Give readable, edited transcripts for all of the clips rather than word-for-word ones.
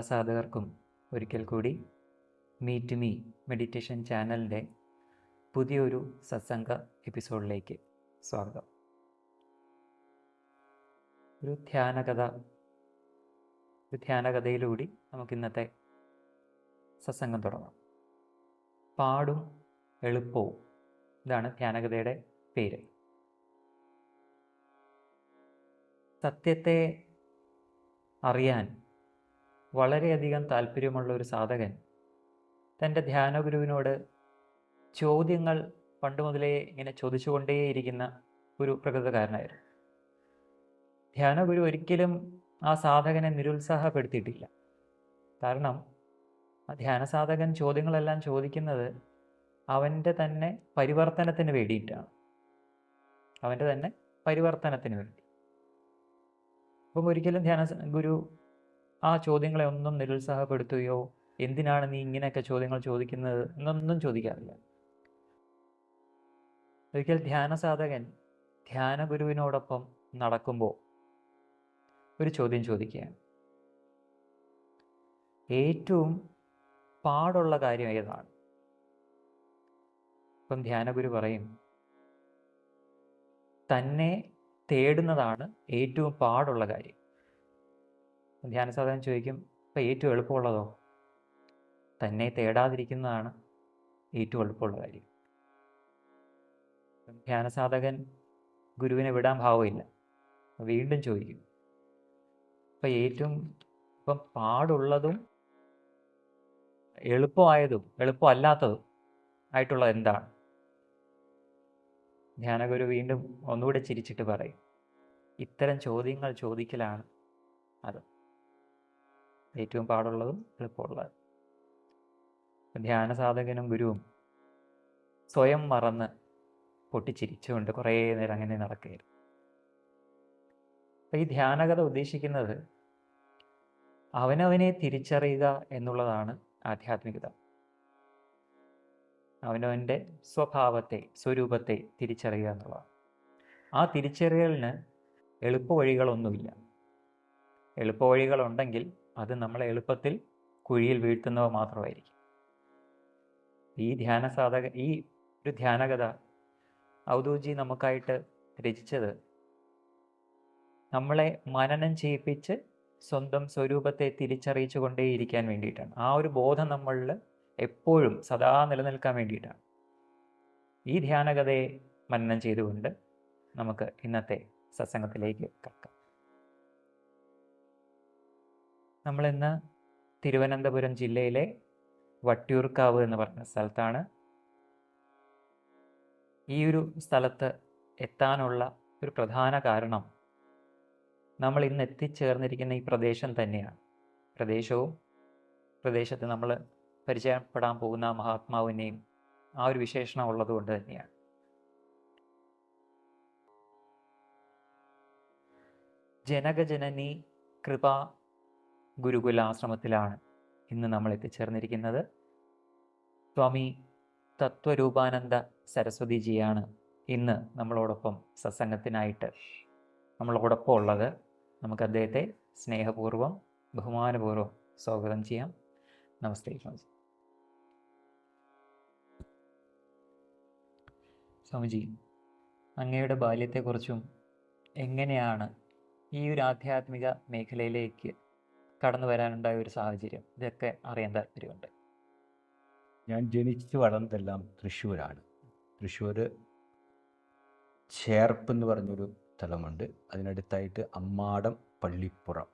സാധകർക്കും ഒരിക്കൽ കൂടി meet me meditation ചാനലിൻ്റെ പുതിയൊരു സത്സംഗ എപ്പിസോഡിലേക്ക് സ്വാഗതം. ഒരു ധ്യാനകഥയിലൂടെ നമുക്ക് ഇന്നത്തെ സത്സംഗം തുടങ്ങാം. പാടും എളുപ്പവും, ഇതാണ് ധ്യാനകഥയുടെ പേര്. സത്യത്തെ അറിയാൻ വളരെയധികം താല്പര്യമുള്ള ഒരു സാധകൻ തൻ്റെ ധ്യാനഗുരുവിനോട് ചോദ്യങ്ങൾ പണ്ട് മുതലേ ഇങ്ങനെ ചോദിച്ചുകൊണ്ടേയിരിക്കുന്ന ഒരു പ്രകൃതക്കാരനായിരുന്നു. ധ്യാനഗുരു ഒരിക്കലും ആ സാധകനെ നിരുത്സാഹപ്പെടുത്തിയിട്ടില്ല. കാരണം ആ ധ്യാനസാധകൻ ചോദ്യങ്ങളെല്ലാം ചോദിക്കുന്നത് അവൻ്റെ തന്നെ പരിവർത്തനത്തിന് വേണ്ടിയിട്ടാണ്. അപ്പം ഒരിക്കലും ഗുരു ആ ചോദ്യങ്ങളെ ഒന്നും നിരുത്സാഹപ്പെടുത്തുകയോ എന്തിനാണ് നീ ഇങ്ങനെയൊക്കെ ചോദ്യങ്ങൾ ചോദിക്കുന്നത് എന്നൊന്നും ചോദിക്കാറില്ല. ഒരിക്കൽ ധ്യാനസാധകൻ ധ്യാനഗുരുവിനോടൊപ്പം നടക്കുമ്പോൾ ഒരു ചോദ്യം ചോദിക്കുകയാണ്. ഏറ്റവും പാടുള്ള കാര്യം ഏതാണ്? അപ്പം ധ്യാനഗുരു പറയും, തന്നെ തേടുന്നതാണ് ഏറ്റവും പാടുള്ള കാര്യം. ധ്യാനസാധകൻ ചോദിക്കും, ഇപ്പം ഏറ്റവും എളുപ്പമുള്ളതോ? തന്നെ തേടാതിരിക്കുന്നതാണ് ഏറ്റവും എളുപ്പമുള്ള കാര്യം. ധ്യാനസാധകൻ ഗുരുവിനെ വിടാൻ ഭാവമില്ല, വീണ്ടും ചോദിക്കും, ഇപ്പം പാടുള്ളതും എളുപ്പമായതും എളുപ്പമല്ലാത്തതും ആയിട്ടുള്ളത് എന്താണ്? ധ്യാനഗുരു വീണ്ടും ഒന്നുകൂടെ ചിരിച്ചിട്ട് പറയും, ഇത്തരം ചോദ്യങ്ങൾ ചോദിക്കലാണ് അത് ഏറ്റവും പാടുള്ളതും എളുപ്പമുള്ളതും. ധ്യാനസാധകനും ഗുരുവും സ്വയം മറന്ന് പൊട്ടിച്ചിരിച്ചുകൊണ്ട് കുറേ നേരം അങ്ങനെ നടക്കുകയായിരുന്നു. അപ്പം ഈ ധ്യാനകഥ ഉദ്ദേശിക്കുന്നത് അവനവനെ തിരിച്ചറിയുക എന്നുള്ളതാണ് ആധ്യാത്മികത. അവനവൻ്റെ സ്വരൂപത്തെ തിരിച്ചറിയുക എന്നുള്ളതാണ്. ആ തിരിച്ചറിയലിന് എളുപ്പവഴികളൊന്നുമില്ല. എളുപ്പവഴികളുണ്ടെങ്കിൽ അത് നമ്മളെ എളുപ്പത്തിൽ കുഴിയിൽ വീഴ്ത്തുന്നവ മാത്രമായിരിക്കും. ഈ ഒരു ധ്യാനകഥ ഔദൂജി നമുക്കായിട്ട് രചിച്ചത് നമ്മളെ മനനം ചെയ്യിപ്പിച്ച് സ്വന്തം സ്വരൂപത്തെ തിരിച്ചറിയിച്ചു കൊണ്ടേയിരിക്കാൻ വേണ്ടിയിട്ടാണ്. ആ ഒരു ബോധം നമ്മളിൽ എപ്പോഴും സദാ നിലനിൽക്കാൻ വേണ്ടിയിട്ടാണ്. ഈ ധ്യാനകഥയെ മനനം ചെയ്തുകൊണ്ട് നമുക്ക് ഇന്നത്തെ സത്സംഗത്തിലേക്ക് കടക്കാം. നമ്മളിന്ന് തിരുവനന്തപുരം ജില്ലയിലെ വട്ടിയൂർക്കാവ് എന്ന് പറഞ്ഞ സ്ഥലത്താണ്. ഈ ഒരു സ്ഥലത്ത് എത്താനുള്ള ഒരു പ്രധാന കാരണം നമ്മൾ ഇന്ന് എത്തിച്ചേർന്നിരിക്കുന്ന ഈ പ്രദേശം തന്നെയാണ്. പ്രദേശത്ത് നമ്മൾ പരിചയപ്പെടാൻ പോകുന്ന മഹാത്മാവിനെയും ആ ഒരു വിശേഷണം ഉള്ളതുകൊണ്ട് തന്നെയാണ്. ജനകജനനി കൃപാ ഗുരുകുലാശ്രമത്തിലാണ് ഇന്ന് നമ്മൾ എത്തിച്ചേർന്നിരിക്കുന്നത്. സ്വാമി തത്വരൂപാനന്ദ സരസ്വതിജിയാണ് ഇന്ന് നമ്മളോടൊപ്പം സത്സംഗത്തിനായിട്ട് നമ്മളോടൊപ്പം ഉള്ളത്. നമുക്ക് അദ്ദേഹത്തെ സ്നേഹപൂർവ്വം ബഹുമാനപൂർവ്വം സ്വാഗതം ചെയ്യാം. നമസ്തേ സ്വാമിജി. സ്വാമിജി, അങ്ങയുടെ ബാല്യത്തെക്കുറിച്ചും എങ്ങനെയാണ് ഈ ഒരു ആധ്യാത്മിക മേഖലയിലേക്ക് കടന്നു വരാനുണ്ടായ ഒരു സാഹചര്യം, ഇതൊക്കെ അറിയാൻ താല്പര്യമുണ്ട്. ഞാൻ ജനിച്ചു വളർന്നതെല്ലാം തൃശ്ശൂരാണ്. തൃശ്ശൂർ ചേർപ്പ് എന്ന് പറഞ്ഞൊരു സ്ഥലമുണ്ട്. അതിനടുത്തായിട്ട് അമ്മാടം പള്ളിപ്പുറം.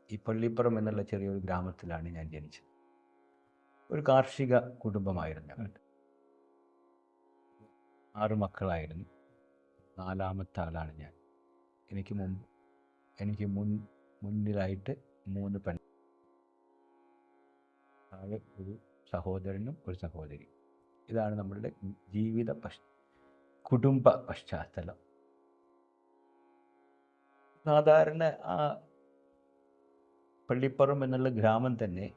ഈ പള്ളിപ്പുറം എന്നുള്ള ചെറിയൊരു ഗ്രാമത്തിലാണ് ഞാൻ ജനിച്ചത്. ഒരു കാർഷിക കുടുംബമായിരുന്നു ഞങ്ങൾ. 6 മക്കളായിരുന്നു. 4ാമത്തെ ആളാണ് ഞാൻ. എനിക്ക് മുന്നിലായിട്ട് 3 പെൺ, താഴെ ഒരു സഹോദരനും ഒരു സഹോദരിയും. ഇതാണ് നമ്മളുടെ കുടുംബ പശ്ചാത്തലം. സാധാരണ ആ പള്ളിപ്പുറം എന്നുള്ള ഗ്രാമം തന്നെ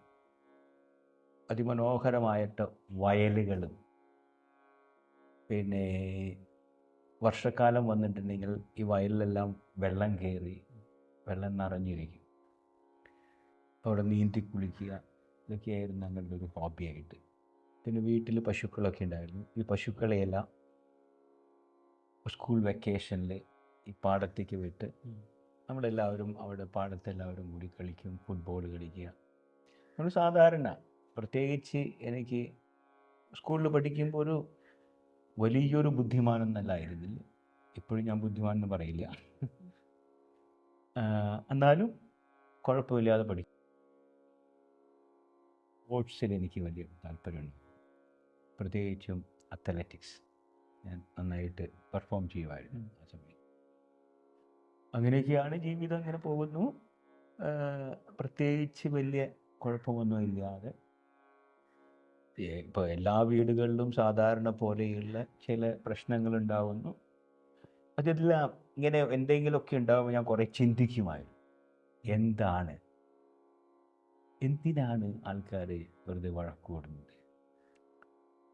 അതിമനോഹരമായിട്ട് വയലുകളും, പിന്നെ വർഷക്കാലം വന്നിട്ടുണ്ടെങ്കിൽ ഈ വയലിലെല്ലാം വെള്ളം കയറി വെള്ളം നിറഞ്ഞിരിക്കും. അവിടെ നീന്തി കുളിക്കുക, ഇതൊക്കെയായിരുന്നു ഞങ്ങളുടെ ഒരു ഹോബിയായിട്ട്. പിന്നെ വീട്ടിൽ പശുക്കളൊക്കെ ഉണ്ടായിരുന്നു. ഈ പശുക്കളെയെല്ലാം സ്കൂൾ വെക്കേഷനിൽ ഈ പാടത്തേക്ക് വിട്ട് നമ്മളെല്ലാവരും അവിടെ പാടത്തെല്ലാവരും കൂടി കളിക്കും, ഫുട്ബോൾ കളിക്കുക. നമ്മൾ സാധാരണ, പ്രത്യേകിച്ച് എനിക്ക് സ്കൂളിൽ പഠിക്കുമ്പോൾ ഒരു വലിയൊരു ബുദ്ധിമാനൊന്നല്ലായിരുന്നില്ല. ഇപ്പോഴും ഞാൻ ബുദ്ധിമാൻ എന്ന് പറയില്ല. എന്നാലും കുഴപ്പമില്ലാതെ പഠിക്കും. സ്പോർട്സിൽ എനിക്ക് വലിയ താല്പര്യമുണ്ട്, പ്രത്യേകിച്ചും അത്ലറ്റിക്സ്. ഞാൻ നന്നായിട്ട് പെർഫോം ചെയ്യുമായിരുന്നു ആ സമയത്ത്. അങ്ങനെയൊക്കെയാണ് ജീവിതം, ഇങ്ങനെ പോകുന്നു. പ്രത്യേകിച്ച് വലിയ കുഴപ്പമൊന്നും ഇല്ലാതെ. ഇപ്പോൾ എല്ലാ വീടുകളിലും സാധാരണ പോലെയുള്ള ചില പ്രശ്നങ്ങളുണ്ടാവുന്നു. അതെല്ലാം ഇങ്ങനെ എന്തെങ്കിലുമൊക്കെ ഉണ്ടാകുമ്പോൾ ഞാൻ കുറേ ചിന്തിക്കുമായിരുന്നു. എന്തിനാണ് ആൾക്കാർ വെറുതെ വഴക്കൂടുന്നത്?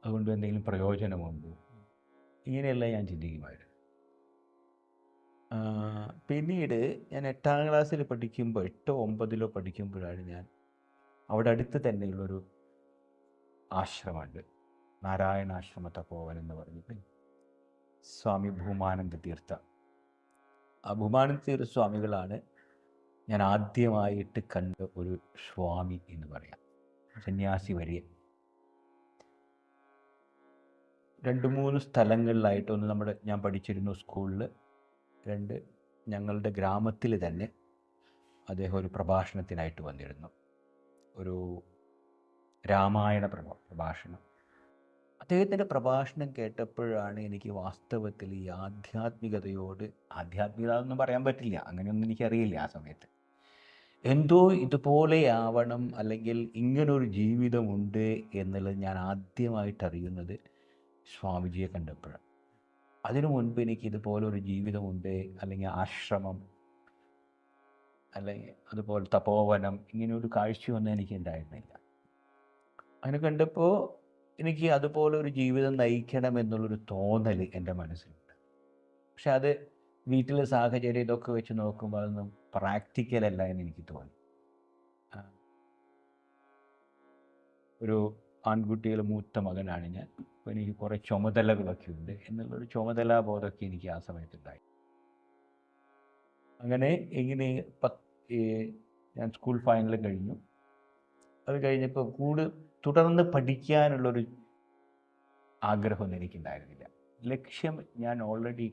അതുകൊണ്ട് എന്തെങ്കിലും പ്രയോജനമുണ്ടോ? ഇങ്ങനെയെല്ലാം ഞാൻ ചിന്തിക്കുമായിരുന്നു. പിന്നീട് ഞാൻ 8ാം ക്ലാസ്സിൽ പഠിക്കുമ്പോൾ, 8ഓ 9ലോ പഠിക്കുമ്പോഴാണ് ഞാൻ അവിടെ അടുത്ത് തന്നെയുള്ളൊരു ആശ്രമമുണ്ട്, നാരായണാശ്രമ തപോവൻ എന്ന് പറഞ്ഞിട്ട്, സ്വാമി ഭൂമാനന്ദ തീർത്ഥ. ആ ഭൂമാനന്ദ തീർത്ഥ സ്വാമികളാണ് ഞാൻ ആദ്യമായിട്ട് കണ്ട ഒരു സ്വാമി എന്ന് പറയാം, സന്യാസി വര്യൻ. 2-3 സ്ഥലങ്ങളിലായിട്ട്, ഒന്ന് ഞാൻ പഠിച്ചിരുന്നു സ്കൂളിൽ, 2 ഞങ്ങളുടെ ഗ്രാമത്തിൽ തന്നെ അദ്ദേഹം ഒരു പ്രഭാഷണത്തിനായിട്ട് വന്നിരുന്നു, ഒരു രാമായണ പ്രഭാഷണം. അദ്ദേഹത്തിൻ്റെ പ്രഭാഷണം കേട്ടപ്പോഴാണ് എനിക്ക് വാസ്തവത്തിൽ ഈ ആധ്യാത്മികതയോട്, ആധ്യാത്മികത ഒന്നും പറയാൻ പറ്റില്ല, അങ്ങനെയൊന്നും എനിക്കറിയില്ല ആ സമയത്ത്, എന്തോ ഇതുപോലെയാവണം അല്ലെങ്കിൽ ഇങ്ങനൊരു ജീവിതമുണ്ട് എന്നുള്ളത് ഞാൻ ആദ്യമായിട്ട് അറിയുന്നത് സ്വാമിജിയെ കണ്ടപ്പോഴാണ്. അതിനു മുൻപ് എനിക്ക് ഇതുപോലൊരു ജീവിതമുണ്ട്, അല്ലെങ്കിൽ ആശ്രമം, അല്ലെങ്കിൽ അതുപോലെ തപോവനം, ഇങ്ങനെയൊരു കാഴ്ചയൊന്നും എനിക്ക് ഉണ്ടായിരുന്നില്ല. അങ്ങനെ കണ്ടപ്പോൾ എനിക്ക് അതുപോലെ ഒരു ജീവിതം നയിക്കണം എന്നുള്ളൊരു തോന്നൽ എൻ്റെ മനസ്സിലുണ്ട്. പക്ഷെ അത് വീട്ടിലെ സാഹചര്യം ഇതൊക്കെ വെച്ച് നോക്കുമ്പോൾ അതൊന്നും പ്രാക്ടിക്കലല്ല എന്ന് എനിക്ക് തോന്നി. ഒരു ആൺകുട്ടിയുടെ മൂത്ത മകനാണ് ഞാൻ, അപ്പോൾ എനിക്ക് കുറേ ചുമതലകളൊക്കെ ഉണ്ട് എന്നുള്ളൊരു ചുമതലാബോധമൊക്കെ എനിക്ക് ആ സമയത്തുണ്ടായി. അങ്ങനെ ഞാൻ സ്കൂൾ ഫൈനൽ കഴിഞ്ഞു. അത് കഴിഞ്ഞപ്പോൾ തുടർന്ന് പഠിക്കാനുള്ളൊരു ആഗ്രഹമൊന്നും എനിക്കുണ്ടായിരുന്നില്ല. ലക്ഷ്യം ഞാൻ ഓൾറെഡി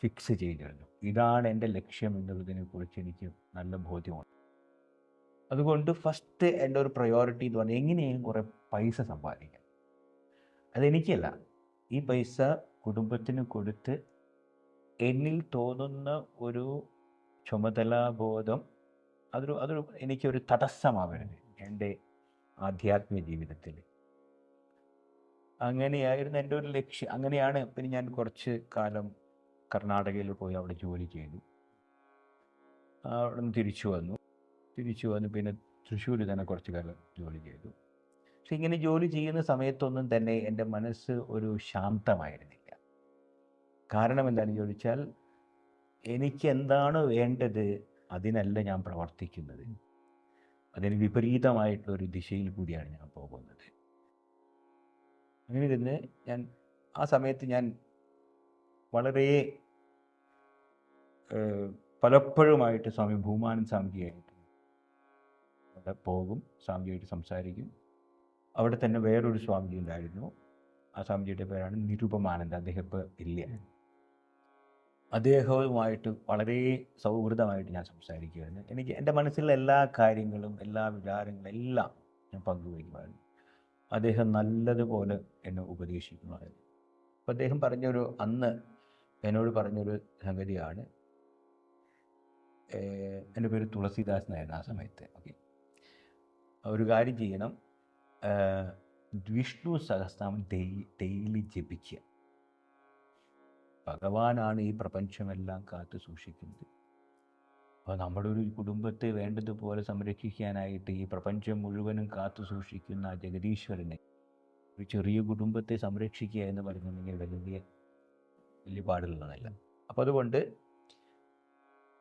ഫിക്സ് ചെയ്തിരുന്നു. ഇതാണ് എൻ്റെ ലക്ഷ്യം എന്നുള്ളതിനെ കുറിച്ച് എനിക്ക് നല്ല ബോധ്യമുണ്ട്. അതുകൊണ്ട് ഫസ്റ്റ് എൻ്റെ ഒരു പ്രയോറിറ്റി എന്ന് പറഞ്ഞാൽ എങ്ങനെയും കുറേ പൈസ സമ്പാദിക്കാം. അതെനിക്കല്ല, ഈ പൈസ കുടുംബത്തിന് കൊടുത്ത് എന്നിൽ തോന്നുന്ന ഒരു ചുമതലാബോധം അതൊരു എനിക്കൊരു തടസ്സമാവരുത് എൻ്റെ ആധ്യാത്മിക ജീവിതത്തിൽ. അങ്ങനെയായിരുന്നു എൻ്റെ ഒരു ലക്ഷ്യം. അങ്ങനെയാണ് പിന്നെ ഞാൻ കുറച്ച് കാലം കർണാടകയിൽ പോയി അവിടെ ജോലി ചെയ്തു. അവിടെ നിന്ന് തിരിച്ചു വന്നു. പിന്നെ തൃശ്ശൂർ തന്നെ കുറച്ച് കാലം ജോലി ചെയ്തു. പക്ഷെ ഇങ്ങനെ ജോലി ചെയ്യുന്ന സമയത്തൊന്നും തന്നെ എൻ്റെ മനസ്സ് ഒരു ശാന്തമായിരുന്നില്ല. കാരണം എന്താണെന്ന് ചോദിച്ചാൽ, എനിക്ക് എന്താണ് വേണ്ടത് അതിനല്ല ഞാൻ പ്രവർത്തിക്കുന്നത്, അതിന് വിപരീതമായിട്ടുള്ളൊരു ദിശയിൽ കൂടിയാണ് ഞാൻ പോകുന്നത്. അങ്ങനെ ഇരുന്ന് ആ സമയത്ത് ഞാൻ വളരെ പലപ്പോഴുമായിട്ട് സ്വാമി ഭൂമാനന്ദ സ്വാമിജിയായിട്ട് അവിടെ പോകും, സ്വാമിജിയായിട്ട് സംസാരിക്കും. അവിടെ തന്നെ വേറൊരു സ്വാമിജി ഉണ്ടായിരുന്നു, ആ സ്വാമിജിയുടെ പേരാണ് നിരുപമാനന്ദ. അദ്ദേഹം ഇപ്പോൾ ഇല്ല. അദ്ദേഹവുമായിട്ട് വളരെ സൗഹൃദമായിട്ട് ഞാൻ സംസാരിക്കുമായിരുന്നു. എനിക്ക് എൻ്റെ മനസ്സിലുള്ള എല്ലാ കാര്യങ്ങളും, എല്ലാ വിചാരങ്ങളും എല്ലാം ഞാൻ പങ്കുവയ്ക്കുമായിരുന്നു. അദ്ദേഹം നല്ലതുപോലെ എന്നെ ഉപദേശിക്കുമായിരുന്നു. അപ്പോൾ അദ്ദേഹം അന്ന് എന്നോട് പറഞ്ഞൊരു സംഗതിയാണ്, എൻ്റെ പേര് തുളസിദാസ് എന്നായിരുന്നു ആ സമയത്ത്. ഓക്കെ, ഒരു കാര്യം ചെയ്യണം, വിഷ്ണു സഹസ്രനാമം ഡെയിലി ജപിക്കുക. ഭഗവാനാണ് ഈ പ്രപഞ്ചമെല്ലാം കാത്തു സൂക്ഷിക്കുന്നത്. അപ്പോൾ നമ്മുടെ ഒരു കുടുംബത്തെ വേണ്ടതുപോലെ സംരക്ഷിക്കാനായിട്ട് ഈ പ്രപഞ്ചം മുഴുവനും കാത്തു സൂക്ഷിക്കുന്ന ആ ജഗദീശ്വരനെ ഒരു ചെറിയ കുടുംബത്തെ സംരക്ഷിക്കുക എന്ന് പറയുന്നുണ്ടെങ്കിൽ വലിയ പാടുള്ളതല്ല. അപ്പോൾ അതുകൊണ്ട്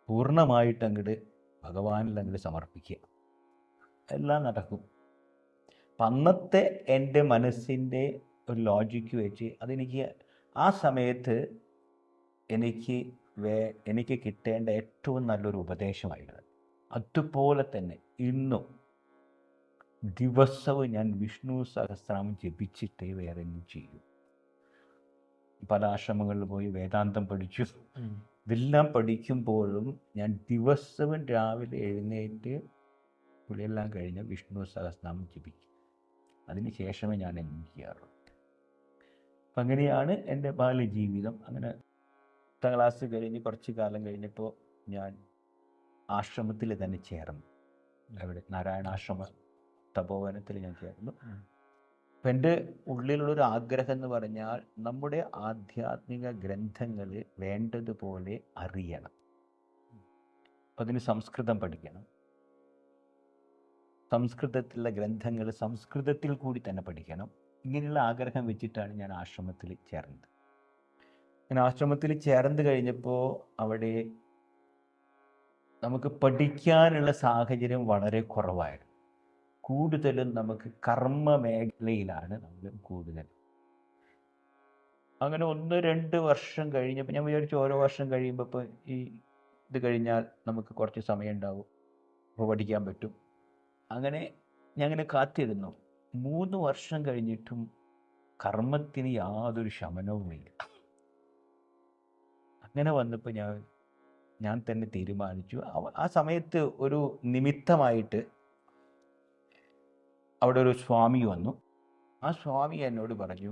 പൂർണ്ണമായിട്ട് അങ്ങോട്ട് ഭഗവാനിൽ അങ്ങ് സമർപ്പിക്കുക, എല്ലാം നടക്കും. അപ്പം അന്നത്തെ എൻ്റെ മനസ്സിൻ്റെ ഒരു ലോജിക്ക് വെച്ച് അതെനിക്ക് ആ സമയത്ത് എനിക്ക് കിട്ടേണ്ട ഏറ്റവും നല്ലൊരു ഉപദേശമായിരുന്നു. അതുപോലെ തന്നെ ഇന്നും ദിവസവും ഞാൻ വിഷ്ണു സഹസ്രനാമം ജപിച്ചിട്ടേ വേറെ ഒന്നും ചെയ്യും. പല ആശ്രമങ്ങളിൽ പോയി വേദാന്തം പഠിച്ചു. ഇതെല്ലാം പഠിക്കുമ്പോഴും ഞാൻ ദിവസവും രാവിലെ എഴുന്നേറ്റ് കുളിയെല്ലാം കഴിഞ്ഞ് വിഷ്ണു സഹസ്രനാമം ജപിക്കും. അതിന് ശേഷമേ ഞാൻ എന്തും ചെയ്യാറുള്ളൂ. അപ്പം അങ്ങനെയാണ് എൻ്റെ ബാല്യജീവിതം. അങ്ങനെ 10ാം ക്ലാസ് കഴിഞ്ഞ് കുറച്ച് കാലം കഴിഞ്ഞപ്പോൾ ഞാൻ ആശ്രമത്തിൽ തന്നെ ചേർന്നു. അവിടെ നാരായണാശ്രമ തപോവനത്തിൽ ഞാൻ ചേർന്നു. അപ്പം എൻ്റെ ഉള്ളിലുള്ളൊരു ആഗ്രഹം എന്ന് പറഞ്ഞാൽ നമ്മുടെ ആധ്യാത്മിക ഗ്രന്ഥങ്ങൾ വേണ്ടതുപോലെ അറിയണം. അപ്പം അതിന് സംസ്കൃതം പഠിക്കണം. സംസ്കൃതത്തിലുള്ള ഗ്രന്ഥങ്ങൾ സംസ്കൃതത്തിൽ കൂടി തന്നെ പഠിക്കണം. ഇങ്ങനെയുള്ള ആഗ്രഹം വെച്ചിട്ടാണ് ഞാൻ ആശ്രമത്തിൽ ചേർന്നത്. ഞാൻ ആശ്രമത്തിൽ ചേർന്ന് കഴിഞ്ഞപ്പോൾ അവിടെ നമുക്ക് പഠിക്കാനുള്ള സാഹചര്യം വളരെ കുറവായിരുന്നു. കൂടുതലും നമുക്ക് കർമ്മ മേഖലയിലാണ് നമ്മൾ കൂടുതൽ. അങ്ങനെ 1-2 വർഷം കഴിഞ്ഞപ്പോൾ ഞാൻ വിചാരിച്ചു ഓരോ വർഷം കഴിയുമ്പോൾ ഇപ്പോൾ ഇത് കഴിഞ്ഞാൽ നമുക്ക് കുറച്ച് സമയം ഉണ്ടാവും, അപ്പോൾ പഠിക്കാൻ പറ്റും. അങ്ങനെ ഞാൻ അങ്ങനെ കാത്തിരുന്നു. 3 വർഷം കഴിഞ്ഞിട്ടും കർമ്മത്തിന് യാതൊരു ശമനവുമില്ല. അങ്ങനെ വന്നപ്പോൾ ഞാൻ തന്നെ തീരുമാനിച്ചു. ആ സമയത്ത് ഒരു നിമിത്തമായിട്ട് അവിടെ ഒരു സ്വാമി വന്നു. ആ സ്വാമി എന്നോട് പറഞ്ഞു,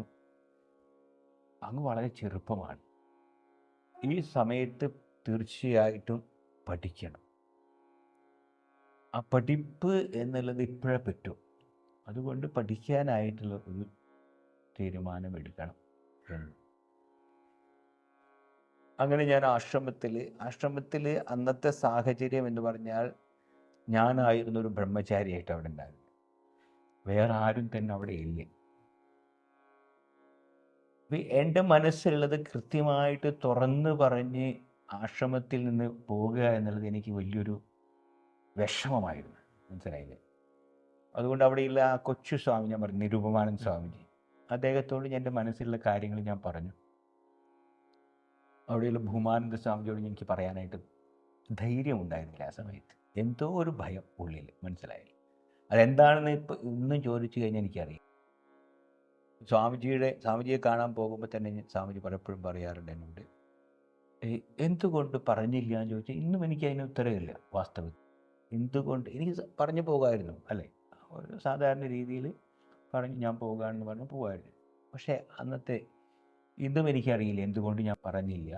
അങ്ങ് വളരെ ചെറുപ്പമാണ്, ഈ സമയത്ത് തീർച്ചയായിട്ടും പഠിക്കണം. ആ പഠിപ്പ് എന്നുള്ളത് ഇപ്പോഴേ പറ്റും, അതുകൊണ്ട് പഠിക്കാനായിട്ടുള്ള ഒരു തീരുമാനമെടുക്കണം എന്ന്. അങ്ങനെ ഞാൻ ആശ്രമത്തിൽ അന്നത്തെ സാഹചര്യം എന്ന് പറഞ്ഞാൽ ഞാനായിരുന്നു ഒരു ബ്രഹ്മചാരിയായിട്ട് അവിടെ ഉണ്ടായിരുന്നു. വേറെ ആരും തന്നെ അവിടെ ഇല്ല. എൻ്റെ മനസ്സിലുള്ളത് കൃത്യമായിട്ട് തുറന്ന് പറഞ്ഞ് ആശ്രമത്തിൽ നിന്ന് പോകുക എന്നുള്ളത് എനിക്ക് വലിയൊരു വിഷമമായിരുന്നു. മനസ്സിലായില്ലേ? അതുകൊണ്ട് അവിടെയുള്ള ആ കൊച്ചു സ്വാമി, ഞാൻ പറഞ്ഞു നിരുപമാനന്ദ സ്വാമിജി, അദ്ദേഹത്തോട് എൻ്റെ മനസ്സിലുള്ള കാര്യങ്ങൾ ഞാൻ പറഞ്ഞു. അവിടെയുള്ള ഭൂമാനന്ദ സ്വാമിജിയോട് എനിക്ക് പറയാനായിട്ട് ധൈര്യം ഉണ്ടായിരുന്നില്ല ആ സമയത്ത്. എന്തോ ഒരു ഭയം ഉള്ളിൽ, മനസ്സിലായില്ല. അതെന്താണെന്ന് ഇന്നും ചോദിച്ചു കഴിഞ്ഞാൽ എനിക്കറിയാം. സ്വാമിജിയെ കാണാൻ പോകുമ്പോൾ തന്നെ സ്വാമിജി പലപ്പോഴും പറയാറുണ്ട് എന്നോട്, എന്തുകൊണ്ട് പറഞ്ഞില്ല എന്ന് ചോദിച്ചാൽ ഇന്നും എനിക്ക് അതിന് ഉത്തരവില്ല. വാസ്തവത്തിൽ എന്തുകൊണ്ട് എനിക്ക് പറഞ്ഞു പോകാമായിരുന്നു, അല്ലേ? ഒരു സാധാരണ രീതിയിൽ പറഞ്ഞ് ഞാൻ പോകാമെന്ന് പറഞ്ഞ് പോകാമായിരുന്നു. പക്ഷേ ഇന്നും എനിക്കറിയില്ല എന്തുകൊണ്ട് ഞാൻ പറഞ്ഞില്ല.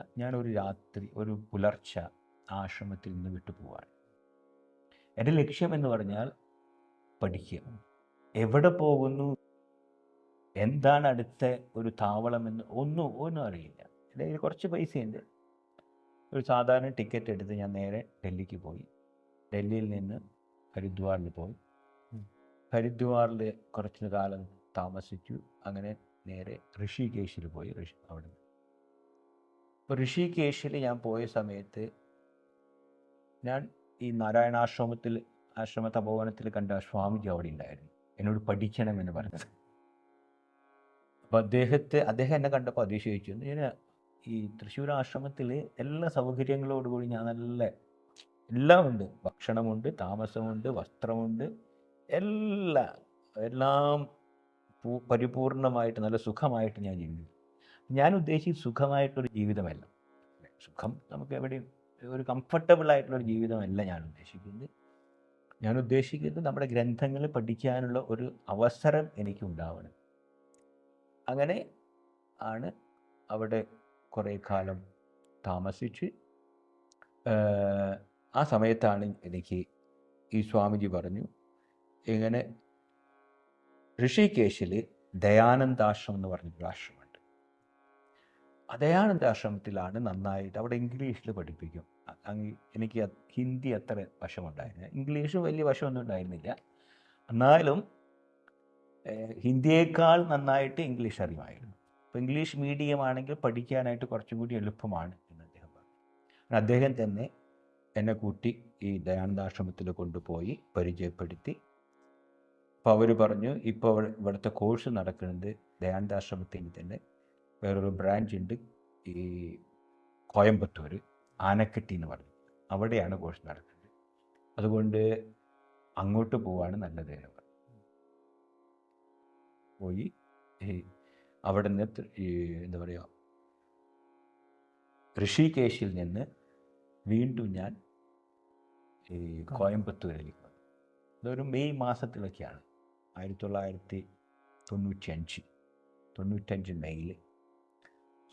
ഒരു പുലർച്ചെ ആശ്രമത്തിൽ നിന്ന് വിട്ടു പോവാണ്. എൻ്റെ ലക്ഷ്യം എന്ന് പറഞ്ഞാൽ പഠിക്കുക. എവിടെ പോകുന്നു, എന്താണ് അടുത്ത ഒരു താവളമെന്ന് ഒന്നും അറിയില്ല. എൻ്റെ കയ്യിൽ കുറച്ച് പൈസയുണ്ട്. ഒരു സാധാരണ ടിക്കറ്റ് എടുത്ത് ഞാൻ നേരെ ഡൽഹിക്ക് പോയി. ഡൽഹിയിൽ നിന്ന് ഹരിദ്വാറിൽ പോയി. ഹരിദ്വാറിൽ കുറച്ച് കാലം താമസിച്ചു. അങ്ങനെ നേരെ ഋഷികേശിൽ പോയി. അവിടെ ഇപ്പോൾ ഋഷികേശിൽ ഞാൻ പോയ സമയത്ത് ഞാൻ ഈ ആശ്രമ തപോവനത്തിൽ കണ്ട സ്വാമിജി അവിടെ ഉണ്ടായിരുന്നു. എന്നോട് പഠിക്കണമെന്ന് പറഞ്ഞത്. അപ്പോൾ അദ്ദേഹം എന്നെ കണ്ടപ്പോൾ അതിശയിച്ചു. ഞാൻ ഈ തൃശ്ശൂർ ആശ്രമത്തിൽ എല്ലാ സൗകര്യങ്ങളോടുകൂടി ഞാൻ എല്ലാം ഉണ്ട്. ഭക്ഷണമുണ്ട്, താമസമുണ്ട്, വസ്ത്രമുണ്ട്, എല്ലാം പരിപൂർണമായിട്ട് നല്ല സുഖമായിട്ട് ഞാൻ ജീവിക്കും. ഞാൻ ഉദ്ദേശിച്ചത് സുഖമായിട്ടൊരു ജീവിതമല്ല. സുഖം നമുക്ക് എവിടെയും ഒരു കംഫർട്ടബിൾ ആയിട്ടുള്ളൊരു ജീവിതമല്ല ഞാൻ ഉദ്ദേശിക്കുന്നത്. ഞാൻ ഉദ്ദേശിക്കുന്നത് നമ്മുടെ ഗ്രന്ഥങ്ങൾ പഠിക്കാനുള്ള ഒരു അവസരം എനിക്കുണ്ടാവണം. അങ്ങനെ ആണ് അവിടെ കുറേ കാലം താമസിച്ച് ആ സമയത്താണ് എനിക്ക് ഈ സ്വാമിജി പറഞ്ഞു, ഇങ്ങനെ ഋഷികേശിൽ ദയാനന്ദാശ്രമം എന്ന് പറഞ്ഞൊരു ആശ്രമമുണ്ട്. ആ ദയാനന്ദാശ്രമത്തിലാണ് നന്നായിട്ട് അവിടെ ഇംഗ്ലീഷിൽ പഠിപ്പിക്കും. എനിക്ക് ഹിന്ദി അത്ര വശമുണ്ടായിരുന്നില്ല, ഇംഗ്ലീഷും വലിയ വശമൊന്നും ഉണ്ടായിരുന്നില്ല. എന്നാലും ഹിന്ദിയേക്കാൾ നന്നായിട്ട് ഇംഗ്ലീഷ് അറിയുമായിരുന്നു. അപ്പോൾ ഇംഗ്ലീഷ് മീഡിയം ആണെങ്കിൽ പഠിക്കാനായിട്ട് കുറച്ചും കൂടി എളുപ്പമാണ് എന്ന് അദ്ദേഹം പറഞ്ഞു. അദ്ദേഹം തന്നെ എന്നെ കൂട്ടി ഈ ദയാനന്ദാശ്രമത്തിൽ കൊണ്ടുപോയി പരിചയപ്പെടുത്തി. അപ്പോൾ അവർ പറഞ്ഞു ഇപ്പോൾ ഇവിടുത്തെ കോഴ്സ് നടക്കുന്നത് ദയാനന്ദാശ്രമത്തിൻ്റെ തന്നെ വേറൊരു ബ്രാഞ്ച് ഉണ്ട് ഈ കോയമ്പത്തൂർ ആനക്കട്ടി എന്ന് പറഞ്ഞു, അവിടെയാണ് കോഴ്സ് നടക്കുന്നത്, അതുകൊണ്ട് അങ്ങോട്ട് പോവാണ് നല്ലത് എന്ന് പറഞ്ഞു. പോയി അവിടെ നിന്ന് എന്താ പറയുക ഋഷികേശിൽ നിന്ന് വീണ്ടും ഞാൻ ഈ കോയമ്പത്തൂരിലേക്ക് വന്നു. അതൊരു മെയ് മാസത്തിലൊക്കെയാണ്, 1995 മെയ്യിൽ.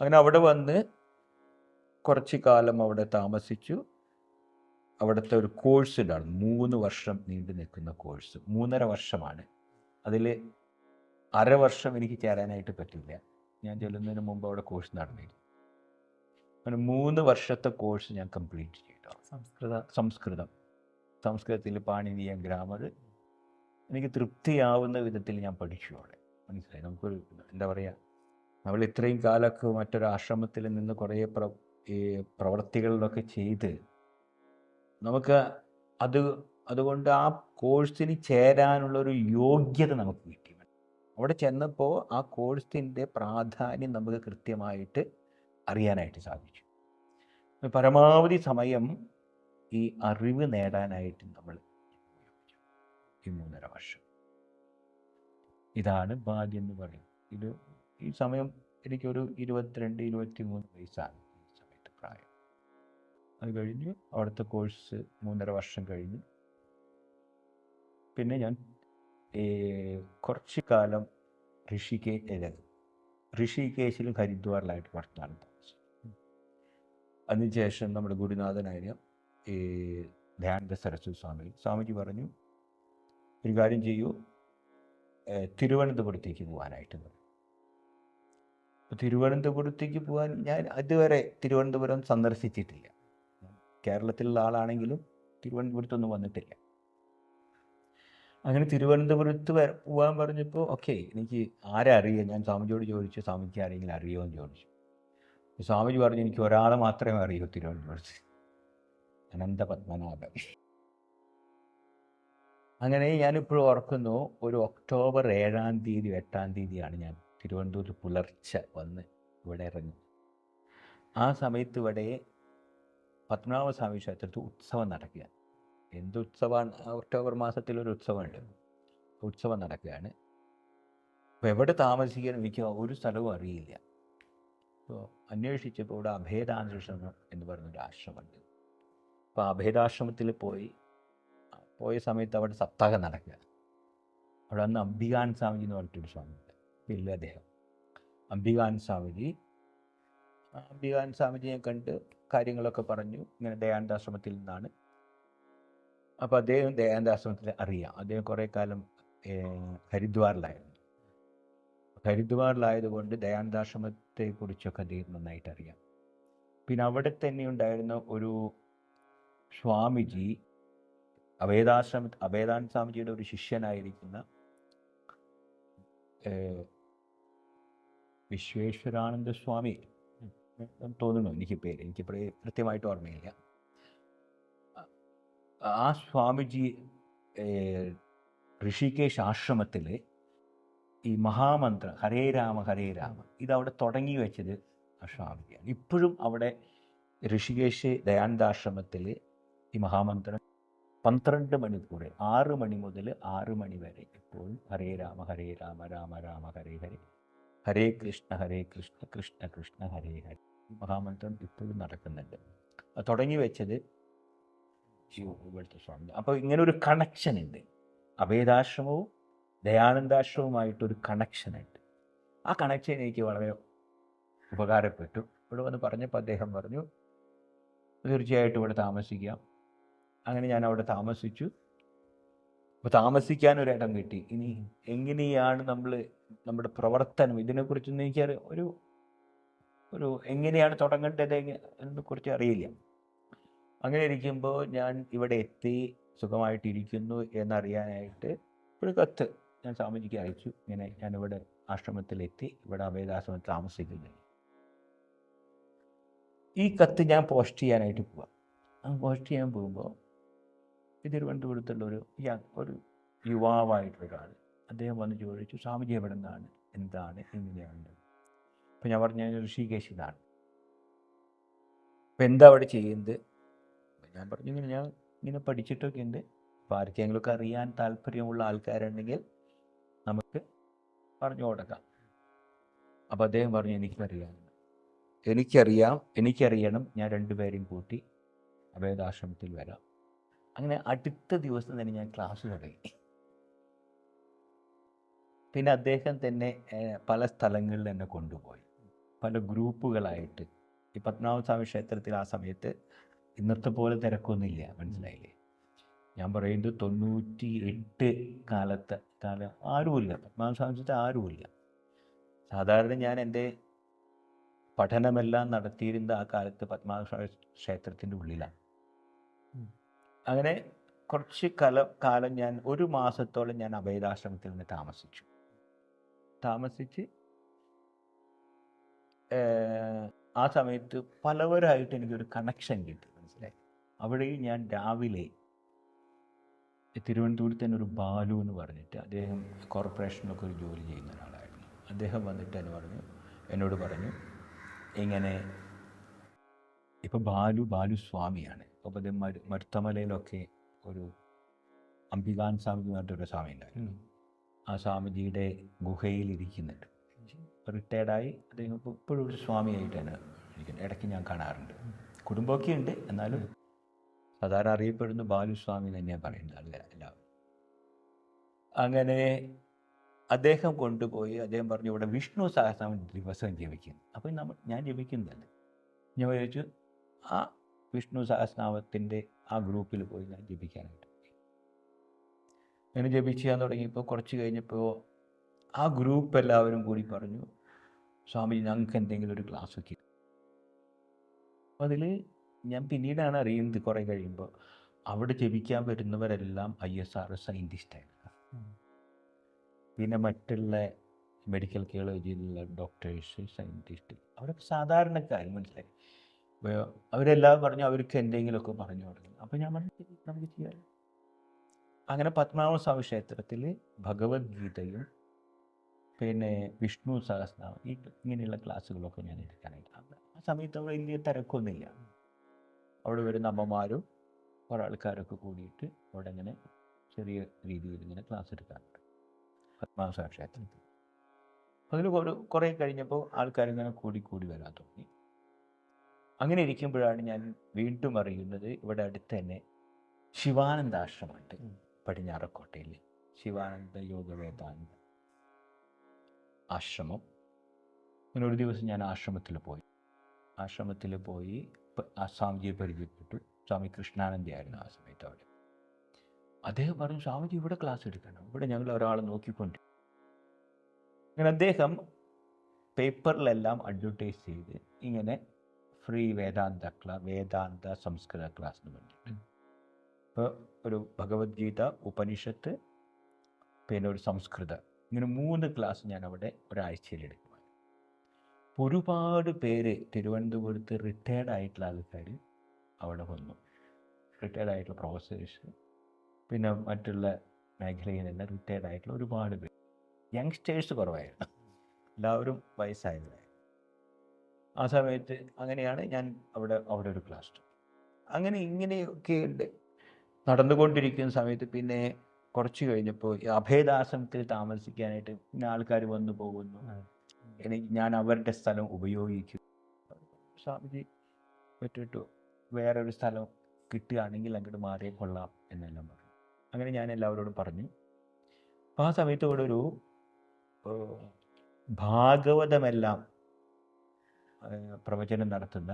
അങ്ങനെ അവിടെ വന്ന് കുറച്ച് കാലം അവിടെ താമസിച്ചു. അവിടുത്തെ ഒരു കോഴ്സ് ഉണ്ടായിരുന്നു, 3 വർഷം നീണ്ടു നിൽക്കുന്ന കോഴ്സ്, 3.5 വർഷമാണ്. അതിൽ അര വർഷം എനിക്ക് ചേരാനായിട്ട് പറ്റില്ല, ഞാൻ ചെല്ലുന്നതിന് മുമ്പ് അവിടെ കോഴ്സ് നടന്നിരുന്നു. അങ്ങനെ 3 വർഷത്തെ കോഴ്സ് ഞാൻ കംപ്ലീറ്റ് ചെയ്തു. സംസ്കൃതത്തിൽ പാണിനീയം ഗ്രാമർ എനിക്ക് തൃപ്തിയാവുന്ന വിധത്തിൽ ഞാൻ പഠിച്ചു അവിടെ. മനസ്സിലായി, നമുക്കൊരു എന്താ പറയുക, നമ്മൾ ഇത്രയും കാലമൊക്കെ മറ്റൊരു ആശ്രമത്തിൽ നിന്ന് കുറേ ഈ പ്രവർത്തികളിലൊക്കെ ചെയ്ത് നമുക്ക് അതുകൊണ്ട് ആ കോഴ്സിന് ചേരാനുള്ളൊരു യോഗ്യത നമുക്ക് കിട്ടി. അവിടെ ചെന്നപ്പോൾ ആ കോഴ്സിൻ്റെ പ്രാധാന്യം നമുക്ക് കൃത്യമായിട്ട് അറിയാനായിട്ട് സാധിച്ചു. പരമാവധി സമയം ഈ അറിവ് നേടാനായിട്ട് നമ്മൾ ഈ 3.5 വർഷം, ഇതാണ് ഭാഗ്യം എന്ന് പറയും. ഈ സമയം എനിക്കൊരു 22-23 വയസ്സാണ് ഈ സമയത്ത് പ്രായം. അത് കഴിഞ്ഞു അവിടുത്തെ കോഴ്സ് 3.5 വർഷം കഴിഞ്ഞു. പിന്നെ ഞാൻ കുറച്ച് കാലം ഋഷികേശിലും ഹരിദ്വാറിലായിട്ട് വർത്താനം താമസിച്ചു. അതിനുശേഷം നമ്മുടെ ഗുരുനാഥനായ ഈ ദയാനന്ദ സരസ്വതി സ്വാമിജി പറഞ്ഞു, ഒരു കാര്യം ചെയ്യൂ, തിരുവനന്തപുരത്തേക്ക് പോകാനായിട്ട് പറഞ്ഞു. അപ്പോൾ തിരുവനന്തപുരത്തേക്ക് പോകാൻ ഞാൻ അതുവരെ തിരുവനന്തപുരം സന്ദർശിച്ചിട്ടില്ല. കേരളത്തിലുള്ള ആളാണെങ്കിലും തിരുവനന്തപുരത്തൊന്നും വന്നിട്ടില്ല. അങ്ങനെ തിരുവനന്തപുരത്ത് പോകാൻ പറഞ്ഞപ്പോൾ ഓക്കെ, എനിക്ക് ആരെ അറിയാം, ഞാൻ സ്വാമിജിയോട് ചോദിച്ചു, സ്വാമിക്ക് ആരെങ്കിലും അറിയുമോ എന്ന് ചോദിച്ചു. സ്വാമിജി പറഞ്ഞു, എനിക്ക് ഒരാളെ മാത്രമേ അറിയൂ തിരുവനന്തപുരത്ത്, അനന്തപത്മനാഭൻ. അങ്ങനെ ഞാനിപ്പോഴും ഓർക്കുന്നു, ഒരു ഒക്ടോബർ 7-ാം തീയതി 8-ാം തീയതിയാണ് ഞാൻ തിരുവനന്തപുരത്ത് പുലർച്ചെ വന്ന് ഇവിടെ ഇറങ്ങി. ആ സമയത്ത് ഇവിടെ പത്മനാഭസ്വാമി ക്ഷേത്രത്തിൽ ഉത്സവം നടക്കുക. എന്ത് ഉത്സവമാണ്? ഒക്ടോബർ മാസത്തിലൊരു ഉത്സവമുണ്ട്, ഉത്സവം നടക്കുകയാണ്. അപ്പോൾ എവിടെ താമസിക്കാൻ എനിക്ക് ഒരു സ്ഥലവും അറിയില്ല. അപ്പോൾ അന്വേഷിച്ചപ്പോൾ ഇവിടെ അഭേദാശ്രമം എന്ന് പറഞ്ഞൊരു ആശ്രമമുണ്ട്. അപ്പോൾ അഭേദാശ്രമത്തിൽ പോയ സമയത്ത് അവിടെ സപ്താഹം നടക്കുക. അവിടെ അന്ന് അംബികാൻ സ്വാമിജി എന്ന് പറഞ്ഞിട്ടൊരു സ്വാമിയുണ്ട്, ഇല്ല അദ്ദേഹം അംബികാൻ സ്വാമിജിയെ കണ്ട് കാര്യങ്ങളൊക്കെ പറഞ്ഞു. ഇങ്ങനെ ദയാനന്ദാശ്രമത്തിൽ നിന്നാണ്. അപ്പോൾ അദ്ദേഹം ദയാനന്ദാശ്രമത്തിൽ അറിയാം. അദ്ദേഹം കുറേ കാലം ഹരിദ്വാറിലായതുകൊണ്ട് ദയാനന്ദാശ്രമത്തെക്കുറിച്ചൊക്കെ അദ്ദേഹം നന്നായിട്ട് അറിയാം. പിന്നെ അവിടെ തന്നെ ഉണ്ടായിരുന്ന ഒരു സ്വാമിജി, അഭേദാനന്ദ സ്വാമിജിയുടെ ഒരു ശിഷ്യനായിരിക്കുന്ന വിശ്വേശ്വരാനന്ദ സ്വാമി തോന്നുന്നു, എനിക്ക് കൃത്യമായിട്ട് ഓർമ്മയില്ല. ആ സ്വാമിജി ഋഷികേശ് ആശ്രമത്തിൽ ഈ മഹാമന്ത്രം ഹരേ രാമ ഹരേ രാമ ഇതവിടെ തുടങ്ങി വെച്ചത് ആ സ്വാമിജിയാണ്. ഇപ്പോഴും അവിടെ ഋഷികേശ് ദയാനന്ദാശ്രമത്തിൽ ഈ മഹാമന്ത്രം 12 മണിക്കൂർ, 6 മണി മുതൽ 6 മണി വരെ എപ്പോഴും ഹരേ രാമ രാമ രാമ ഹരേ ഹരേ, ഹരേ കൃഷ്ണ കൃഷ്ണ കൃഷ്ണ ഹരേ ഹരേ, ഈ മഹാമന്ത്രം ഇപ്പോഴും നടക്കുന്നുണ്ട്. അത് തുടങ്ങി വെച്ചത് ഇവിടുത്തെ സ്വാമി. അപ്പോൾ ഇങ്ങനെ ഒരു കണക്ഷൻ ഉണ്ട്, അഭേദാശ്രമവും ദയാനന്ദാശ്രമവുമായിട്ടൊരു കണക്ഷനുണ്ട്. ആ കണക്ഷൻ എനിക്ക് വളരെ ഉപകാരപ്പെട്ടു. ഇവിടെ വന്ന് പറഞ്ഞപ്പോൾ അദ്ദേഹം പറഞ്ഞു, തീർച്ചയായിട്ടും ഇവിടെ താമസിക്കാം. അങ്ങനെ ഞാൻ അവിടെ താമസിച്ചു. അപ്പോൾ താമസിക്കാനൊരിടം കിട്ടി. ഇനി എങ്ങനെയാണ് നമ്മുടെ പ്രവർത്തനം, ഇതിനെക്കുറിച്ചൊന്നും എനിക്ക് ഒരു എങ്ങനെയാണ് തുടങ്ങേണ്ടത് എന്നെക്കുറിച്ച് അറിയില്ല. അങ്ങനെ ഇരിക്കുമ്പോൾ ഞാൻ ഇവിടെ എത്തി സുഖമായിട്ടിരിക്കുന്നു എന്നറിയാനായിട്ട് ഒരു കത്ത് ഞാൻ സ്വാമിജിക്ക് അയച്ചു. ഇങ്ങനെ ഞാനിവിടെ ആശ്രമത്തിലെത്തി, ഇവിടെ അഭേദാശ്രമത്തിൽ താമസിക്കുന്നു. ഈ കത്ത് ഞാൻ പോസ്റ്റ് ചെയ്യാനായിട്ട് പോവാം. പോസ്റ്റ് ചെയ്യാൻ പോകുമ്പോൾ തിരുവനന്തപുരത്തുള്ള ഒരു യുവാവായിട്ടൊരാൾ. അദ്ദേഹം വന്ന് ചോദിച്ചു, സ്വാമിജി എവിടെ നിന്നാണ്, എന്താണ്, എങ്ങനെയാണ്? അപ്പം ഞാൻ പറഞ്ഞു, ഞാൻ ഋഷികേശിലാണ്. അപ്പം എന്താ അവിടെ ചെയ്യുന്നത്? ഞാൻ പറഞ്ഞു, ഞാൻ ഇങ്ങനെ പഠിച്ചിട്ടൊക്കെ ഉണ്ട്. അപ്പോൾ ആർക്കെങ്കിലുമൊക്കെ അറിയാൻ താല്പര്യമുള്ള ആൾക്കാരുണ്ടെങ്കിൽ നമുക്ക് പറഞ്ഞു കൊടുക്കാം. അപ്പോൾ അദ്ദേഹം പറഞ്ഞു, എനിക്കറിയണം, ഞാൻ രണ്ടുപേരെയും കൂട്ടി അഭേദാശ്രമത്തിൽ വരാം. അങ്ങനെ അടുത്ത ദിവസം തന്നെ ഞാൻ ക്ലാസ് തുടങ്ങി. പിന്നെ അദ്ദേഹം തന്നെ പല സ്ഥലങ്ങളിൽ എന്നെ കൊണ്ടുപോയി, പല ഗ്രൂപ്പുകളായിട്ട്. ഈ പത്മനാഭസ്വാമി ക്ഷേത്രത്തിൽ ആ സമയത്ത് ഇന്നത്തെ പോലെ തിരക്കൊന്നുമില്ല, മനസ്സിലായില്ലേ? ഞാൻ പറയുന്നത് 98 കാലം ആരുമില്ല, പത്മനാഭസ്വാമി ആരുമില്ല. സാധാരണ ഞാൻ എൻ്റെ പഠനമെല്ലാം നടത്തിയിരുന്ന ആ കാലത്ത് പത്മനാഭസ്വാമി ക്ഷേത്രത്തിൻ്റെ ഉള്ളിലാണ്. അങ്ങനെ കുറച്ച് കാലം ഞാൻ 1 മാസത്തോളം ഞാൻ അഭേദാശ്രമത്തിൽ നിന്ന് താമസിച്ച് ആ സമയത്ത് പലവരായിട്ട് എനിക്കൊരു കണക്ഷൻ കിട്ടി, മനസ്സിലായി. അവിടെ ഞാൻ രാവിലെ തിരുവനന്തപുരത്ത് തന്നെ ഒരു ബാലു എന്ന് പറഞ്ഞിട്ട്, അദ്ദേഹം കോർപ്പറേഷനിലൊക്കെ ഒരു ജോലി ചെയ്യുന്ന ഒരാളായിരുന്നു. അദ്ദേഹം വന്നിട്ട് എന്നോട് പറഞ്ഞു ഇങ്ങനെ, ഇപ്പോൾ ബാലു സ്വാമിയാണ്. അപ്പോൾ അത് മരുത്തമലയിലൊക്കെ ഒരു അംബികാൻ സ്വാമി എന്ന് പറഞ്ഞിട്ടൊരു സ്വാമി ഉണ്ടായിരുന്നു. ആ സ്വാമിജിയുടെ ഗുഹയിൽ ഇരിക്കുന്നുണ്ട്. റിട്ടയർഡായി അദ്ദേഹം ഇപ്പോൾ ഇപ്പോഴും ഒരു സ്വാമിയായിട്ടാണ് ഇരിക്കുന്നത്. ഇടയ്ക്ക് ഞാൻ കാണാറുണ്ട്. കുടുംബമൊക്കെ ഉണ്ട്, എന്നാലും സാധാരണ അറിയപ്പെടുന്ന ബാലുസ്വാമി തന്നെയാണ് പറയുന്നത് എല്ലാവരും. അങ്ങനെ അദ്ദേഹം കൊണ്ടുപോയി, അദ്ദേഹം പറഞ്ഞു ഇവിടെ വിഷ്ണു സഹസ്രനാമം ദിവസം ജപിക്കുന്നു. അപ്പം ഞാൻ ജപിക്കുന്നതല്ല. ഞാൻ വിചാരിച്ചു ആ വിഷ്ണു സഹസ്രനാമത്തിൻ്റെ ആ ഗ്രൂപ്പിൽ പോയി ഞാൻ ജപിക്കാനായിട്ട്. അങ്ങനെ ജപിച്ച് ചെയ്യാൻ തുടങ്ങിയപ്പോൾ കുറച്ച് കഴിഞ്ഞപ്പോൾ ആ ഗ്രൂപ്പ് എല്ലാവരും കൂടി പറഞ്ഞു, സ്വാമിജി ഞങ്ങൾക്ക് എന്തെങ്കിലും ഒരു ക്ലാസ് ഒക്കെ. അപ്പോൾ അതിൽ ഞാൻ പിന്നീടാണ് അറിയുന്നത്, കുറേ കഴിയുമ്പോൾ അവിടെ ജപിക്കാൻ വരുന്നവരെല്ലാം ISR സയൻറ്റിസ്റ്റായിരുന്നു. പിന്നെ മറ്റുള്ള മെഡിക്കൽ കോളേജിലുള്ള ഡോക്ടേഴ്സ്, സയൻറ്റിസ്റ്റ്, അവരൊക്കെ സാധാരണക്കാർ, മനസ്സിലായി. അപ്പോൾ അവരെല്ലാം പറഞ്ഞു അവർക്ക് എന്തെങ്കിലുമൊക്കെ പറഞ്ഞു തുടങ്ങി. അപ്പോൾ ഞാൻ പറഞ്ഞു നമുക്ക് ചെയ്യാം. അങ്ങനെ പത്മനാഭസ്വാമി ക്ഷേത്രത്തിൽ ഭഗവത്ഗീതയും പിന്നെ വിഷ്ണു സഹസ്രനാമം ഇങ്ങനെയുള്ള ക്ലാസ്സുകളൊക്കെ ഞാൻ എടുക്കാനായിട്ട്. ആ സമയത്ത് അവിടെ വലിയ തിരക്കൊന്നുമില്ല. അവിടെ വരുന്ന അമ്മമാരും കുറേ ആൾക്കാരൊക്കെ കൂടിയിട്ട് അവിടെ ഇങ്ങനെ ചെറിയ രീതിയിൽ ഇങ്ങനെ ക്ലാസ് എടുക്കാറുണ്ട് പത്മനാഭസ്വാമി ക്ഷേത്രത്തിൽ. അതിൽ കുറേ കഴിഞ്ഞപ്പോൾ ആൾക്കാരിങ്ങനെ കൂടി വരാൻ തുടങ്ങി. അങ്ങനെ ഇരിക്കുമ്പോഴാണ് ഞാൻ വീണ്ടും അറിയുന്നത്, ഇവിടെ അടുത്ത് തന്നെ ശിവാനന്ദ ആശ്രമമുണ്ട്, പടിഞ്ഞാറക്കോട്ടയിൽ ശിവാനന്ദ യോഗ വേദാന്ത ആശ്രമം. അങ്ങനെ ഒരു ദിവസം ഞാൻ ആശ്രമത്തിൽ പോയി ആ സ്വാമിജിയെ പരിചയപ്പെട്ടു. സ്വാമി കൃഷ്ണാനന്ദയായിരുന്നു ആ സമയത്ത് അവിടെ. അദ്ദേഹം പറഞ്ഞു, സ്വാമിജി ഇവിടെ ക്ലാസ് എടുക്കണം, ഇവിടെ ഞങ്ങൾ ഒരാളെ നോക്കിക്കൊണ്ട്. അങ്ങനെ അദ്ദേഹം പേപ്പറിലെല്ലാം അഡ്വർടൈസ് ചെയ്ത് ഇങ്ങനെ ഫ്രീ വേദാന്ത സംസ്കൃത ക്ലാസ് എന്ന് പറഞ്ഞിട്ട്, ഇപ്പോൾ ഒരു ഭഗവത്ഗീത, ഉപനിഷത്ത്, പിന്നെ ഒരു സംസ്കൃതം, ഇങ്ങനെ 3 ക്ലാസ് ഞാൻ അവിടെ ഒരാഴ്ചയിൽ എടുക്കും. ഒരുപാട് പേര് തിരുവനന്തപുരത്ത് റിട്ടയർഡ് ആയിട്ടുള്ള ആൾക്കാർ അവിടെ വന്നു. റിട്ടയർഡ് ആയിട്ടുള്ള പ്രൊഫസേഴ്സ്, പിന്നെ മറ്റുള്ള മേഖലയിൽ നിന്ന് റിട്ടയർഡ് ആയിട്ടുള്ള ഒരുപാട് പേര്. യങ്സ്റ്റേഴ്സ് കുറവായിരുന്നു, എല്ലാവരും വയസ്സായവരായിരുന്നു ആ സമയത്ത്. അങ്ങനെയാണ് ഞാൻ അവിടെ ഒരു ക്ലാസ്. അങ്ങനെ ഇങ്ങനെയൊക്കെ ഉണ്ട് നടന്നുകൊണ്ടിരിക്കുന്ന സമയത്ത്. പിന്നെ കുറച്ച് കഴിഞ്ഞപ്പോൾ അഭേദാശ്രമത്തിൽ താമസിക്കാനായിട്ട് പിന്നെ ആൾക്കാർ വന്നു പോകുന്നു. ഞാൻ അവരുടെ സ്ഥലം ഉപയോഗിക്കും. സ്വാമിജി വിട്ടിട്ടു വേറൊരു സ്ഥലം കിട്ടുകയാണെങ്കിൽ അങ്ങോട്ട് മാറിയേ കൊള്ളാം എന്നെല്ലാം പറഞ്ഞു. അങ്ങനെ ഞാൻ എല്ലാവരോടും പറഞ്ഞു. അപ്പോൾ ആ സമയത്ത് ഇവിടെ ഒരു ഭാഗവതമെല്ലാം പ്രവചനം നടത്തുന്ന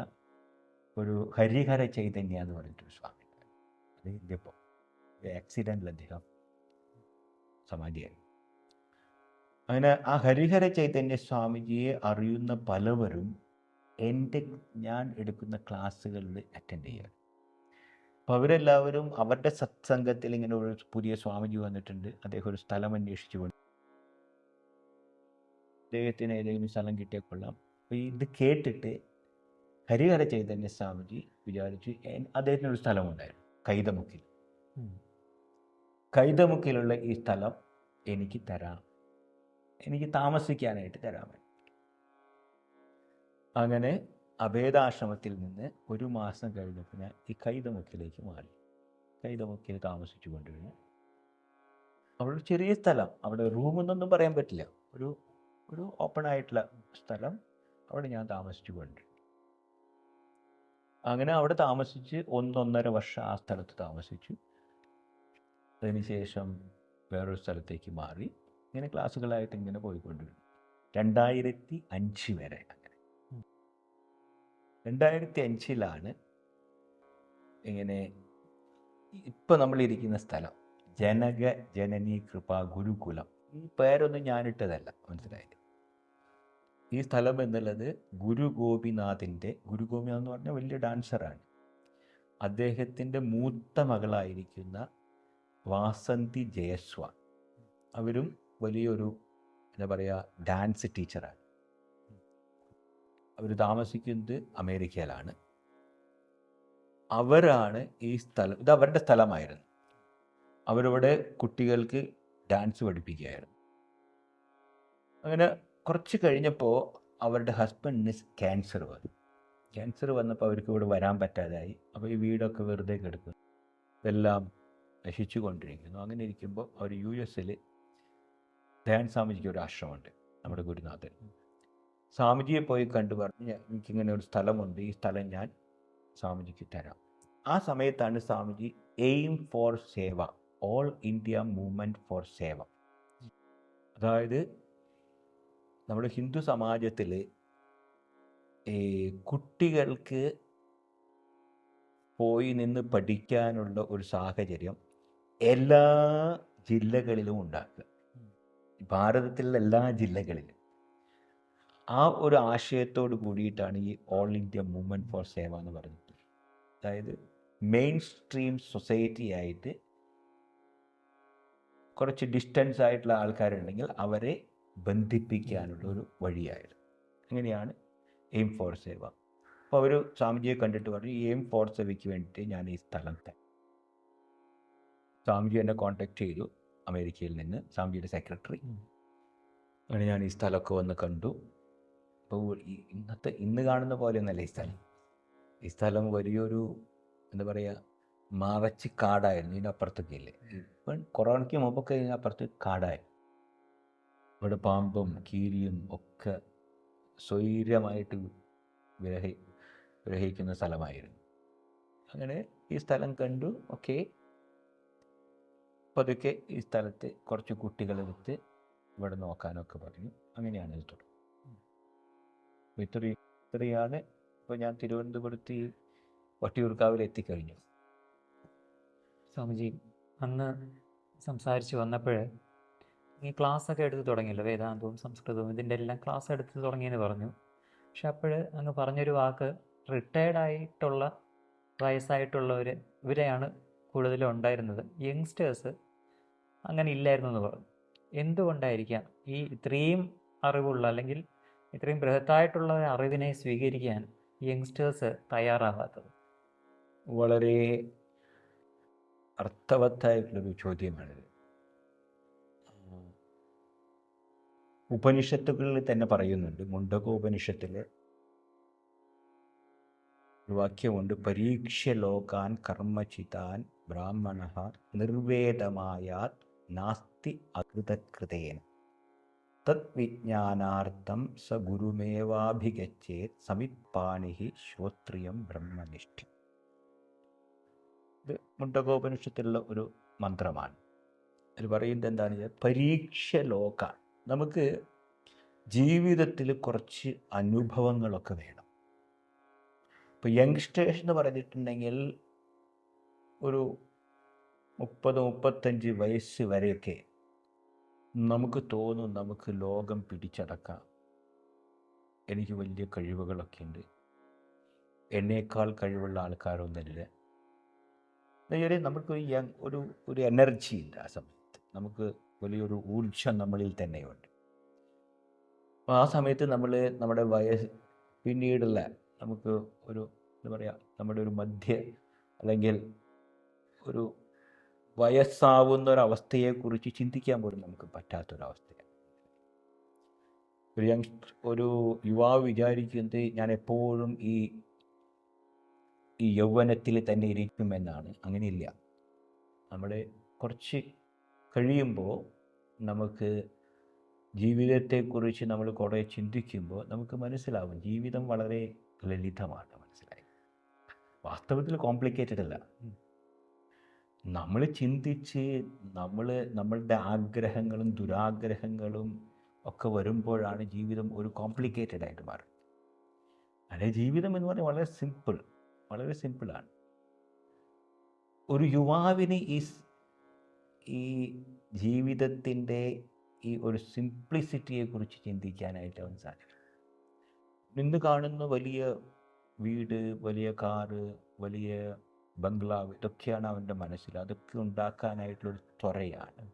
ഒരു ഹരിഹര ചൈതന്യ എന്ന് പറഞ്ഞിട്ടൊരു സ്വാമി. അത് ഇല്ലപ്പോൾ ആക്സിഡൻറ്റിൽ അദ്ദേഹം സമാധിയായി. അങ്ങനെ ആ ഹരിഹര ചൈതന്യ സ്വാമിജിയെ അറിയുന്ന പലവരും ഞാൻ എടുക്കുന്ന ക്ലാസ്സുകളിൽ അറ്റൻഡ് ചെയ്യുക. അപ്പോൾ അവരെല്ലാവരും അവരുടെ സത്സംഗത്തിൽ ഇങ്ങനെ ഒരു പുതിയ സ്വാമിജി വന്നിട്ടുണ്ട്, അദ്ദേഹം ഒരു സ്ഥലം അന്വേഷിച്ചു കൊണ്ട് അദ്ദേഹത്തിന് ഏതെങ്കിലും സ്ഥലം കിട്ടിയാൽ കൊള്ളാം. അപ്പോൾ ഇത് കേട്ടിട്ട് ഹരിഹര ചൈതന്യ സ്വാമിജി വിചാരിച്ചു അദ്ദേഹത്തിനൊരു സ്ഥലമുണ്ടായിരുന്നു കൈതമുക്കിൽ. കൈതമുക്കിലുള്ള ഈ സ്ഥലം എനിക്ക് തരാം, എനിക്ക് താമസിക്കാനായിട്ട് തരാമോ. അങ്ങനെ അഭേദാശ്രമത്തിൽ നിന്ന് 1 മാസം കഴിഞ്ഞപ്പോൾ ഞാൻ ഈ കൈതമുക്കിലേക്ക് മാറി. കൈതമുക്കിൽ താമസിച്ചു കൊണ്ടിരുന്നു. അവിടെ ഒരു ചെറിയ സ്ഥലം, അവിടെ റൂമെന്നൊന്നും പറയാൻ പറ്റില്ല, ഒരു ഓപ്പൺ ആയിട്ടുള്ള സ്ഥലം. അവിടെ ഞാൻ താമസിച്ചു കൊണ്ടിരുന്നു. അങ്ങനെ അവിടെ താമസിച്ച് 1-1.5 വർഷം ആ സ്ഥലത്ത് താമസിച്ചു. അതിനുശേഷം വേറൊരു സ്ഥലത്തേക്ക് മാറി. ഇങ്ങനെ ക്ലാസ്സുകളായിട്ട് ഇങ്ങനെ പോയിക്കൊണ്ടിരുന്നു 2005 വരെ. അങ്ങനെ 2005 ഇങ്ങനെ ഇപ്പം നമ്മളിരിക്കുന്ന സ്ഥലം ജനക ജനനി കൃപ ഗുരുകുലം. ഈ പേരൊന്നും ഞാനിട്ടതല്ല, മനസ്സിലായില്ല. ഈ സ്ഥലം എന്നുള്ളത് ഗുരു ഗോപിനാഥിൻ്റെ, ഗുരു ഗോപിനാഥ് എന്ന് പറഞ്ഞാൽ വലിയ ഡാൻസറാണ്, അദ്ദേഹത്തിൻ്റെ മൂത്ത മകളായിരിക്കുന്ന വാസന്തി ജയസ്വാൾ, അവരും വലിയൊരു എന്താ പറയുക ഡാൻസ് ടീച്ചറാണ്. അവർ താമസിക്കുന്നത് അമേരിക്കയിലാണ്. അവരാണ് ഈ സ്ഥലം, ഇത് അവരുടെ സ്ഥലമായിരുന്നു. അവരവിടെ കുട്ടികൾക്ക് ഡാൻസ് പഠിപ്പിക്കുകയായിരുന്നു. അങ്ങനെ കുറച്ച് കഴിഞ്ഞപ്പോൾ അവരുടെ ഹസ്ബൻഡിന് ക്യാൻസർ വന്നു. ക്യാൻസർ വന്നപ്പോൾ അവർക്ക് ഇവിടെ വരാൻ പറ്റാതായി. അപ്പോൾ ഈ വീടൊക്കെ വെറുതെ കിടക്കുന്നു, ഇതെല്ലാം നശിച്ചു കൊണ്ടിരിക്കുന്നു. അങ്ങനെ ഇരിക്കുമ്പോൾ അവർ US ദയാൻ സ്വാമിജിക്ക് ഒരു ആശ്രമമുണ്ട്, നമ്മുടെ ഗുരുനാഥൻ. സ്വാമിജിയെ പോയി കണ്ടു പറഞ്ഞ് എനിക്കിങ്ങനെ ഒരു സ്ഥലമുണ്ട്, ഈ സ്ഥലം ഞാൻ സ്വാമിജിക്ക് തരാം. ആ സമയത്താണ് Swamiji aim for seva, all India movement for seva, അതായത് നമ്മുടെ ഹിന്ദു സമാജത്തിൽ ഈ കുട്ടികൾക്ക് പോയി നിന്ന് പഠിക്കാനുള്ള ഒരു സാഹചര്യം എല്ലാ ജില്ലകളിലും ഉണ്ടാക്കുക, ഭാരതത്തിലുള്ള എല്ലാ ജില്ലകളിലും. ആ ഒരു ആശയത്തോട് കൂടിയിട്ടാണ് ഈ ഓൾ ഇന്ത്യ മൂവ്മെൻറ്റ് ഫോർ സേവ എന്ന് പറഞ്ഞിട്ട്, അതായത് മെയിൻ സ്ട്രീം സൊസൈറ്റി ആയിട്ട് കുറച്ച് ഡിസ്റ്റൻസ് ആയിട്ടുള്ള ആൾക്കാരുണ്ടെങ്കിൽ അവരെ ബന്ധിപ്പിക്കാനുള്ള ഒരു വഴിയായിരുന്നു. അങ്ങനെയാണ് എയിം ഫോർ സേവ. അപ്പോൾ അവർ സ്വാമിജിയെ കണ്ടിട്ട് പറഞ്ഞു, ഈ എയിം ഫോർ സേവയ്ക്ക് വേണ്ടിയിട്ട് ഞാൻ ഈ സ്ഥലം തരാം. സ്വാമിജി എന്നെ കോൺടാക്ട് ചെയ്തു അമേരിക്കയിൽ നിന്ന്, സ്വാമിജിയുടെ സെക്രട്ടറി. അങ്ങനെ ഞാൻ ഈ സ്ഥലമൊക്കെ വന്ന് കണ്ടു. അപ്പോൾ ഇന്ന് കാണുന്ന പോലെയൊന്നല്ല ഈ സ്ഥലം. ഈ സ്ഥലം വലിയൊരു എന്താ പറയുക മറച്ച് കാടായിരുന്നു. ഇതിനപ്പുറത്തൊക്കെ ഇല്ലേ, ഇപ്പം കൊറോണയ്ക്ക് മുമ്പൊക്കെ ഇതിനപ്പുറത്ത് കാടായി. ഇവിടെ പാമ്പും കീരിയും ഒക്കെ സ്വൈര്യമായിട്ട് വിരഹിക്കുന്ന സ്ഥലമായിരുന്നു. അങ്ങനെ ഈ സ്ഥലം കണ്ടു. ഓക്കെ, പതുക്കെ ഈ സ്ഥലത്ത് കുറച്ച് കുട്ടികളെടുത്ത് ഇവിടെ നോക്കാനൊക്കെ പറഞ്ഞു. അങ്ങനെയാണ് ഇത് തുടങ്ങുന്നത്. ഇത്രയാണ്. ഇപ്പോൾ ഞാൻ തിരുവനന്തപുരത്ത് വട്ടിയൂർക്കാവിൽ എത്തിക്കഴിഞ്ഞു. സ്വാമിജി അന്ന് സംസാരിച്ച് വന്നപ്പോൾ ഈ ക്ലാസ്സൊക്കെ എടുത്ത് തുടങ്ങിയല്ലോ, വേദാന്തവും സംസ്കൃതവും ഇതിൻ്റെ എല്ലാം ക്ലാസ് എടുത്ത് തുടങ്ങിയെന്ന് പറഞ്ഞു. പക്ഷെ അപ്പോൾ അങ്ങ് പറഞ്ഞൊരു വാക്ക് റിട്ടയർഡായിട്ടുള്ള വയസ്സായിട്ടുള്ളവർ ഇവരെയാണ് കൂടുതലും ഉണ്ടായിരുന്നത്, യങ്സ്റ്റേഴ്സ് അങ്ങനെ ഇല്ലായിരുന്നു എന്ന് പറഞ്ഞു. എന്തുകൊണ്ടായിരിക്കാം ഈ ഇത്രയും അറിവുള്ള അല്ലെങ്കിൽ ഇത്രയും ബൃഹത്തായിട്ടുള്ള ഒരു അറിവിനെ സ്വീകരിക്കാൻ യങ്സ്റ്റേഴ്സ് തയ്യാറാവാത്തത്? വളരെ അർത്ഥവത്തായിട്ടുള്ളൊരു ചോദ്യമാണിത്. ഉപനിഷത്തുകളിൽ തന്നെ പറയുന്നുണ്ട്, മുണ്ടകോപനിഷത്തിൽ ഒരു വാക്യമുണ്ട്, പരീക്ഷ്യ ലോകാൻ കർമ്മചിതാൻ ബ്രാഹ്മണ നിർവേദമായാത് നാസ്തി അകൃതകൃതേന തത് വിജ്ഞാനാർത്ഥം സ ഗുരുമേവാഭിഗച്ഛേത് സമിത്പാണിഹി ശ്രോത്രിയം ബ്രഹ്മനിഷ്ഠം. ഇത് മുണ്ടകോപനിഷത്തിലുള്ള ഒരു മന്ത്രമാണ്. അതിൽ പറയുന്നത് എന്താണെന്ന് വെച്ചാൽ, പരീക്ഷ ലോക, നമുക്ക് ജീവിതത്തിൽ കുറച്ച് അനുഭവങ്ങളൊക്കെ വേണം. ഇപ്പോൾ യങ്സ്റ്റേഴ്സ് എന്ന് പറഞ്ഞിട്ടുണ്ടെങ്കിൽ ഒരു 30-35 വയസ്സ് വരെയൊക്കെ നമുക്ക് തോന്നും നമുക്ക് ലോകം പിടിച്ചടക്കാം, എനിക്ക് വലിയ കഴിവുകളൊക്കെ ഉണ്ട്, എന്നേക്കാൾ കഴിവുള്ള ആൾക്കാരൊന്നുമില്ല. എന്നുവെച്ചാൽ നമുക്ക് ഒരു എനർജി ഉണ്ട് ആ സമയത്ത്, നമുക്ക് വലിയൊരു ഊർജ്ജം നമ്മളിൽ തന്നെയുണ്ട്. അപ്പോൾ ആ സമയത്ത് നമ്മൾ നമ്മുടെ പിന്നീടുള്ള നമുക്ക് ഒരു എന്താ പറയുക, നമ്മുടെ ഒരു അല്ലെങ്കിൽ ഒരു വയസ്സാവുന്ന ഒരവസ്ഥയെക്കുറിച്ച് ചിന്തിക്കാൻ പോലും നമുക്ക് പറ്റാത്തൊരവസ്ഥയാണ്. ഒരു യുവാവ് വിചാരിക്കുന്നത് ഞാൻ എപ്പോഴും ഈ യൗവനത്തിൽ തന്നെ ഇരിക്കുമെന്നാണ്. അങ്ങനെയില്ല. നമ്മുടെ കുറച്ച് കഴിയുമ്പോൾ നമുക്ക് ജീവിതത്തെക്കുറിച്ച് നമ്മൾ കുറേ ചിന്തിക്കുമ്പോൾ നമുക്ക് മനസ്സിലാവും ജീവിതം വളരെ ലളിതമാണ്. മനസ്സിലായി, വാസ്തവത്തിൽ കോംപ്ലിക്കേറ്റഡ് അല്ല. നമ്മൾ ചിന്തിച്ച് നമ്മളുടെ ആഗ്രഹങ്ങളും ദുരാഗ്രഹങ്ങളും ഒക്കെ വരുമ്പോഴാണ് ജീവിതം ഒരു കോംപ്ലിക്കേറ്റഡ് ആയിട്ട് മാറും. അല്ലെ, ജീവിതം എന്ന് പറഞ്ഞാൽ വളരെ സിമ്പിളാണ്. ഒരു യുവാവിന് ഈ ജീവിതത്തിൻ്റെ ഈ ഒരു സിംപ്ലിസിറ്റിയെക്കുറിച്ച് ചിന്തിക്കാനായിട്ട് അവൻ സാധിക്കും. ഇന്ന് കാണുന്ന വലിയ വീട്, വലിയ കാറ്, വലിയ ബംഗ്ലാവ്, ഇതൊക്കെയാണ് അവൻ്റെ മനസ്സിൽ. അതൊക്കെ ഉണ്ടാക്കാനായിട്ടുള്ളൊരു ത്വരയാണ്.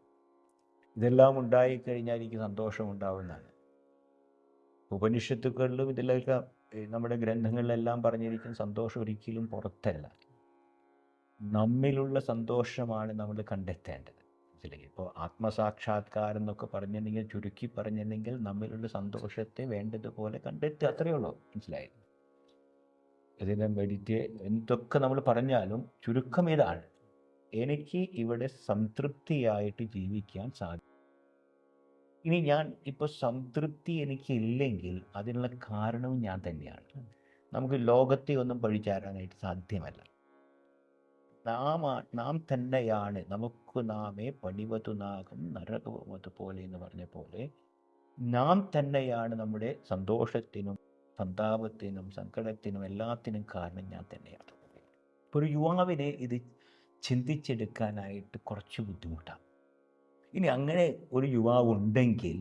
ഇതെല്ലാം ഉണ്ടായിക്കഴിഞ്ഞാൽ എനിക്ക് സന്തോഷം ഉണ്ടാവുന്നതാണ്. ഉപനിഷത്തുക്കളിലും ഇതിലൊക്കെ നമ്മുടെ ഗ്രന്ഥങ്ങളിലെല്ലാം പറഞ്ഞിരിക്കുന്ന സന്തോഷം ഒരിക്കലും പുറത്തല്ല, നമ്മിലുള്ള സന്തോഷമാണ് നമ്മൾ കണ്ടെത്തേണ്ടത്. മനസ്സിലായി? ഇപ്പോൾ ആത്മസാക്ഷാത്കാരം എന്നൊക്കെ പറഞ്ഞിട്ടുണ്ടെങ്കിൽ, ചുരുക്കി പറഞ്ഞിട്ടുണ്ടെങ്കിൽ നമ്മിലുള്ള സന്തോഷത്തെ വേണ്ടതുപോലെ കണ്ടെത്തുക, അത്രയേ ഉള്ളൂ. മനസ്സിലായി? ഇതിനെ എന്തൊക്കെ നമ്മൾ പറഞ്ഞാലും ചുരുക്കം ഇതാണ്: എനിക്ക് ഇവിടെ സംതൃപ്തിയായിട്ട് ജീവിക്കാൻ സാധിക്കും. ഇനി ഞാൻ ഇപ്പോൾ സംതൃപ്തി എനിക്കില്ലെങ്കിൽ അതിനുള്ള കാരണവും ഞാൻ തന്നെയാണ്. നമുക്ക് ലോകത്തെ ഒന്നും പഴിചാരാനായിട്ട് സാധ്യമല്ല. നാം തന്നെയാണ് നമുക്ക് നാമേ പണിവതുനാകും നരകവും അതുപോലെ എന്ന് പറഞ്ഞ പോലെ നാം തന്നെയാണ് നമ്മുടെ സന്തോഷത്തിനും സന്താപത്തിനും സങ്കടത്തിനും എല്ലാത്തിനും കാരണം ഞാൻ തന്നെയാണ്. ഇപ്പോൾ ഒരു യുവാവിനെ ഇത് ചിന്തിച്ചെടുക്കാനായിട്ട് കുറച്ച് ബുദ്ധിമുട്ടാണ്. ഇനി അങ്ങനെ ഒരു യുവാവ് ഉണ്ടെങ്കിൽ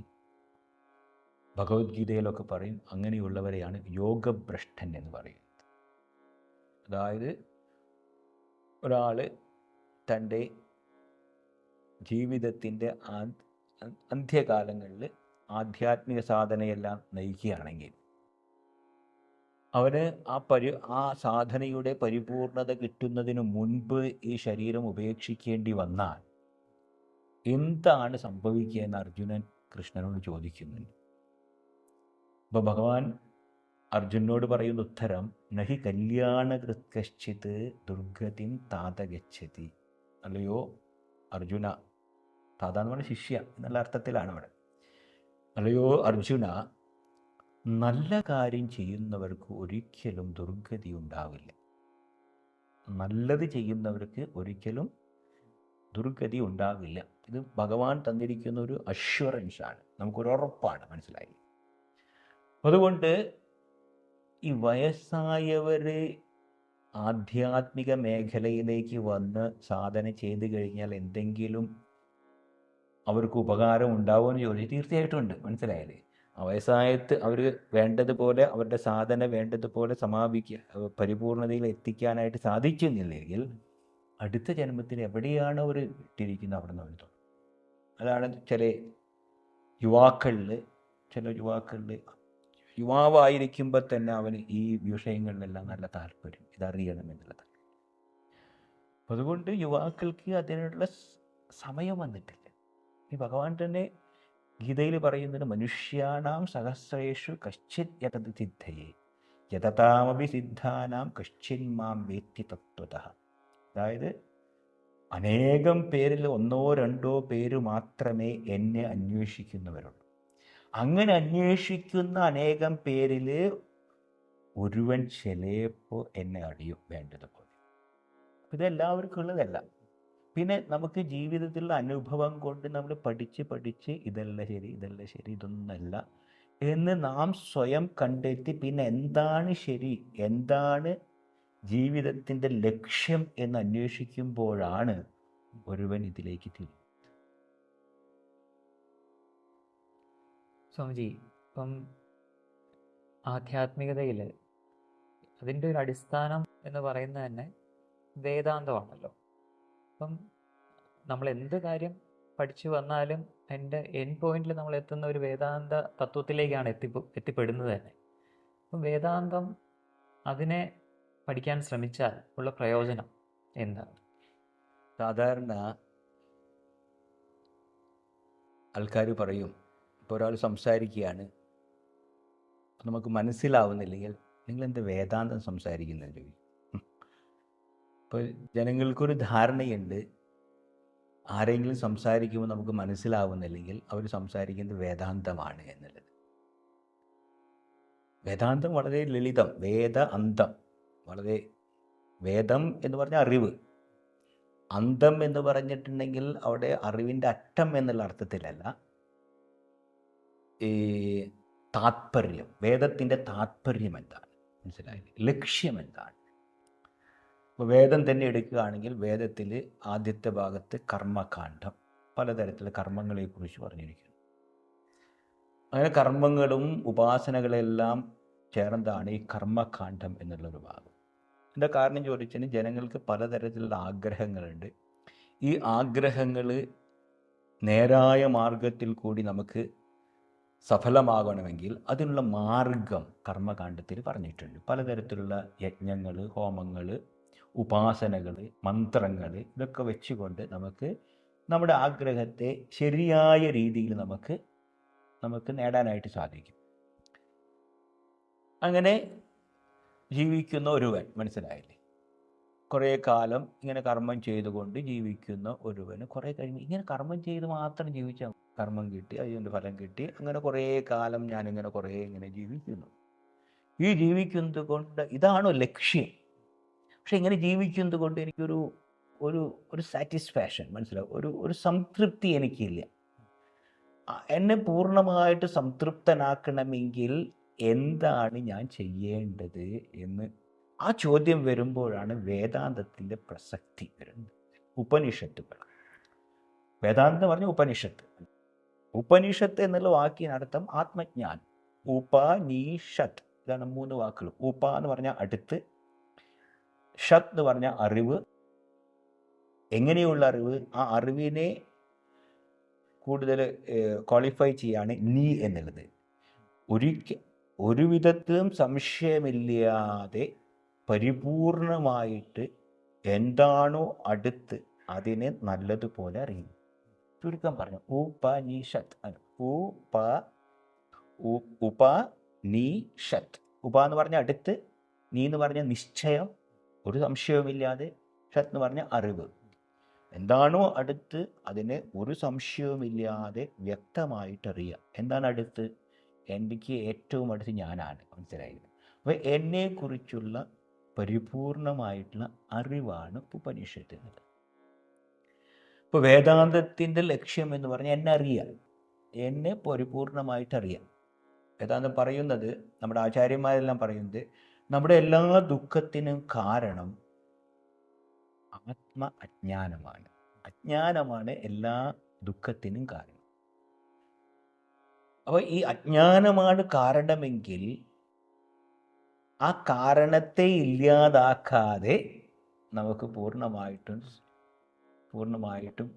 ഭഗവത്ഗീതയിലൊക്കെ പറയും, അങ്ങനെയുള്ളവരെയാണ് യോഗഭ്രഷ്ടൻ എന്ന് പറയുന്നത്. അതായത് ഒരാൾ തൻ്റെ ജീവിതത്തിൻ്റെ അന്ത്യകാലങ്ങളിൽ ആധ്യാത്മിക സാധനയെല്ലാം നയിക്കുകയാണെങ്കിൽ അവന് ആ സാധനയുടെ പരിപൂർണത കിട്ടുന്നതിന് മുൻപ് ഈ ശരീരം ഉപേക്ഷിക്കേണ്ടി വന്നാൽ എന്താണ് സംഭവിക്കുക എന്ന് അർജുനൻ കൃഷ്ണനോട് ചോദിക്കുന്നുണ്ട്. അപ്പോൾ ഭഗവാൻ അർജുനോട് പറയുന്ന ഉത്തരം, നഹി കല്യാണകൃത് കശ്ചിത് ദുർഗതിം താത ഗച്ഛതി. അല്ലയോ അർജുന, താത എന്ന് പറഞ്ഞ ശിഷ്യ എന്നുള്ള അർത്ഥത്തിലാണ് അവിടെ. അല്ലയോ അർജുന, നല്ല കാര്യം ചെയ്യുന്നവർക്ക് ഒരിക്കലും ദുർഗതി ഉണ്ടാവില്ല. നല്ലത് ചെയ്യുന്നവർക്ക് ഒരിക്കലും ദുർഗതി ഉണ്ടാവില്ല. ഇത് ഭഗവാൻ തന്നിരിക്കുന്ന ഒരു അഷ്വറൻസാണ്, നമുക്കൊരു ഉറപ്പാണ്. മനസ്സിലായി? അതുകൊണ്ട് ഈ വയസ്സായവർ ആധ്യാത്മിക മേഖലയിലേക്ക് വന്ന് സാധന ചെയ്ത് കഴിഞ്ഞാൽ എന്തെങ്കിലും അവർക്ക് ഉപകാരം ഉണ്ടാവുമെന്ന് ചോദിച്ചാൽ തീർച്ചയായിട്ടും ഉണ്ട്. മനസ്സിലായാലേ? ആ വയസ്സായത്ത് അവർ വേണ്ടതുപോലെ അവരുടെ സാധന വേണ്ടതുപോലെ പരിപൂർണതയിൽ എത്തിക്കാനായിട്ട് സാധിക്കുന്നില്ലെങ്കിൽ അടുത്ത ജന്മത്തിൽ എവിടെയാണ് അവർ ഇട്ടിരിക്കുന്നത് അവിടെ നിന്ന് അവർ. അതാണ് ചില യുവാക്കളിൽ യുവാവായിരിക്കുമ്പോൾ തന്നെ അവന് ഈ വിഷയങ്ങളിലെല്ലാം നല്ല താല്പര്യം, ഇതറിയണമെന്നുള്ളത്. അതുകൊണ്ട് യുവാക്കൾക്ക് അതിനുള്ള സമയം വന്നിട്ടില്ല. ഈ ഭഗവാൻ തന്നെ ഗീതയിൽ പറയുന്നത്, മനുഷ്യാണാം സഹസ്രേഷു കശ്ചിത് യതത് സിദ്ധയേ യതതാമപി സിദ്ധാനാം കശ്ചിൻ മാം വേത്തി തത്വതഃ. അതായത് അനേകം പേരിൽ 1-2 പേര് മാത്രമേ എന്നെ അന്വേഷിക്കുന്നവരുള്ളൂ. അങ്ങനെ അന്വേഷിക്കുന്ന അനേകം പേരിൽ ഒരുവൻ ചിലപ്പോൾ എന്നെ അറിയും വേണ്ടതുപോലെ. ഇതെല്ലാവർക്കും ഉള്ളതല്ല. പിന്നെ നമുക്ക് ജീവിതത്തിലുള്ള അനുഭവം കൊണ്ട് നമ്മൾ പഠിച്ച് ഇതല്ല ശരി ഇതൊന്നല്ല എന്ന് നാം സ്വയം കണ്ടെത്തി പിന്നെ എന്താണ് ശരി, എന്താണ് ജീവിതത്തിൻ്റെ ലക്ഷ്യം എന്ന് അന്വേഷിക്കുമ്പോഴാണ് ഒരുവൻ ഇതിലേക്ക് തിരിയും. സ്വാമിജി, ഇപ്പം ആധ്യാത്മികതയിൽ അതിൻ്റെ ഒരു അടിസ്ഥാനം എന്ന് പറയുന്നത് തന്നെ വേദാന്തമാണല്ലോ. അപ്പം നമ്മൾ എന്ത് കാര്യം പഠിച്ചു വന്നാലും അതിൻ്റെ എൻഡ് പോയിന്റിൽ നമ്മൾ എത്തുന്ന ഒരു വേദാന്ത തത്വത്തിലേക്കാണ് എത്തിപ്പെടുന്നത് തന്നെ. അപ്പം വേദാന്തം അതിനെ പഠിക്കാൻ ശ്രമിച്ചാൽ ഉള്ള പ്രയോജനം എന്താണ്? സാധാരണ ആൾക്കാർ പറയും, ഇപ്പോൾ ഒരാൾ സംസാരിക്കുകയാണ്, നമുക്ക് മനസ്സിലാവുന്നില്ലെങ്കിൽ നിങ്ങൾ എന്ത് വേദാന്തം സംസാരിക്കുന്നത് ചോദിക്കും. ഇപ്പോൾ ജനങ്ങൾക്കൊരു ധാരണയുണ്ട്, ആരെങ്കിലും സംസാരിക്കുമ്പോൾ നമുക്ക് മനസ്സിലാവുന്നില്ലെങ്കിൽ അവർ സംസാരിക്കുന്നത് വേദാന്തമാണ് എന്നുള്ളത്. വേദാന്തം വളരെ ലളിതം, വേദ അന്തം, വളരെ വേദം എന്ന് പറഞ്ഞാൽ അറിവ്, അന്തം എന്ന് പറഞ്ഞിട്ടുണ്ടെങ്കിൽ അവിടെ അറിവിൻ്റെ അറ്റം എന്നുള്ള അർത്ഥത്തിലല്ല, ഈ താത്പര്യം, വേദത്തിൻ്റെ താത്പര്യം എന്താണ്, മനസ്സിലായില്ലേ, ലക്ഷ്യം എന്താണ്. ഇപ്പോൾ വേദം തന്നെ എടുക്കുകയാണെങ്കിൽ വേദത്തിൽ ആദ്യത്തെ ഭാഗത്ത് കർമ്മകാന്ഡം, പലതരത്തിലുള്ള കർമ്മങ്ങളെക്കുറിച്ച് പറഞ്ഞിരിക്കുന്നു. അങ്ങനെ കർമ്മങ്ങളും ഉപാസനകളെല്ലാം ചേർന്നതാണ് ഈ കർമ്മകാന്ഡം എന്നുള്ളൊരു ഭാഗം. എന്താ കാരണം ചോദിച്ചാൽ ജനങ്ങൾക്ക് പലതരത്തിലുള്ള ആഗ്രഹങ്ങളുണ്ട്. ഈ ആഗ്രഹങ്ങൾ നേരായ മാർഗത്തിൽ കൂടി നമുക്ക് സഫലമാകണമെങ്കിൽ അതിനുള്ള മാർഗം കർമ്മകാന്ഡത്തിൽ പറഞ്ഞിട്ടുണ്ട്. പലതരത്തിലുള്ള യജ്ഞങ്ങൾ, ഹോമങ്ങൾ, ഉപാസനകൾ, മന്ത്രങ്ങൾ, ഇതൊക്കെ വെച്ചുകൊണ്ട് നമുക്ക് നമ്മുടെ ആഗ്രഹത്തെ ശരിയായ രീതിയിൽ നമുക്ക് നേടാനായിട്ട് സാധിക്കും. അങ്ങനെ ജീവിക്കുന്ന ഒരുവൻ, മനസ്സിലായില്ലേ, കുറേ കാലം ഇങ്ങനെ കർമ്മം ചെയ്തുകൊണ്ട് ജീവിക്കുന്ന ഒരുവന് കുറേ കഴിഞ്ഞ് ഇങ്ങനെ കർമ്മം ചെയ്ത് മാത്രം ജീവിച്ചാൽ കർമ്മം കിട്ടി, അതിൻ്റെ ഫലം കിട്ടി, അങ്ങനെ കുറേ കാലം ഞാനിങ്ങനെ കുറേ ഇങ്ങനെ ജീവിക്കുന്നു. ഈ ജീവിക്കുന്നത് കൊണ്ട് ഇതാണോ ലക്ഷ്യം? പക്ഷെ ഇങ്ങനെ ജീവിക്കുന്നത് കൊണ്ട് എനിക്കൊരു ഒരു ഒരു സാറ്റിസ്ഫാക്ഷൻ, മനസ്സിലാവും, ഒരു സംതൃപ്തി എനിക്കില്ല. എന്നെ പൂർണ്ണമായിട്ട് സംതൃപ്തനാക്കണമെങ്കിൽ എന്താണ് ഞാൻ ചെയ്യേണ്ടത് എന്ന് ആ ചോദ്യം വരുമ്പോഴാണ് വേദാന്തത്തിൻ്റെ പ്രസക്തി വരുന്നത്. ഉപനിഷത്തുകൾ, വേദാന്തം പറഞ്ഞ ഉപനിഷത്ത്, ഉപനിഷത്ത് എന്നുള്ള വാക്കിനർത്ഥം ആത്മജ്ഞാനം. ഉപനിഷത്ത്, ഇതാണ് 3 വാക്കുകൾ. ഉപ എന്ന് പറഞ്ഞാൽ അടുത്ത്, ഷത്ത് എന്ന് പറഞ്ഞാൽ അറിവ്. എങ്ങനെയുള്ള അറിവ്? ആ അറിവിനെ കൂടുതൽ ക്വാളിഫൈ ചെയ്യാണ് നീ എന്നുള്ളത്. ഒരു വിധത്തിലും സംശയമില്ലാതെ പരിപൂർണമായിട്ട് എന്താണോ അടുത്ത് അതിനെ നല്ലതുപോലെ അറിയും. ചുരുക്കം പറഞ്ഞു ഉപനിഷത്ത്. ഉപനിഷത്ത്. ഉപ എന്ന് പറഞ്ഞ അടുത്ത്, നീ എന്ന് പറഞ്ഞ നിശ്ചയം, ഒരു സംശയവുമില്ലാതെ, ഷത്ത് എന്ന് പറഞ്ഞ അറിവ്. എന്താണോ അടുത്ത് അതിനെ ഒരു സംശയവുമില്ലാതെ വ്യക്തമായിട്ടറിയാം. എന്താണ് അടുത്ത്? എനിക്ക് ഏറ്റവും അടുത്ത് ഞാനാണ്, മനസ്സിലായത്. അപ്പോൾ എന്നെക്കുറിച്ചുള്ള പരിപൂർണമായിട്ടുള്ള അറിവാണ് ഉപനിഷത്ത് എന്നത്. ഇപ്പോൾ വേദാന്തത്തിൻ്റെ ലക്ഷ്യം എന്ന് പറഞ്ഞാൽ എന്നെ അറിയാം, എന്നെ പരിപൂർണമായിട്ടറിയാം. വേദാന്തം പറയുന്നത്, നമ്മുടെ ആചാര്യന്മാരെല്ലാം പറയുന്നത്, നമ്മുടെ എല്ലാ ദുഃഖത്തിനും കാരണം ആത്മ അജ്ഞാനമാണ്. അജ്ഞാനമാണ് എല്ലാ ദുഃഖത്തിനും കാരണം. അപ്പോൾ ഈ അജ്ഞാനമാണ് കാരണമെങ്കിൽ ആ കാരണത്തെ ഇല്ലാതാക്കാതെ നമുക്ക് പൂർണ്ണമായിട്ടും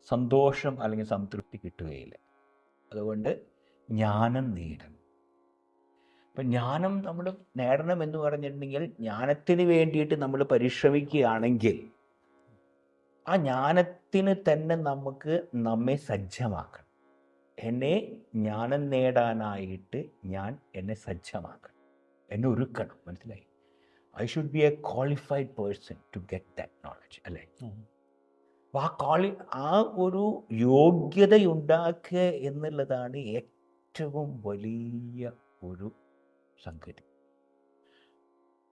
സന്തോഷം അല്ലെങ്കിൽ സംതൃപ്തി കിട്ടുകയില്ല. അതുകൊണ്ട് ജ്ഞാനം നേടണം. അപ്പം ജ്ഞാനം നമ്മൾ നേടണം എന്ന് പറഞ്ഞിട്ടുണ്ടെങ്കിൽ ജ്ഞാനത്തിന് വേണ്ടിയിട്ട് നമ്മൾ പരിശ്രമിക്കുകയാണെങ്കിൽ ആ ജ്ഞാനത്തിന് തന്നെ നമ്മെ സജ്ജമാക്കണം. എന്നെ ജ്ഞാനം നേടാനായിട്ട് ഞാൻ എന്നെ സജ്ജമാക്കണം, എന്നെ ഒരുക്കണം, മനസ്സിലായി. I should be a qualified person to get that knowledge, അല്ലേ? ആ ഒരു യോഗ്യതയുണ്ടാക്കുക എന്നുള്ളതാണ് ഏറ്റവും വലിയ ഒരു സംഗതി.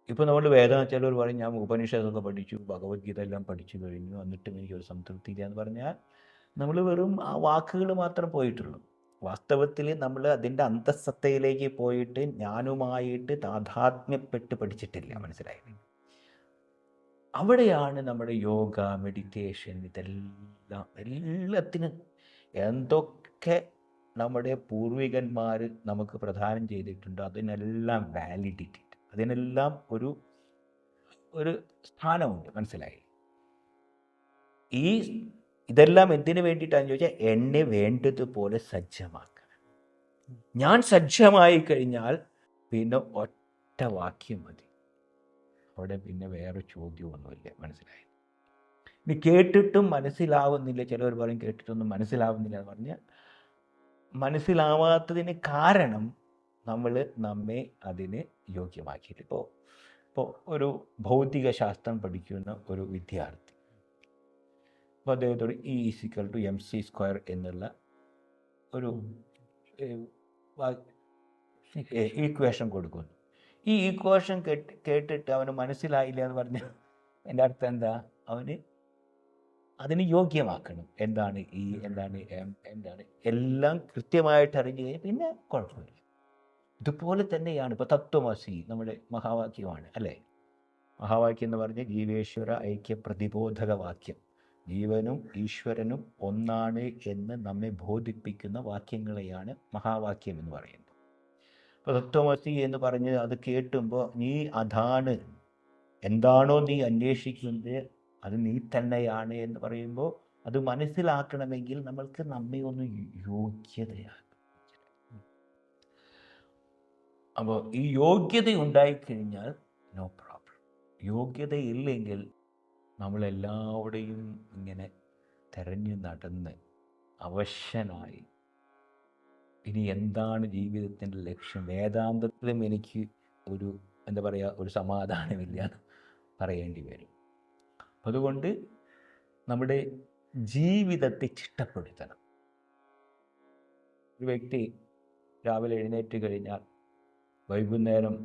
ഇപ്പോൾ നമ്മൾ ചിലർ പറയും, ഞാൻ ഉപനിഷത്തൊക്കെ പഠിച്ചു, ഭഗവത്ഗീത എല്ലാം പഠിച്ചു കഴിഞ്ഞു, എന്നിട്ടും എനിക്കൊരു സംതൃപ്തി ഇല്ല എന്ന് പറഞ്ഞാൽ നമ്മൾ വെറും ആ വാക്കുകൾ മാത്രം പോയിട്ടുള്ളൂ. വാസ്തവത്തിൽ നമ്മൾ അതിൻ്റെ അന്തഃസത്തയിലേക്ക് പോയിട്ട് ഞാനുമായിട്ട് താതാത്മ്യപ്പെട്ട് പഠിച്ചിട്ടില്ല, മനസ്സിലായില്ലേ? അവിടെയാണ് നമ്മുടെ യോഗ, മെഡിറ്റേഷൻ, എല്ലാത്തിനും എന്തൊക്കെ നമ്മുടെ പൂർവികന്മാർ നമുക്ക് പ്രദാനം ചെയ്തിട്ടുണ്ടോ അതിനെല്ലാം വാലിഡിറ്റി, അതിനെല്ലാം ഒരു സ്ഥാനമുണ്ട്, മനസ്സിലായി. ഇതെല്ലാം എന്തിനു വേണ്ടിയിട്ടാണെന്ന് ചോദിച്ചാൽ എന്നെ വേണ്ടതുപോലെ സജ്ജമാക്കണം. ഞാൻ സജ്ജമായി കഴിഞ്ഞാൽ പിന്നെ ഒറ്റ വാക്യം മതി, അവിടെ പിന്നെ വേറെ ചോദ്യമൊന്നുമില്ല, മനസ്സിലായി. ഇനി കേട്ടിട്ടും മനസ്സിലാവുന്നില്ല, ചിലവർ പറയും കേട്ടിട്ടൊന്നും മനസ്സിലാവുന്നില്ല എന്ന് പറഞ്ഞാൽ മനസ്സിലാവാത്തതിന് കാരണം നമ്മൾ നമ്മെ അതിന് യോഗ്യമാക്കിയിട്ട്. ഇപ്പോൾ ഒരു ഭൗതിക ശാസ്ത്രം പഠിക്കുന്ന ഒരു വിദ്യാർത്ഥി, അപ്പോൾ അദ്ദേഹത്തോട് E=mc² എന്നുള്ള ഒരു ഈക്വേഷൻ കൊടുക്കുന്നു. ഈ ഈക്വേഷൻ കേട്ടിട്ട് അവന് മനസ്സിലായില്ല എന്ന് പറഞ്ഞാൽ എൻ്റെ അർത്ഥം എന്താ? അവന് അതിന് യോഗ്യമാക്കണം. എന്താണ് E, എന്താണ് M, എന്താണ് എല്ലാം കൃത്യമായിട്ട് അറിഞ്ഞു കഴിഞ്ഞാൽ പിന്നെ കുഴപ്പമില്ല. ഇതുപോലെ തന്നെയാണ് ഇപ്പോൾ തത്വമസി നമ്മുടെ മഹാവാക്യമാണ് അല്ലേ? മഹാവാക്യം എന്ന് പറഞ്ഞാൽ ജീവേശ്വര ഐക്യ പ്രതിബോധക വാക്യം. ജീവനും ഈശ്വരനും ഒന്നാണ് എന്ന് നമ്മെ ബോധിപ്പിക്കുന്ന വാക്യങ്ങളെയാണ് മഹാവാക്യം എന്ന് പറയുന്നത്. അപ്പോൾ തത്വമസി എന്ന് പറഞ്ഞ് അത് കേട്ടുമ്പോൾ നീ അതാണ്, എന്താണോ നീ അന്വേഷിക്കുന്നത് അത് നീ തന്നെയാണ് എന്ന് പറയുമ്പോൾ അത് മനസ്സിലാക്കണമെങ്കിൽ നമ്മൾക്ക് നമ്മെ ഒന്ന് യോഗ്യതയാണ്. അപ്പോൾ ഈ യോഗ്യത ഉണ്ടായിക്കഴിഞ്ഞാൽ നോ പ്രോബ്ലം. യോഗ്യതയില്ലെങ്കിൽ നമ്മളെല്ലാവരുടെയും ഇങ്ങനെ തെരഞ്ഞു നടന്ന് അവശനായി ഇനി എന്താണ് ജീവിതത്തിൻ്റെ ലക്ഷ്യം, വേദാന്തത്തിലും എനിക്ക് എന്താ പറയുക, ഒരു സമാധാനമില്ല എന്ന് പറയേണ്ടി വരും. അതുകൊണ്ട് നമ്മുടെ ജീവിതത്തെ ചിട്ടപ്പെടുത്തണം. ഒരു വ്യക്തി രാവിലെ എഴുന്നേറ്റ് കഴിഞ്ഞാൽ വൈകുന്നേരം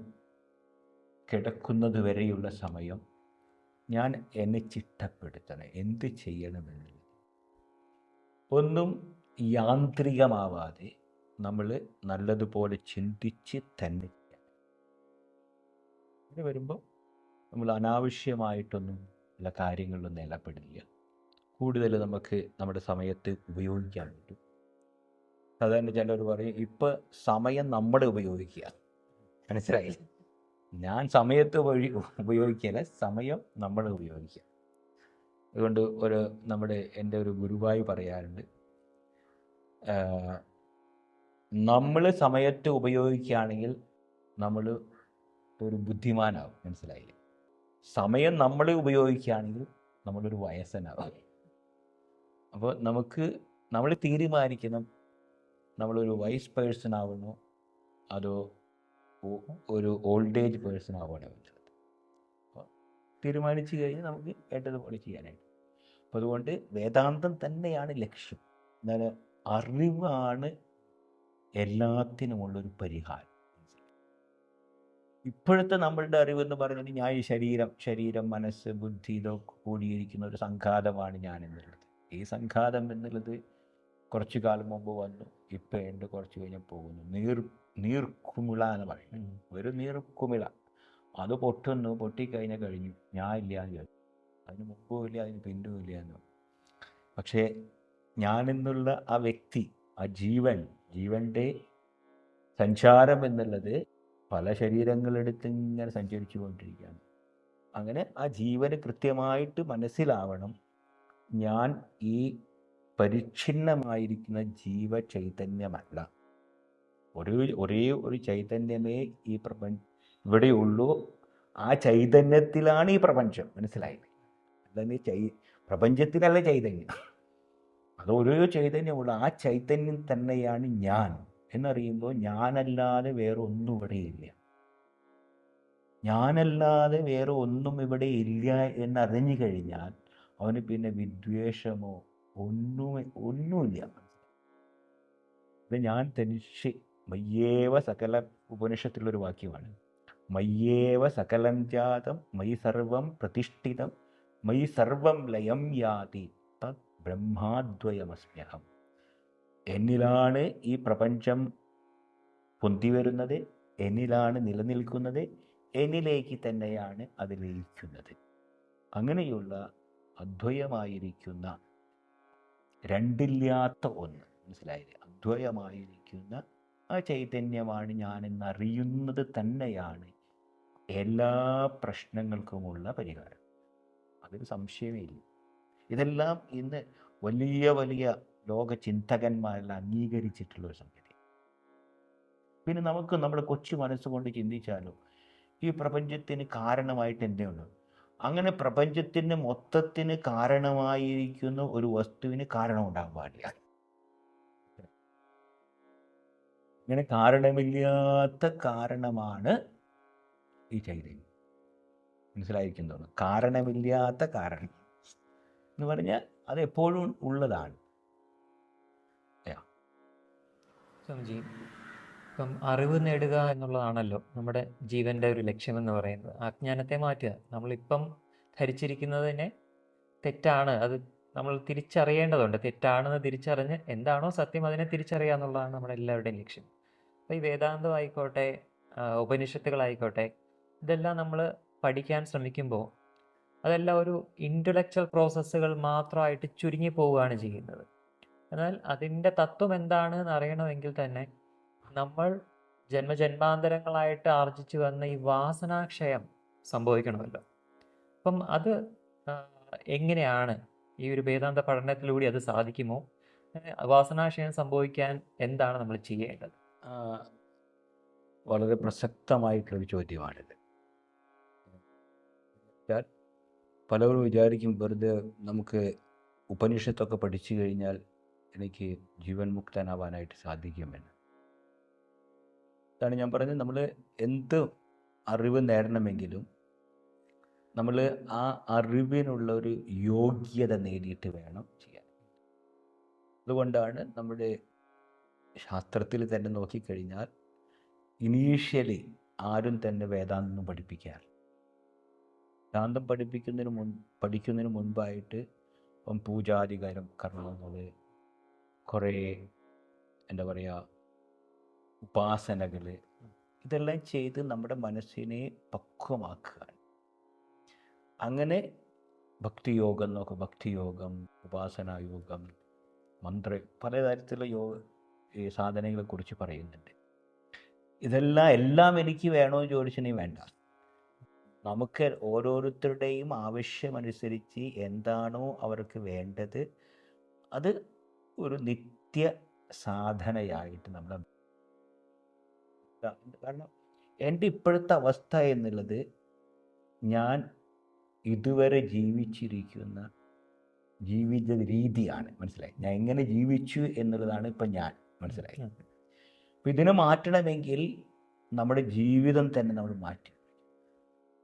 കിടക്കുന്നത് വരെയുള്ള സമയം ഞാൻ എന്നെ ചിട്ടപ്പെടുത്തണം. എന്ത് ചെയ്യണമെന്നുള്ളത് ഒന്നും യാന്ത്രികമാവാതെ നമ്മൾ നല്ലതുപോലെ ചിന്തിച്ച് തന്നെ ചെയ്യണം. അങ്ങനെ വരുമ്പോൾ നമ്മൾ അനാവശ്യമായിട്ടൊന്നും ഉള്ള കാര്യങ്ങളിലൊന്നും ഏർപ്പെടില്ല. കൂടുതൽ നമുക്ക് നമ്മുടെ സമയത്ത് ഉപയോഗിക്കാൻ പറ്റും. സാധാരണ ചിലർ പറയും ഇപ്പം സമയം നമ്മൾ ഉപയോഗിക്കുക. മനസ്സിലായില്ല? ഞാൻ സമയത്ത് ഉപയോഗിക്കില്ല, സമയം നമ്മൾ ഉപയോഗിക്കുക. അതുകൊണ്ട് എൻ്റെ ഒരു ഗുരുവായി പറയാറുണ്ട്, നമ്മൾ സമയത്ത് ഉപയോഗിക്കുകയാണെങ്കിൽ നമ്മൾ ഒരു ബുദ്ധിമാനാവും. മനസ്സിലായില്ലേ? സമയം നമ്മൾ ഉപയോഗിക്കുകയാണെങ്കിൽ നമ്മളൊരു വയസ്സനാവും. അപ്പോൾ നമ്മൾ തീരുമാനിക്കണം, നമ്മളൊരു വൈസ് പേഴ്സൺ ആവണോ അതോ ഒരു ഓൾഡ് ഏജ് പേഴ്സൺ ആവണോ എന്നുള്ളത്. അപ്പോൾ തീരുമാനിച്ചു കഴിഞ്ഞാൽ നമുക്ക് വേണ്ടതുപോലെ ചെയ്യാനായിട്ട്. അപ്പോൾ അതുകൊണ്ട് വേദാന്തം തന്നെയാണ് ലക്ഷ്യം. എന്നാൽ അറിവാണ് എല്ലാത്തിനുമുള്ളൊരു പരിഹാരം. ഇപ്പോഴത്തെ നമ്മളുടെ അറിവെന്ന് പറഞ്ഞാൽ ഞാൻ ഈ ശരീരം മനസ്സ് ബുദ്ധി ഇതൊക്കെ കൂടിയിരിക്കുന്ന ഒരു സംഘാതമാണ് ഞാൻ എന്നുള്ളത്. ഈ സംഘാതം എന്നുള്ളത് കുറച്ചു കാലം മുമ്പ് വന്നു, ഇപ്പം ഉണ്ട്, കുറച്ച് കഴിഞ്ഞാൽ പോകുന്നു. നീർക്കുമിള എന്ന് പറയും. ഒരു നീർക്കുമിള, അത് പൊട്ടിക്കഴിഞ്ഞാൽ കഴിഞ്ഞു, ഞാൻ ഇല്ല എന്ന് ചോദിച്ചു. അതിന് മുമ്പും ഇല്ല, അതിന് പിന്നും ഇല്ല എന്ന്. പക്ഷേ ഞാനെന്നുള്ള ആ വ്യക്തി, ആ ജീവൻ്റെ സഞ്ചാരം എന്നുള്ളത് പല ശരീരങ്ങളെടുത്ത് ഇങ്ങനെ സഞ്ചരിച്ചു കൊണ്ടിരിക്കുകയാണ്. അങ്ങനെ ആ ജീവന് കൃത്യമായിട്ട് മനസ്സിലാവണം, ഞാൻ ഈ പരിച്ഛിന്നമായിരിക്കുന്ന ജീവചൈതന്യമല്ല. ഒരേ ഒരു ചൈതന്യമേ ഈ ഇവിടെയുള്ളൂ. ആ ചൈതന്യത്തിലാണ് ഈ പ്രപഞ്ചം. മനസ്സിലായി? അല്ലാതെ പ്രപഞ്ചത്തിലല്ല ചൈതന്യം, അത് ഓരോ ചൈതന്യമുള്ള ആ ചൈതന്യം തന്നെയാണ് ഞാൻ എന്നറിയുമ്പോൾ ഞാനല്ലാതെ വേറെ ഒന്നും ഇവിടെയില്ല. ഞാനല്ലാതെ വേറെ ഒന്നും ഇവിടെ ഇല്ല എന്നറിഞ്ഞു കഴിഞ്ഞാൽ അവന് പിന്നെ വിദ്വേഷമോ ഒന്നുമില്ല. ഇത് ഞാൻ തനിച്ച് മയ്യേവ സകല ഉപനിഷത്തിലുള്ളൊരു വാക്യമാണ്. മയ്യേവ സകലം ജാതം മയി സർവം പ്രതിഷ്ഠിതം മയി സർവം ലയം യാതി തത് ബ്രഹ്മാദ്വയമസ്മ്യഹം. എന്നിലാണ് ഈ പ്രപഞ്ചം പൊന്തി വരുന്നത്, എന്നിലാണ് നിലനിൽക്കുന്നത്, എന്നിലേക്ക് തന്നെയാണ് അത് ലയിക്കുന്നത്. അങ്ങനെയുള്ള അദ്വയമായിരിക്കുന്ന, രണ്ടില്ലാത്ത ഒന്ന്, മനസ്സിലായില്ലേ? അദ്വയമായിരിക്കുന്ന ആ ചൈതന്യമാണ് ഞാനെന്നറിയുന്നത് തന്നെയാണ് എല്ലാ പ്രശ്നങ്ങൾക്കുമുള്ള പരിഹാരം. അതിൽ സംശയമേ ഇല്ല. ഇതെല്ലാം ഇന്ന് വലിയ വലിയ ലോക ചിന്തകന്മാരെല്ലാം അംഗീകരിച്ചിട്ടുള്ളൊരു സംഗതി. പിന്നെ നമുക്ക് നമ്മുടെ കൊച്ചു മനസ്സുകൊണ്ട് ചിന്തിച്ചാലോ, ഈ പ്രപഞ്ചത്തിന് കാരണമായിട്ട് എന്തേ ഉള്ളൂ? അങ്ങനെ പ്രപഞ്ചത്തിന് മൊത്തത്തിന് കാരണമായിരിക്കുന്ന ഒരു വസ്തുവിന് കാരണം ഉണ്ടാകാൻ പാടില്ല. ഇങ്ങനെ കാരണമില്ലാത്ത കാരണമാണ് ഈ ചൈതന്യം. മനസ്സിലായിരിക്കും തോന്നുന്നു. കാരണമില്ലാത്ത കാരണം എന്ന് പറഞ്ഞാൽ അത് എപ്പോഴും ഉള്ളതാണ്. Yeah. സ്വാമിജി, ഇപ്പം അറിവ് നേടുക എന്നുള്ളതാണല്ലോ നമ്മുടെ ജീവൻ്റെ ഒരു ലക്ഷ്യമെന്ന് പറയുന്നത്. അജ്ഞാനത്തെ മാറ്റുക. നമ്മളിപ്പം ധരിച്ചിരിക്കുന്നതിനെ തെറ്റാണ്, അത് നമ്മൾ തിരിച്ചറിയേണ്ടതുണ്ട്. തെറ്റാണെന്ന് തിരിച്ചറിഞ്ഞ് എന്താണോ സത്യം അതിനെ തിരിച്ചറിയുക എന്നുള്ളതാണ് നമ്മുടെ എല്ലാവരുടെയും ലക്ഷ്യം. അപ്പോൾ ഈ വേദാന്തം ആയിക്കോട്ടെ, ഉപനിഷത്തുകളായിക്കോട്ടെ, ഇതെല്ലാം നമ്മൾ പഠിക്കാൻ ശ്രമിക്കുമ്പോൾ അതെല്ലാം ഒരു ഇൻ്റലക്ച്വൽ പ്രോസസ്സുകൾ മാത്രമായിട്ട് ചുരുങ്ങി പോവുകയാണ് ചെയ്യുന്നത്. എന്നാൽ അതിൻ്റെ തത്വം എന്താണ് എന്ന് അറിയണമെങ്കിൽ തന്നെ നമ്മൾ ജന്മജന്മാന്തരങ്ങളായിട്ട് ആർജിച്ചു വന്ന ഈ വാസനാക്ഷയം സംഭവിക്കണമല്ലോ. അപ്പം അത് എങ്ങനെയാണ് ഈ ഒരു വേദാന്ത പഠനത്തിലൂടെ അത് സാധിക്കുമോ? വാസനാക്ഷയം സംഭവിക്കാൻ എന്താണ് നമ്മൾ ചെയ്യേണ്ടത്? വളരെ പ്രസക്തമായിട്ടുള്ളൊരു ചോദ്യമാണിത്. പലരും വിചാരിക്കും വെറുതെ നമുക്ക് ഉപനിഷത്തൊക്കെ പഠിച്ചു കഴിഞ്ഞാൽ എനിക്ക് ജീവൻ മുക്തനാവാനായിട്ട് സാധിക്കുമെന്ന്. അതാണ് ഞാൻ പറഞ്ഞത്. നമ്മൾ എന്ത് അറിവ് നേടണമെങ്കിലും നമ്മൾ ആ അറിവിനുള്ള ഒരു യോഗ്യത നേടിയിട്ട് വേണം ചെയ്യാൻ. അതുകൊണ്ടാണ് നമ്മുടെ ശാസ്ത്രത്തിൽ തന്നെ നോക്കിക്കഴിഞ്ഞാൽ ഇനീഷ്യലി ആരും തന്നെ വേദാന്തം പഠിപ്പിക്കാറില്ല. വേദാന്തം പഠിക്കുന്നതിന് മുൻപായിട്ട് ഇപ്പം പൂജാധികാരം കർമ്മങ്ങൾ, കുറേ എന്താ പറയുക ഉപാസനകൾ, ഇതെല്ലാം ചെയ്ത് നമ്മുടെ മനസ്സിനെ പക്വമാക്കുകയാണ്. അങ്ങനെ ഭക്തിയോഗം നോക്കുക, ഭക്തിയോഗം, ഉപാസനായോഗം, പലതരത്തിലുള്ള ഈ സാധനങ്ങളെക്കുറിച്ച് പറയുന്നുണ്ട്. എല്ലാം എനിക്ക് വേണമെന്ന് ചോദിച്ചിട്ടുണ്ടെങ്കിൽ വേണ്ട. നമുക്ക് ഓരോരുത്തരുടെയും ആവശ്യമനുസരിച്ച് എന്താണോ അവർക്ക് വേണ്ടത് അത് ഒരു നിത്യ സാധനയായിട്ട് നമ്മൾ. കാരണം എൻ്റെ ഇപ്പോഴത്തെ അവസ്ഥ എന്നുള്ളത് ഞാൻ ഇതുവരെ ജീവിച്ചിരിക്കുന്ന ജീവിത രീതിയാണ്. മനസ്സിലായി? ഞാൻ എങ്ങനെ ജീവിച്ചു എന്നുള്ളതാണ് ഇപ്പം ഞാൻ. മനസ്സിലായി? അപ്പം ഇതിനെ മാറ്റണമെങ്കിൽ നമ്മുടെ ജീവിതം തന്നെ നമ്മൾ മാറ്റി.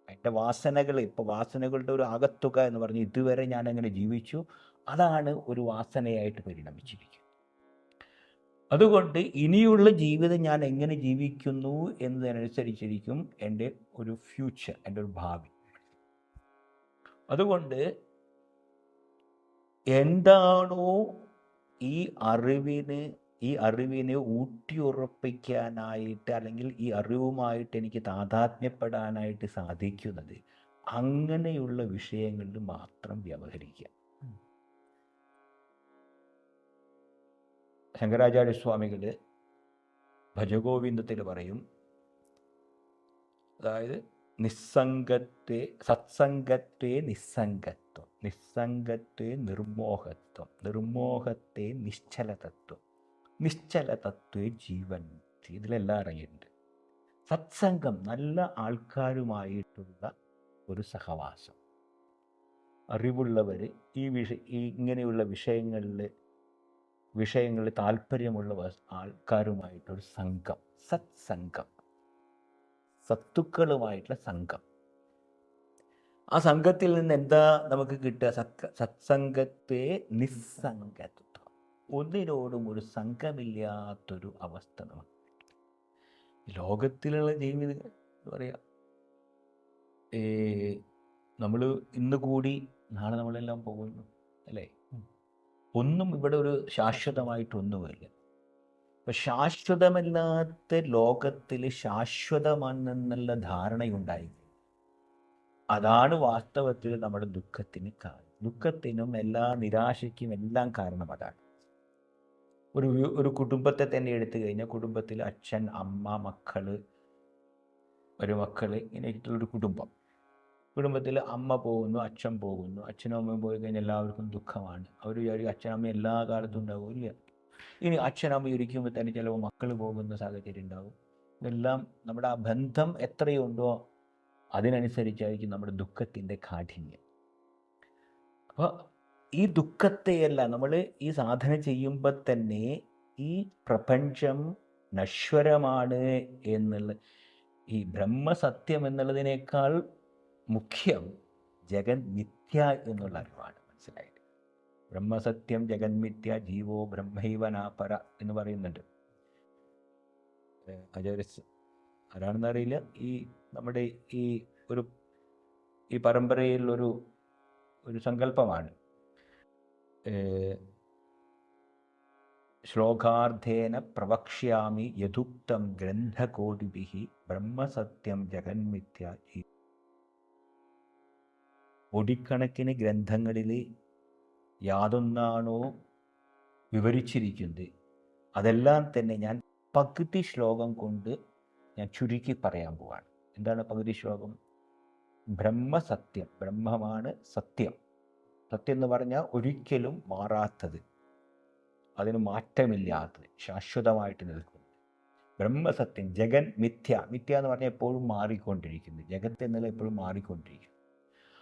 എൻ്റെ വാസനകൾ, ഇപ്പോൾ വാസനകളുടെ ഒരു ആകത്തുക എന്ന് പറഞ്ഞ് ഇതുവരെ ഞാൻ എങ്ങനെ ജീവിച്ചു, അതാണ് ഒരു വാസനയായിട്ട് പരിണമിച്ചിരിക്കുന്നത്. അതുകൊണ്ട് ഇനിയുള്ള ജീവിതം ഞാൻ എങ്ങനെ ജീവിക്കുന്നു എന്നതനുസരിച്ചിരിക്കും എൻ്റെ ഒരു ഫ്യൂച്ചർ, എൻ്റെ ഒരു ഭാവി. അതുകൊണ്ട് എന്താണോ ഈ അറിവിനെ ഊട്ടിയുറപ്പിക്കാനായിട്ട്, അല്ലെങ്കിൽ ഈ അറിവുമായിട്ട് എനിക്ക് താതാത്മ്യപ്പെടാനായിട്ട് സാധിക്കുന്നത്, അങ്ങനെയുള്ള വിഷയങ്ങളിൽ മാത്രം വ്യവഹരിക്കുക. ശങ്കരാചാര്യസ്വാമികൾ ഭജഗോവിന്ദത്തിൽ പറയും, അതായത് സത്സംഗത്വേ നിസ്സംഗത്വം, നിസ്സംഗത്വേ നിർമോഹത്വം, നിർമോഹത്തെ നിശ്ചലതത്വം, നിശ്ചലതത്വേ ജീവൻ മുക്തി. ഇതിലെല്ലാം ഇറങ്ങിയിട്ടുണ്ട്. സത്സംഗം, നല്ല ആൾക്കാരുമായിട്ടുള്ള ഒരു സഹവാസം, അറിവുള്ളവർ, ഇങ്ങനെയുള്ള വിഷയങ്ങളിൽ താല്പര്യമുള്ള ആൾക്കാരുമായിട്ടൊരു സംഘം, സത്സംഗം, സത്തുക്കളുമായിട്ടുള്ള സംഘം. ആ സംഘത്തിൽ നിന്ന് എന്താ നമുക്ക് കിട്ടുക? സത്സംഗത്തെ നിസ്സംഗത്വം, ഒന്നിനോടും ഒരു സംഘമില്ലാത്തൊരു അവസ്ഥ നമുക്ക്. ലോകത്തിലുള്ള ജീവിതം എന്താ പറയുക, നമ്മൾ ഇന്ന് കൂടി നാളെ നമ്മളെല്ലാം പോകുന്നു, അല്ലേ? ഒന്നും ഇവിടെ ഒരു ശാശ്വതമായിട്ടൊന്നുമില്ല. അപ്പം ശാശ്വതമല്ലാത്ത ലോകത്തിൽ ശാശ്വതമാണെന്നുള്ള ധാരണയുണ്ടായി. അതാണ് വാസ്തവത്തിൽ നമ്മുടെ ദുഃഖത്തിനും എല്ലാ നിരാശയ്ക്കും എല്ലാം കാരണം അതാണ്. ഒരു കുടുംബത്തെ തന്നെ എടുത്തു കഴിഞ്ഞാൽ, കുടുംബത്തിൽ അച്ഛൻ, അമ്മ, മക്കള് ഇങ്ങനെയൊക്കെയുള്ളൊരു കുടുംബത്തിൽ അമ്മ പോകുന്നു, അച്ഛൻ പോകുന്നു. അച്ഛനും അമ്മയും പോയി കഴിഞ്ഞാൽ എല്ലാവർക്കും ദുഃഖമാണ്. അവർ വിചാരിക്കും അച്ഛനമ്മ എല്ലാ കാലത്തും ഉണ്ടാവില്ല. ഇനി അച്ഛനമ്മ ഇരിക്കുമ്പോൾ തന്നെ ചിലപ്പോൾ മക്കൾ പോകുന്ന സാഹചര്യം ഉണ്ടാവും. ഇതെല്ലാം നമ്മുടെ ആ ബന്ധം എത്രയുണ്ടോ അതിനനുസരിച്ചായിരിക്കും നമ്മുടെ ദുഃഖത്തിൻ്റെ കാഠിന്യം. അപ്പോൾ ഈ ദുഃഖത്തെയല്ല നമ്മൾ ഈ സാധന ചെയ്യുമ്പോൾ തന്നെ ഈ പ്രപഞ്ചം നശ്വരമാണ് എന്നുള്ള ഈ ബ്രഹ്മസത്യം എന്നുള്ളതിനേക്കാൾ മുഖ്യം ജഗൻ മിഥ്യ എന്നുള്ള അറിവാണ്. മനസ്സിലായിട്ട് ബ്രഹ്മസത്യം ജഗന്മിഥ്യ ജീവോ ബ്രഹ്മൈവ നാപര എന്ന് പറയുന്നുണ്ട്. ആചാര്യ ആരാണെന്ന് അറിയില്ല. ഈ നമ്മുടെ ഈ ഒരു ഈ പരമ്പരയിൽ ഒരു സങ്കല്പമാണ്. ശ്ലോകാർത്ഥേന പ്രവക്ഷ്യാമി യഥുക്തം ഗ്രന്ഥകോടിഭിः ബ്രഹ്മസത്യം ജഗന്മിഥ്യ. കോടിക്കണക്കിന് ഗ്രന്ഥങ്ങളിൽ യാതൊന്നാണോ വിവരിച്ചിരിക്കുന്നത് അതെല്ലാം തന്നെ ഞാൻ പകുതി ശ്ലോകം കൊണ്ട് ഞാൻ ചുരുക്കി പറയാൻ പോവാണ്. എന്താണ് പകുതി ശ്ലോകം? ബ്രഹ്മസത്യം, ബ്രഹ്മമാണ് സത്യം. സത്യം എന്ന് പറഞ്ഞാൽ ഒരിക്കലും മാറാത്തത്, അതിന് മാറ്റമില്ലാത്തത്, ശാശ്വതമായിട്ട് നിൽക്കുന്നത്. ബ്രഹ്മസത്യം. ജഗൻ മിഥ്യ. മിഥ്യ എന്ന് പറഞ്ഞാൽ എപ്പോഴും മാറിക്കൊണ്ടിരിക്കുന്നത്. ജഗത്ത് എന്നുള്ള എപ്പോഴും മാറിക്കൊണ്ടിരിക്കുന്നു.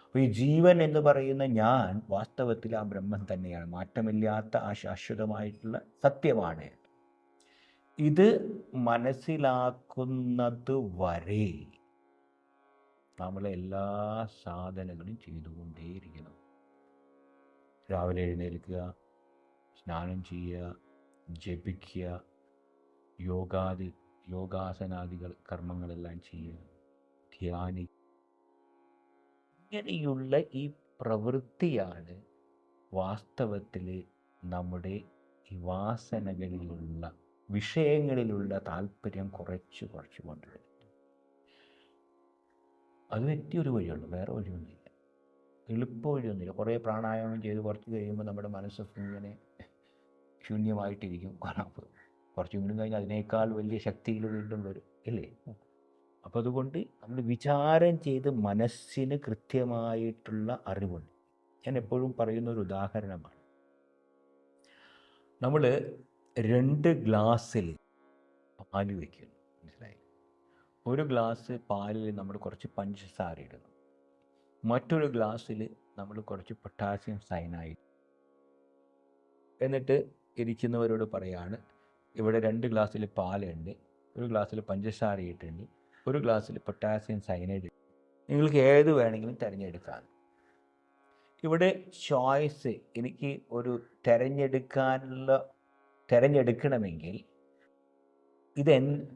അപ്പോൾ ഈ ജീവൻ എന്ന് പറയുന്ന ഞാൻ വാസ്തവത്തിൽ ആ ബ്രഹ്മം തന്നെയാണ്, മാറ്റമില്ലാത്ത ആ ശാശ്വതമായിട്ടുള്ള സത്യമാണ്. ഇത് മനസ്സിലാക്കുന്നത് വരെ നമ്മൾ എല്ലാ സാധനങ്ങളും ചെയ്തുകൊണ്ടേയിരിക്കണം. രാവിലെ എഴുന്നേൽക്കുക, സ്നാനം ചെയ്യുക, ജപിക്കുക, യോഗാസനാദികൾ കർമ്മങ്ങളെല്ലാം ചെയ്യുക, ധ്യാനി. ഇങ്ങനെയുള്ള ഈ പ്രവൃത്തിയാണ് വാസ്തവത്തിൽ നമ്മുടെ ഈ വാസനകളിലുള്ള വിഷയങ്ങളിലുള്ള താല്പര്യം കുറച്ച് കൊണ്ടുവരുന്നത്. അത് പറ്റിയൊരു വഴിയുള്ളൂ, വേറെ വഴിയൊന്നുമില്ല, എളുപ്പ വഴിയൊന്നുമില്ല. കുറേ പ്രാണായാമം ചെയ്ത് കുറച്ച് കഴിയുമ്പോൾ നമ്മുടെ മനസ്സൊക്കെ ഇങ്ങനെ ശൂന്യമായിട്ടിരിക്കും. കുറച്ച് വീണ്ടും കഴിഞ്ഞ് അതിനേക്കാൾ വലിയ ശക്തിയിൽ വീണ്ടും വരും, ഇല്ലേ? അപ്പം അതുകൊണ്ട് നമ്മൾ വിചാരം ചെയ്ത് മനസ്സിന് കൃത്യമായിട്ടുള്ള അറിവുണ്ട്. ഞാൻ എപ്പോഴും പറയുന്ന ഒരു ഉദാഹരണമാണ്. നമ്മൾ 2 ഗ്ലാസ്സിൽ പാല് വയ്ക്കുന്നു, മനസ്സിലായി? ഒരു ഗ്ലാസ് പാലിൽ നമ്മൾ കുറച്ച് പഞ്ചസാര ഇടുന്നു, മറ്റൊരു ഗ്ലാസ്സിൽ നമ്മൾ കുറച്ച് പൊട്ടാസ്യം സയനൈഡ്. എന്നിട്ട് ഇരിക്കുന്നവരോട് പറയാണ്, ഇവിടെ 2 ഗ്ലാസ്സിൽ പാലുണ്ട്, ഒരു ഗ്ലാസ്സിൽ പഞ്ചസാര ഇട്ടുണ്ട്, ഒരു ഗ്ലാസ്സിൽ പൊട്ടാസ്യം സയനൈഡ്. നിങ്ങൾക്ക് ഏത് വേണമെങ്കിലും തിരഞ്ഞെടുക്കാം. ഇവിടെ ചോയ്സ് എനിക്ക് ഒരു തിരഞ്ഞെടുക്കണമെങ്കിൽ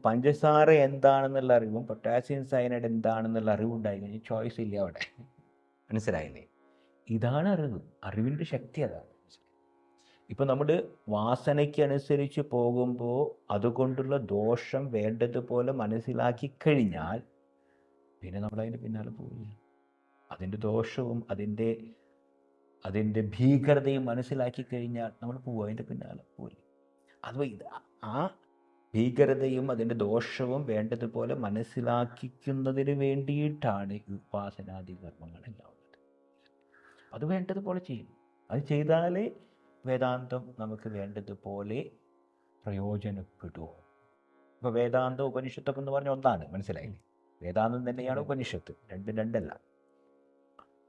പഞ്ചസാര എന്താണെന്നുള്ള അറിവും പൊട്ടാസ്യം സയനൈഡ് എന്താണെന്നുള്ള അറിവുണ്ടായി കഴിഞ്ഞാൽ ചോയ്സ് ഇല്ല അവിടെ. മനസ്സിലായില്ലേ? ഇതാണ് അറിവിൻ്റെ ശക്തി. അതാണ്. ഇപ്പം നമ്മൾ വാസനയ്ക്കനുസരിച്ച് പോകുമ്പോൾ അതുകൊണ്ടുള്ള ദോഷം വേണ്ടതുപോലെ മനസ്സിലാക്കി കഴിഞ്ഞാൽ പിന്നെ നമ്മളതിൻ്റെ പിന്നാലെ പോവില്ല. അതിൻ്റെ ദോഷവും അതിൻ്റെ ഭീകരതയും മനസ്സിലാക്കി കഴിഞ്ഞാൽ നമ്മൾ പോകും, അതിൻ്റെ പിന്നാലെ പോവില്ല. അഥവാ ആ ഭീകരതയും അതിൻ്റെ ദോഷവും വേണ്ടതുപോലെ മനസ്സിലാക്കിക്കുന്നതിന് വേണ്ടിയിട്ടാണ് ഈ ഉപാസനാദി കർമ്മങ്ങളെല്ലാം ഉള്ളത്. അത് വേണ്ടതുപോലെ ചെയ്യും. അത് ചെയ്താലേ വേദാന്തം നമുക്ക് വേണ്ടതുപോലെ പ്രയോജനപ്പെടുമോ? ഇപ്പോൾ വേദാന്തം ഉപനിഷത്തൊക്കെ എന്ന് പറഞ്ഞാൽ ഒന്നാണ്, മനസ്സിലായില്ലേ? വേദാന്തം തന്നെയാണ് ഉപനിഷത്ത്, രണ്ടല്ല.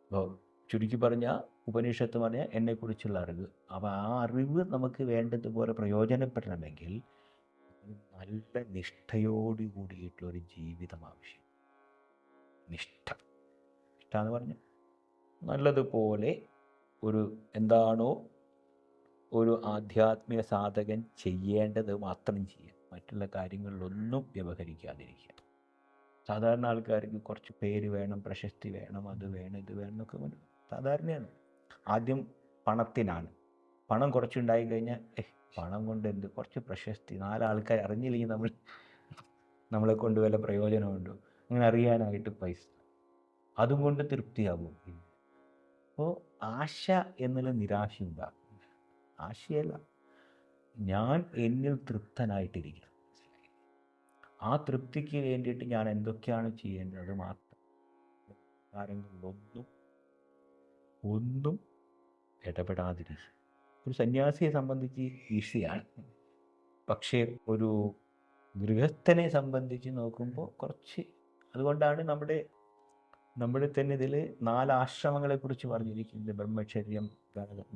അപ്പോൾ ചുരുക്കി പറഞ്ഞാൽ ഉപനിഷത്ത് പറഞ്ഞാൽ എന്നെക്കുറിച്ചുള്ള അറിവ്. അപ്പോൾ ആ അറിവ് നമുക്ക് വേണ്ടതുപോലെ പ്രയോജനപ്പെടണമെങ്കിൽ നല്ല നിഷ്ഠയോട് കൂടിയിട്ടുള്ളൊരു ജീവിതം ആവശ്യം. നിഷ്ഠ എന്ന് പറഞ്ഞാൽ നല്ലതുപോലെ എന്താണോ ഒരു ആധ്യാത്മിക സാധകൻ ചെയ്യേണ്ടത് മാത്രം ചെയ്യുക, മറ്റുള്ള കാര്യങ്ങളിലൊന്നും വ്യവഹരിക്കാതിരിക്കുക. സാധാരണ ആൾക്കാർക്ക് കുറച്ച് പേര് വേണം, പ്രശസ്തി വേണം, അത് വേണം, ഇത് വേണം എന്നൊക്കെ സാധാരണയാണ്. ആദ്യം പണത്തിനാണ്. പണം കുറച്ചുണ്ടായി കഴിഞ്ഞാൽ പണം കൊണ്ട് എന്ത്, കുറച്ച് പ്രശസ്തി, 4 ആൾക്കാർ അറിഞ്ഞില്ലെങ്കിൽ നമ്മളെ കൊണ്ട് വല്ല പ്രയോജനമുണ്ടോ? അങ്ങനെ അറിയാനായിട്ട് പൈസ, അതും കൊണ്ട് തൃപ്തിയാകും. അപ്പോൾ ആശ എന്നുള്ള നിരാശ ഉണ്ടാകും. ആശയല്ല, ഞാൻ എന്നിൽ തൃപ്തനായിട്ടിരിക്കണം. ആ തൃപ്തിക്ക് വേണ്ടിയിട്ട് ഞാൻ എന്തൊക്കെയാണ് ചെയ്യേണ്ടത് അത് മാത്രം. കാര്യങ്ങളിലൊന്നും ഇടപെടാതിരിക്കുക. ഒരു സന്യാസിയെ സംബന്ധിച്ച് ഈസിയാണ്, പക്ഷേ ഒരു ഗൃഹസ്ഥനെ സംബന്ധിച്ച് നോക്കുമ്പോൾ കുറച്ച്. അതുകൊണ്ടാണ് നമ്മുടെ തന്നെ ഇതിൽ 4 ആശ്രമങ്ങളെക്കുറിച്ച് പറഞ്ഞിരിക്കുന്നത്. ബ്രഹ്മചര്യം,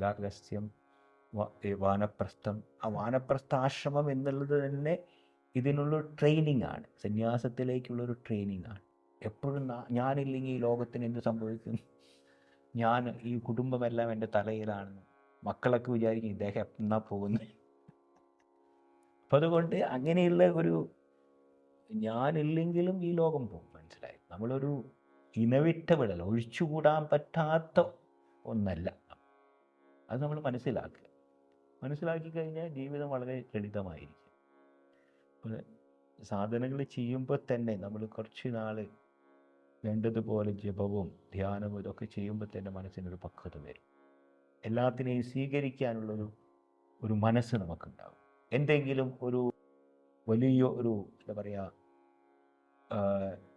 ഗാർഹസ്ഥ്യം, വാനപ്രസ്ഥം. ആ വാനപ്രസ്ഥാശ്രമം എന്നുള്ളത് തന്നെ ഇതിനുള്ളൊരു ട്രെയിനിങ് ആണ്, സന്യാസത്തിലേക്കുള്ളൊരു ട്രെയിനിങ് ആണ്. എപ്പോഴും ഞാനില്ലെങ്കിൽ ഈ ലോകത്തിന് എന്ത് സംഭവിക്കും, ഞാൻ ഈ കുടുംബമെല്ലാം എൻ്റെ തലയിലാണെന്ന് മക്കളൊക്കെ വിചാരിക്കും ഇദ്ദേഹം എന്നാ പോകുന്നത്. അപ്പം അതുകൊണ്ട് അങ്ങനെയുള്ള ഒരു ഞാനില്ലെങ്കിലും ഈ ലോകം പോകും, മനസ്സിലായി. നമ്മളൊരു ഇനവിറ്റബിൾ അല്ല, ഒഴിച്ചുകൂടാൻ പറ്റാത്ത ഒന്നല്ല. അത് നമ്മൾ മനസ്സിലാക്കി കഴിഞ്ഞാൽ ജീവിതം വളരെ ലളിതമായിരിക്കും. അപ്പോൾ സാധനങ്ങൾ ചെയ്യുമ്പോൾ തന്നെ നമ്മൾ കുറച്ച് നാൾ വേണ്ടതുപോലെ ജപവും ധ്യാനവും ഇതൊക്കെ ചെയ്യുമ്പോൾ തന്നെ മനസ്സിനൊരു പക്വത വരും. എല്ലാത്തിനെയും സ്വീകരിക്കാനുള്ളൊരു മനസ്സ് നമുക്കുണ്ടാവും. എന്തെങ്കിലും ഒരു വലിയ ഒരു എന്താ പറയുക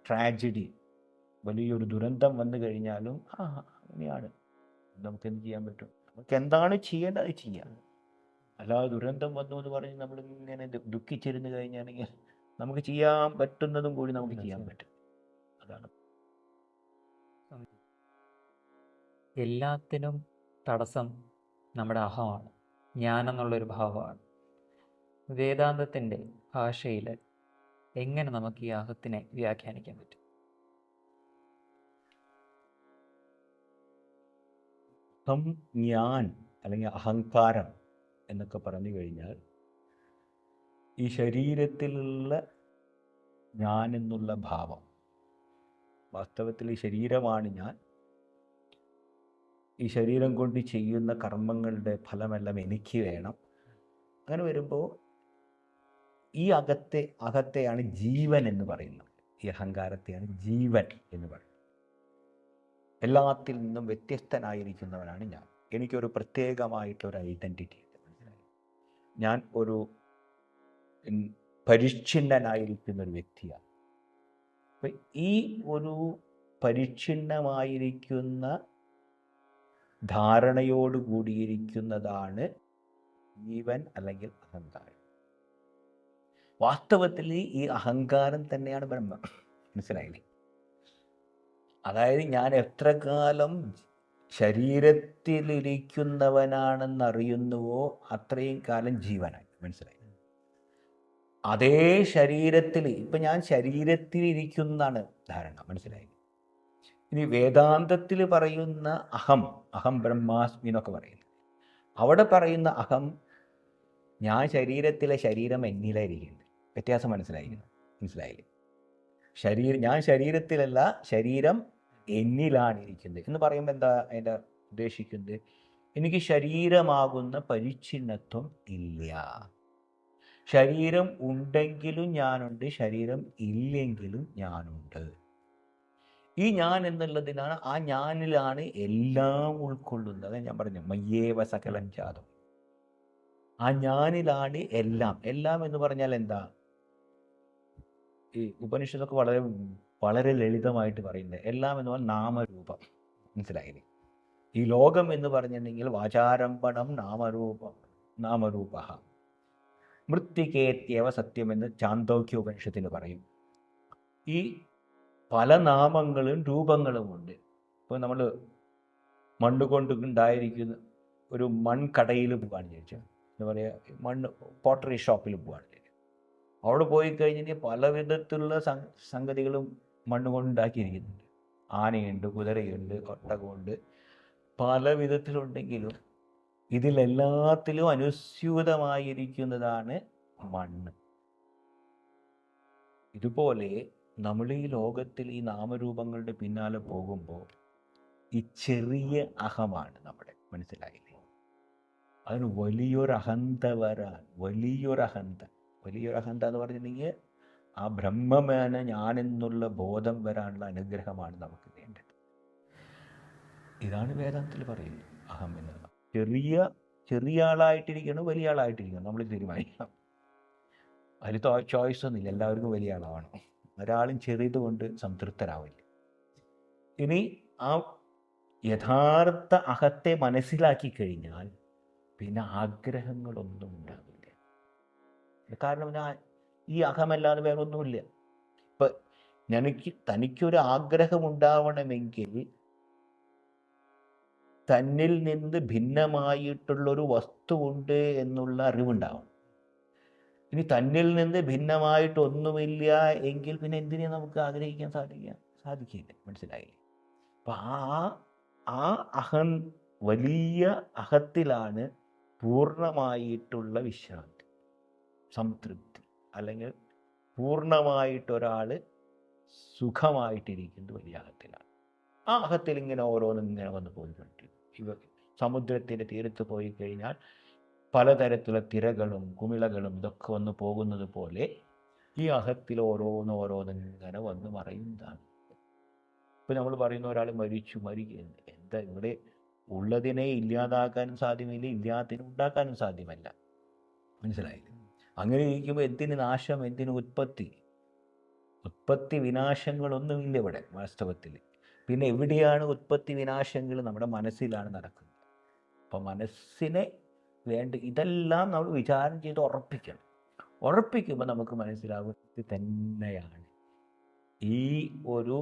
ട്രാജഡി, വലിയൊരു ദുരന്തം വന്നു കഴിഞ്ഞാലും അങ്ങനെയാണ്, നമുക്ക് എന്ത് ചെയ്യാൻ പറ്റും, നമുക്ക് എന്താണ് ചെയ്യേണ്ടത് അത് ചെയ്യാം. അല്ലാതെ ദുരന്തം വന്നു എന്ന് പറഞ്ഞ് നമ്മളിങ്ങനെ ദുഃഖിച്ചിരുന്ന് കഴിഞ്ഞാണെങ്കിൽ നമുക്ക് ചെയ്യാൻ പറ്റുന്നതും കൂടി നമുക്ക് ചെയ്യാൻ പറ്റും. അതാണ് എല്ലാത്തിനും തടസ്സം നമ്മുടെ അഹമാണ്, ഞാനെന്നുള്ളൊരു ഭാവമാണ്. വേദാന്തത്തിൻ്റെ ഭാഷയിൽ എങ്ങനെ നമുക്ക് ഈ അഹത്തിനെ വ്യാഖ്യാനിക്കാൻ പറ്റും? ഞാൻ അല്ലെങ്കിൽ അഹങ്കാരം എന്നൊക്കെ പറഞ്ഞു കഴിഞ്ഞാൽ ഈ ശരീരത്തിലുള്ള ഞാൻ എന്നുള്ള ഭാവം, വാസ്തവത്തിൽ ഈ ശരീരമാണ് ഞാൻ, ഈ ശരീരം കൊണ്ട് ചെയ്യുന്ന കർമ്മങ്ങളുടെ ഫലമെല്ലാം എനിക്ക് വേണം. അങ്ങനെ വരുമ്പോൾ ഈ അകത്തെയാണ് ജീവൻ എന്ന് പറയുന്നത്. ഈ അഹങ്കാരത്തെയാണ് ജീവൻ എന്ന് പറയുന്നത്. എല്ലാത്തിൽ നിന്നും വ്യത്യസ്തനായിരിക്കുന്നവനാണ് ഞാൻ. എനിക്കൊരു പ്രത്യേകമായിട്ടൊരു ഐഡൻറ്റിറ്റി ഉണ്ട്, മനസ്സിലായി. ഞാൻ ഒരു പരിച്ഛിന്നനായിരിക്കുന്ന ഒരു വ്യക്തിയാണ്. അപ്പം ഈ ഒരു പരിച്ഛിന്നമായിരിക്കുന്ന ധാരണയോട് കൂടിയിരിക്കുന്നതാണ് ജീവൻ അല്ലെങ്കിൽ അഹങ്കാരം. വാസ്തവത്തിൽ ഈ അഹങ്കാരം തന്നെയാണ് ബ്രഹ്മം, മനസ്സിലായില്ലേ? അതായത് ഞാൻ എത്ര കാലം ശരീരത്തിലിരിക്കുന്നവനാണെന്ന് അറിയുന്നുവോ അത്രയും കാലം ജീവനായി, മനസ്സിലായി. അതേ ശരീരത്തിൽ ഇപ്പം ഞാൻ ശരീരത്തിലിരിക്കുന്നതാണ് ധാരണ, മനസ്സിലായി. ഇനി വേദാന്തത്തിൽ പറയുന്ന അഹം ബ്രഹ്മാസ്മി എന്നൊക്കെ പറയുന്നു. അവിടെ പറയുന്ന അഹം, ഞാൻ ശരീരം എന്നിലായിരിക്കുന്നത്. വ്യത്യാസം മനസ്സിലായില്ലേ? ഞാൻ ശരീരത്തിലല്ല, ശരീരം എന്നിലാണ് ഇരിക്കുന്നത് എന്ന് പറയുമ്പോൾ എന്താ അതിൻ്റെ ഉദ്ദേശിക്കുന്നത്? എനിക്ക് ശരീരമാകുന്ന പരിച്ഛിന്നത്വം ഇല്ല. ശരീരം ഉണ്ടെങ്കിലും ഞാനുണ്ട്, ശരീരം ഇല്ലെങ്കിലും ഞാനുണ്ട്. ഈ ഞാൻ എന്നുള്ളതിനാണ്, ആ ഞാനിലാണ് എല്ലാം ഉൾക്കൊള്ളുന്നത്. ഞാൻ പറഞ്ഞു മയ്യേവ സകലം ജാതം. ആ ഞാനിലാണ് എല്ലാം. എല്ലാം എന്ന് പറഞ്ഞാൽ എന്താ? ഈ ഉപനിഷത്തൊക്കെ വളരെ വളരെ ലളിതമായിട്ട് പറയുന്നത് എല്ലാം എന്ന് പറഞ്ഞാൽ നാമരൂപം, മനസ്സിലായില്ലേ? ഈ ലോകം എന്ന് പറഞ്ഞിട്ടുണ്ടെങ്കിൽ വാചാരംഭണം നാമരൂപ മൃത്തികേത്യവ സത്യം എന്ന് ചാന്തോക്യ ഉപനിഷത്തിൽ പറയും. ഈ പല നാമങ്ങളും രൂപങ്ങളുമുണ്ട്. ഇപ്പോൾ നമ്മൾ മണ്ണ് കൊണ്ട് ഉണ്ടായിരിക്കുന്ന ഒരു മൺകടയിൽ പോകാൻ ചോദിച്ചാൽ, എന്താ പറയുക, മണ്ണ് പോട്ടറി ഷോപ്പിൽ പോകാൻ, അവിടെ പോയി കഴിഞ്ഞാൽ പല വിധത്തിലുള്ള സംഗതികളും മണ്ണ് കൊണ്ട് ഉണ്ടാക്കിയിരിക്കുന്നുണ്ട്. ആനയുണ്ട്, കുതിരയുണ്ട്, ഒട്ടകമുണ്ട്, പല വിധത്തിലുണ്ടെങ്കിലും ഇതിലെല്ലാത്തിലും അനുസ്യൂതമായിരിക്കുന്നതാണ് മണ്ണ്. ഇതുപോലെ നമ്മൾ ഈ ലോകത്തിൽ ഈ നാമരൂപങ്ങളുടെ പിന്നാലെ പോകുമ്പോൾ ഈ ചെറിയ അഹമാണ് നമ്മുടെ, മനസ്സിലായില്ലേ? അതിന് വലിയൊരഹന്ത വരാൻ, വലിയൊരഹന്ത എന്ന് പറഞ്ഞിട്ടുണ്ടെങ്കിൽ ആ ബ്രഹ്മമേന ഞാനെന്നുള്ള ബോധം വരാനുള്ള അനുഗ്രഹമാണ് നമുക്ക് വേണ്ടത്. ഇതാണ് വേദാന്തത്തിൽ പറയുന്നത് അഹം എന്നത്. ചെറിയ ആളായിട്ടിരിക്കണം, വലിയ ആളായിട്ടിരിക്കണം, നമ്മൾ തീരുമാനിക്കണം. അതിൽ ചോയ്സ് ഒന്നുമില്ല, എല്ലാവർക്കും വലിയ ആളാവണം. ഒരാളും ചെറിയതുകൊണ്ട് സംതൃപ്തരാവില്ല. ഇനി ആ യഥാർത്ഥ അഹത്തെ മനസ്സിലാക്കി കഴിഞ്ഞാൽ പിന്നെ ആഗ്രഹങ്ങളൊന്നും ഉണ്ടാവില്ല. കാരണം ഈ അഹമല്ലാതെ വേറെ ഒന്നുമില്ല. ഇപ്പം തനിക്കൊരു ആഗ്രഹം ഉണ്ടാവണമെങ്കിൽ തന്നിൽ നിന്ന് ഭിന്നമായിട്ടുള്ളൊരു വസ്തുവുണ്ട് എന്നുള്ള അറിവുണ്ടാവണം. ഇനി തന്നിൽ നിന്ന് ഭിന്നമായിട്ടൊന്നുമില്ല എങ്കിൽ പിന്നെ എന്തിനെ നമുക്ക് ആഗ്രഹിക്കാൻ സാധിക്കില്ല. മനസ്സിലായില്ലേ? അപ്പം ആ അഹം, വലിയ അഹത്തിലാണ് പൂർണ്ണമായിട്ടുള്ള വിശ്രാന്തി, സംതൃപ്തി, അല്ലെങ്കിൽ പൂർണ്ണമായിട്ടൊരാൾ സുഖമായിട്ടിരിക്കുന്നത് വലിയ അഹത്തിലാണ്. ആ അഹത്തിൽ ഇങ്ങനെ ഓരോന്നും ഇങ്ങനെ വന്ന് പോയിക്കൊണ്ടിരിക്കും. സമുദ്രത്തിൻ്റെ തീരത്ത് പോയി കഴിഞ്ഞാൽ പലതരത്തിലുള്ള തിരകളും കുമിളകളും ഇതൊക്കെ വന്ന് പോകുന്നത് പോലെ ഈ അഹത്തിൽ ഓരോന്നിങ്ങനെ വന്ന് മറയുന്നതാണ്. ഇപ്പം നമ്മൾ പറയുന്ന ഒരാൾ മരിക്കുകയാണ്, എന്താ ഇവിടെ ഉള്ളതിനെ ഇല്ലാതാക്കാനും സാധ്യമല്ല, ഇല്ലാത്തതിനെ ഉണ്ടാക്കാനും സാധ്യമല്ല. മനസ്സിലായില്ലേ? അങ്ങനെ ഇരിക്കുമ്പോൾ എന്തിന് നാശം, എന്തിന് ഉത്പത്തി വിനാശങ്ങളൊന്നുമില്ല ഇവിടെ വാസ്തവത്തിൽ. പിന്നെ എവിടെയാണ് ഉത്പത്തി വിനാശങ്ങൾ? നമ്മുടെ മനസ്സിലാണ് നടക്കുന്നത്. അപ്പം മനസ്സിനെ ഇതെല്ലാം നമ്മൾ വിചാരം ചെയ്ത് ഉറപ്പിക്കുമ്പോൾ നമുക്ക് മനസ്സിലാവും ഇത് തന്നെയാണ് ഈ ഒരു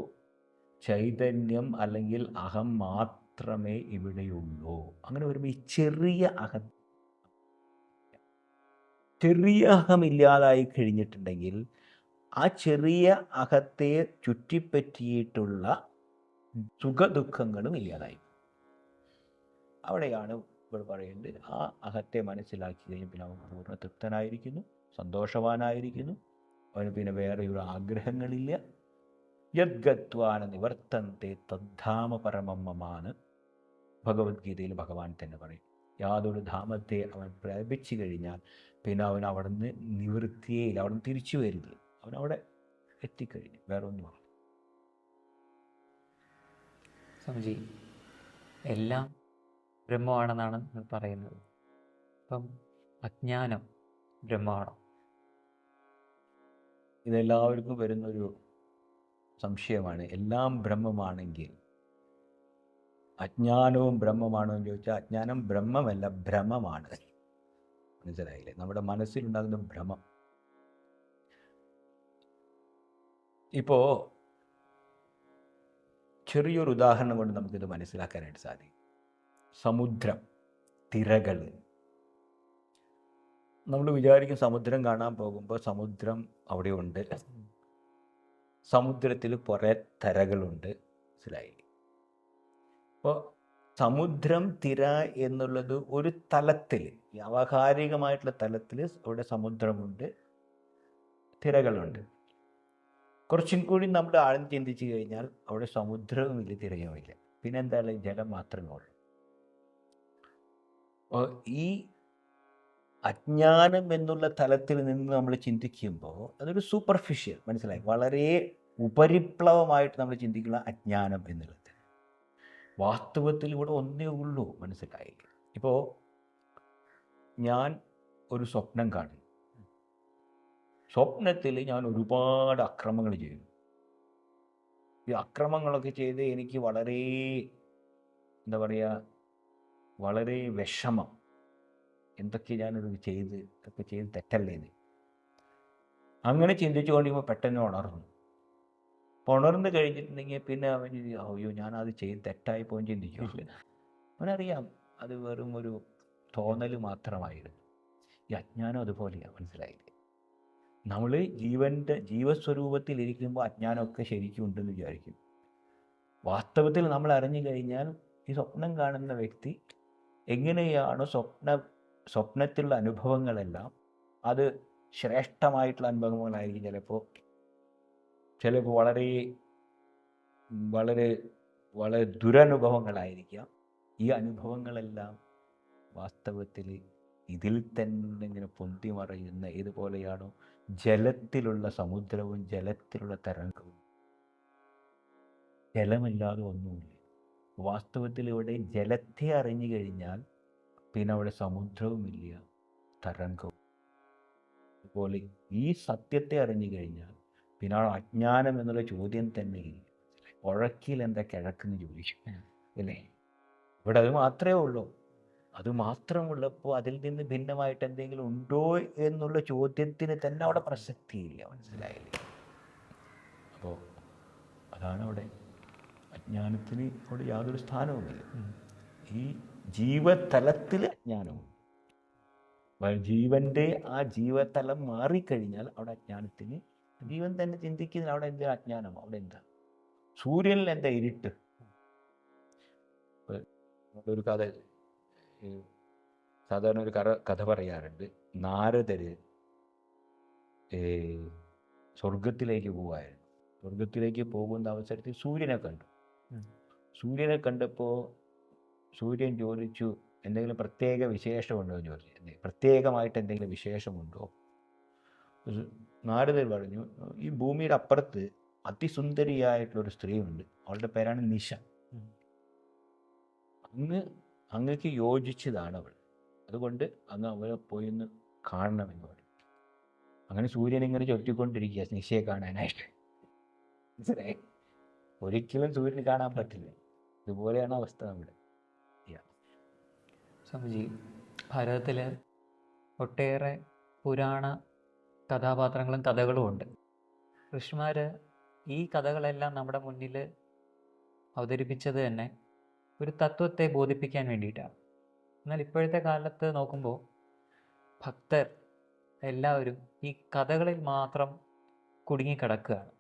ചൈതന്യം അല്ലെങ്കിൽ അഹം മാത്രമേ ഇവിടെയുള്ളൂ. അങ്ങനെ വരുമ്പോൾ ഈ ചെറിയ അഹം ഇല്ലാതായി കഴിഞ്ഞിട്ടുണ്ടെങ്കിൽ ആ ചെറിയ അഹത്തെ ചുറ്റിപ്പറ്റിയിട്ടുള്ള സുഖദുഃഖങ്ങളും ഇല്ലാതായി. അവിടെയാണ് ഇപ്പോൾ പറയുന്നത്, ആ അഹത്തെ മനസ്സിലാക്കി കഴിഞ്ഞ് പിന്നെ അവൻ പൂർണ്ണ തൃപ്തനായിരിക്കുന്നു, സന്തോഷവാനായിരിക്കുന്നു. അവന് പിന്നെ വേറെയൊരു ആഗ്രഹങ്ങളില്ല. യദ്ഗത്വാന നിവർത്തന്തെ തദ്ധാമ പരമം മമാന്ന് ഭഗവത്ഗീതയിൽ ഭഗവാൻ തന്നെ പറയും. യാതൊരു ധാമത്തെ അവൻ പ്രാപിച്ചു കഴിഞ്ഞാൽ പിന്നെ അവൻ അവിടെ നിന്ന് നിവൃത്തിയേയില്ല, അവിടെ നിന്ന് തിരിച്ചു വരില്ല. അവൻ അവിടെ എത്തിക്കഴിഞ്ഞു, വേറെ ഒന്നുമാണ്. സ്വാമിജി, എല്ലാം ബ്രഹ്മമാണെന്നാണ് പറയുന്നത്. അപ്പം അജ്ഞാനം ബ്രഹ്മമാണോ? ഇതെല്ലാവർക്കും വരുന്നൊരു സംശയമാണ്. എല്ലാം ബ്രഹ്മമാണെങ്കിൽ അജ്ഞാനവും ബ്രഹ്മമാണോ എന്ന് ചോദിച്ചാൽ അജ്ഞാനം ബ്രഹ്മമല്ല, ഭ്രമമാണ്. മനസ്സിലായില്ലേ? നമ്മുടെ മനസ്സിലുണ്ടാകുന്ന ഭ്രമം. ഇപ്പോൾ ചെറിയൊരു ഉദാഹരണം കൊണ്ട് നമുക്കിത് മനസ്സിലാക്കാനായിട്ട് സാധിക്കും. സമുദ്രം, തിരകൾ. നമ്മൾ വിചാരിക്കും സമുദ്രം കാണാൻ പോകുമ്പോൾ സമുദ്രം അവിടെ ഉണ്ട്, സമുദ്രത്തിൽ കുറേ തിരകളുണ്ട്. മനസ്സിലായില്ലേ? അപ്പോൾ സമുദ്രം, തിര എന്നുള്ളത് ഒരു തലത്തിൽ, വ്യാവഹാരികമായിട്ടുള്ള തലത്തിൽ അവിടെ സമുദ്രമുണ്ട്, തിരകളുണ്ട്. കുറച്ചും കൂടി നമ്മൾ ആഴം ചിന്തിച്ചു കഴിഞ്ഞാൽ അവിടെ സമുദ്രവുമില്ല, തിരയുമില്ല, പിന്നെ എന്തായാലും ജലം മാത്രമേ ഉള്ളൂ. അപ്പോൾ ഈ അജ്ഞാനം എന്നുള്ള തലത്തിൽ നിന്ന് നമ്മൾ ചിന്തിക്കുമ്പോൾ അതൊരു സൂപ്പർഫിഷ്യൽ, മനസ്സിലായി, വളരെ ഉപരിപ്ലവമായിട്ട് നമ്മൾ ചിന്തിക്കുന്ന അജ്ഞാനം എന്നുള്ളത്. വാസ്തവത്തിൽ ഇവിടെ ഒന്നേ ഉള്ളൂ. മനസ്സിലായി? ഇപ്പോൾ ഞാൻ ഒരു സ്വപ്നം കാണും. സ്വപ്നത്തിൽ ഞാൻ ഒരുപാട് അക്രമങ്ങൾ ചെയ്തു. ഈ അക്രമങ്ങളൊക്കെ ചെയ്ത് എനിക്ക് വളരെ എന്താ പറയുക, വളരെ വിഷമം. എന്തൊക്കെ ഞാനത് ഇതൊക്കെ ചെയ്ത് തെറ്റല്ലേ എന്ന് അങ്ങനെ ചിന്തിച്ചു കൊണ്ടിരിക്കുമ്പോൾ പെട്ടെന്ന് ഉണർന്നു. അപ്പോൾ ഉണർന്ന് കഴിഞ്ഞിട്ടുണ്ടെങ്കിൽ പിന്നെ അവൻ അയ്യോ ഞാനത് ചെയ്ത് തെറ്റായി പോയി ചിന്തിക്കില്ല. അവനറിയാം അത് വെറും ഒരു തോന്നൽ മാത്രമായിരുന്നു. ഈ അജ്ഞാനം അതുപോലെയാണ്. മനസ്സിലായില്ലേ? നമ്മൾ ജീവസ്വരൂപത്തിൽ ഇരിക്കുമ്പോൾ അജ്ഞാനമൊക്കെ ശരിക്കും ഉണ്ടെന്ന് വിചാരിക്കും. വാസ്തവത്തിൽ നമ്മൾ അറിഞ്ഞു കഴിഞ്ഞാൽ ഈ സ്വപ്നം കാണുന്ന വ്യക്തി എങ്ങനെയാണോ സ്വപ്നത്തിലുള്ള അനുഭവങ്ങളെല്ലാം അത് ശ്രേഷ്ഠമായിട്ടുള്ള അനുഭവങ്ങളായിരിക്കും. ചിലപ്പോൾ വളരെ വളരെ വളരെ ദുരനുഭവങ്ങളായിരിക്കാം. ഈ അനുഭവങ്ങളെല്ലാം വാസ്തവത്തിൽ ഇതിൽ തന്നെ ഇങ്ങനെ പൊന്തി മറയുന്ന ഇതുപോലെയാണോ ജലത്തിലുള്ള സമുദ്രവും ജലത്തിലുള്ള തരംഗവും. ജലമില്ലാതെ ഒന്നുമില്ല. വാസ്തവത്തിൽ ഇവിടെ ജലത്തെ അറിഞ്ഞു കഴിഞ്ഞാൽ പിന്നെ അവിടെ സമുദ്രവുമില്ല, തരംഗവും. അതുപോലെ ഈ സത്യത്തെ അറിഞ്ഞു കഴിഞ്ഞാൽ പിന്നെ ആ അജ്ഞാനം എന്നുള്ള ചോദ്യം തന്നെ ഇല്ല. ഉഴക്കിൽ എന്താ കിഴക്കെന്ന് ചോദിച്ചു അല്ലേ? ഇവിടെ അത് മാത്രമേ ഉള്ളൂ. അത് മാത്രമുള്ളപ്പോൾ അതിൽ നിന്ന് ഭിന്നമായിട്ട് എന്തെങ്കിലും ഉണ്ടോ എന്നുള്ള ചോദ്യത്തിന് തന്നെ അവിടെ പ്രസക്തിയില്ല. മനസ്സിലായില്ലേ? അപ്പോൾ അതാണ് അവിടെ അജ്ഞാനത്തിന് അവിടെ യാതൊരു സ്ഥാനവുമില്ല. ഈ ജീവതലത്തിൽ അജ്ഞാനവും. ജീവൻ്റെ ആ ജീവതലം മാറിക്കഴിഞ്ഞാൽ അവിടെ അജ്ഞാനത്തിന്, ജീവൻ തന്നെ ചിന്തിക്കുന്നതിൽ അവിടെ എന്താ അജ്ഞാനം, അവിടെ എന്താ സൂര്യനിൽ എന്താ ഇരുട്ട്. ഒരു കഥ, സാധാരണ ഒരു കഥ പറയാറുണ്ട്. നാരദര് സ്വർഗത്തിലേക്ക് പോവായിരുന്നു. സ്വർഗത്തിലേക്ക് പോകുന്ന അവസരത്തിൽ സൂര്യനെ കണ്ടു. സൂര്യനെ കണ്ടപ്പോൾ സൂര്യൻ ചോദിച്ചു, എന്തെങ്കിലും പ്രത്യേക വിശേഷമുണ്ടോ എന്ന് ചോദിച്ചു. പ്രത്യേകമായിട്ട് എന്തെങ്കിലും വിശേഷമുണ്ടോ? നാരദർ പറഞ്ഞു, ഈ ഭൂമിയുടെ അപ്പുറത്ത് അതിസുന്ദരിയായിട്ടുള്ളൊരു സ്ത്രീയുണ്ട്, അവളുടെ പേരാണ് നിശ. അങ്ങക്ക് യോജിച്ചതാണ് അവൾ, അതുകൊണ്ട് അങ്ങ് അവളെ പോയി ഒന്ന് കാണണമെന്ന് പറഞ്ഞു. അങ്ങനെ സൂര്യൻ ഇങ്ങനെ ചുറ്റിക്കൊണ്ടിരിക്കുക നിശയെ കാണാനായിട്ട്. മനസ്സിലായി? ഒരിക്കലും സൂര്യന് കാണാൻ പറ്റില്ല. ഇതുപോലെയാണ് അവസ്ഥ നമ്മുടെ. സ്വാമിജി, ഭാരതത്തിൽ ഒട്ടേറെ പുരാണ കഥാപാത്രങ്ങളും കഥകളും ഉണ്ട്. ഋഷിമാർ ഈ കഥകളെല്ലാം നമ്മുടെ മുന്നിൽ അവതരിപ്പിച്ചത് തന്നെ ഒരു തത്വത്തെ ബോധിപ്പിക്കാൻ വേണ്ടിയിട്ടാണ്. എന്നാൽ ഇപ്പോഴത്തെ കാലത്ത് നോക്കുമ്പോൾ ഭക്തർ എല്ലാവരും ഈ കഥകളിൽ മാത്രം കുടുങ്ങിക്കിടക്കുകയാണ്.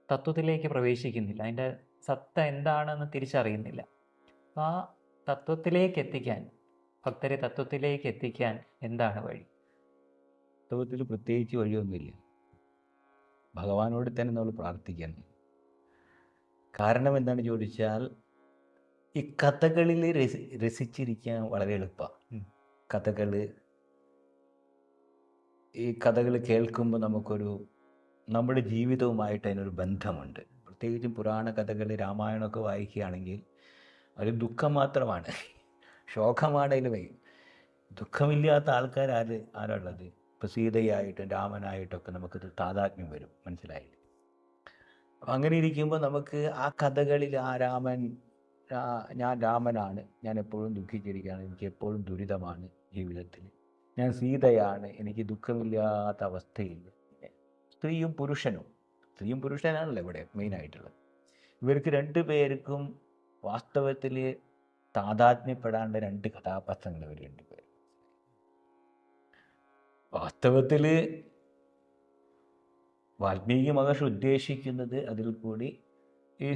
തത്വത്തിലേക്ക് പ്രവേശിക്കുന്നില്ല, അതിൻ്റെ സത്ത എന്താണെന്ന് തിരിച്ചറിയുന്നില്ല. അപ്പോൾ ആ തത്വത്തിലേക്ക് എത്തിക്കാൻ, ഭക്തരെ തത്വത്തിലേക്ക് എത്തിക്കാൻ എന്താണ് വഴി? തത്വത്തിൽ പ്രത്യേകിച്ച് വഴിയൊന്നുമില്ല. ഭഗവാനോട് തന്നെ നമ്മൾ പ്രാർത്ഥിക്കണം. കാരണം എന്താണെന്ന് ചോദിച്ചാൽ, ഈ കഥകളിൽ രസിച്ചിരിക്കാൻ വളരെ എളുപ്പമാണ്. ഈ കഥകൾ കേൾക്കുമ്പോൾ നമ്മുടെ ജീവിതവുമായിട്ട് അതിനൊരു ബന്ധമുണ്ട്. പ്രത്യേകിച്ചും പുരാണ കഥകൾ, രാമായണമൊക്കെ വായിക്കുകയാണെങ്കിൽ അത് ദുഃഖം മാത്രമാണ്, ശോകമാണ് അതിൽ വൈ. ദുഃഖമില്ലാത്ത ആൾക്കാർ ആരുള്ളത്? ഇപ്പോൾ സീതയായിട്ടും രാമനായിട്ടൊക്കെ നമുക്കത് താതാത്മ്യം വരും. മനസ്സിലായില്ലേ? അപ്പം അങ്ങനെ ഇരിക്കുമ്പോൾ നമുക്ക് ആ കഥകളിൽ ഞാൻ രാമനാണ്, ഞാൻ എപ്പോഴും ദുഃഖിച്ചിരിക്കുകയാണ്, എനിക്ക് എപ്പോഴും ദുരിതമാണ് ജീവിതത്തിൽ. ഞാൻ സീതയാണ്, എനിക്ക് ദുഃഖമില്ലാത്ത അവസ്ഥയില്ല. സ്ത്രീയും പുരുഷനാണല്ലോ ഇവിടെ മെയിനായിട്ടുള്ളത്. ഇവർക്ക് രണ്ടുപേർക്കും വാസ്തവത്തിൽ താതാത്മ്യപ്പെടാണ്ട് രണ്ട് കഥാപാത്രങ്ങൾ ഇവർ രണ്ടുപേരും. വാസ്തവത്തിൽ വാൽമീകി മഹർഷി ഉദ്ദേശിക്കുന്നത് അതിൽ കൂടി ഈ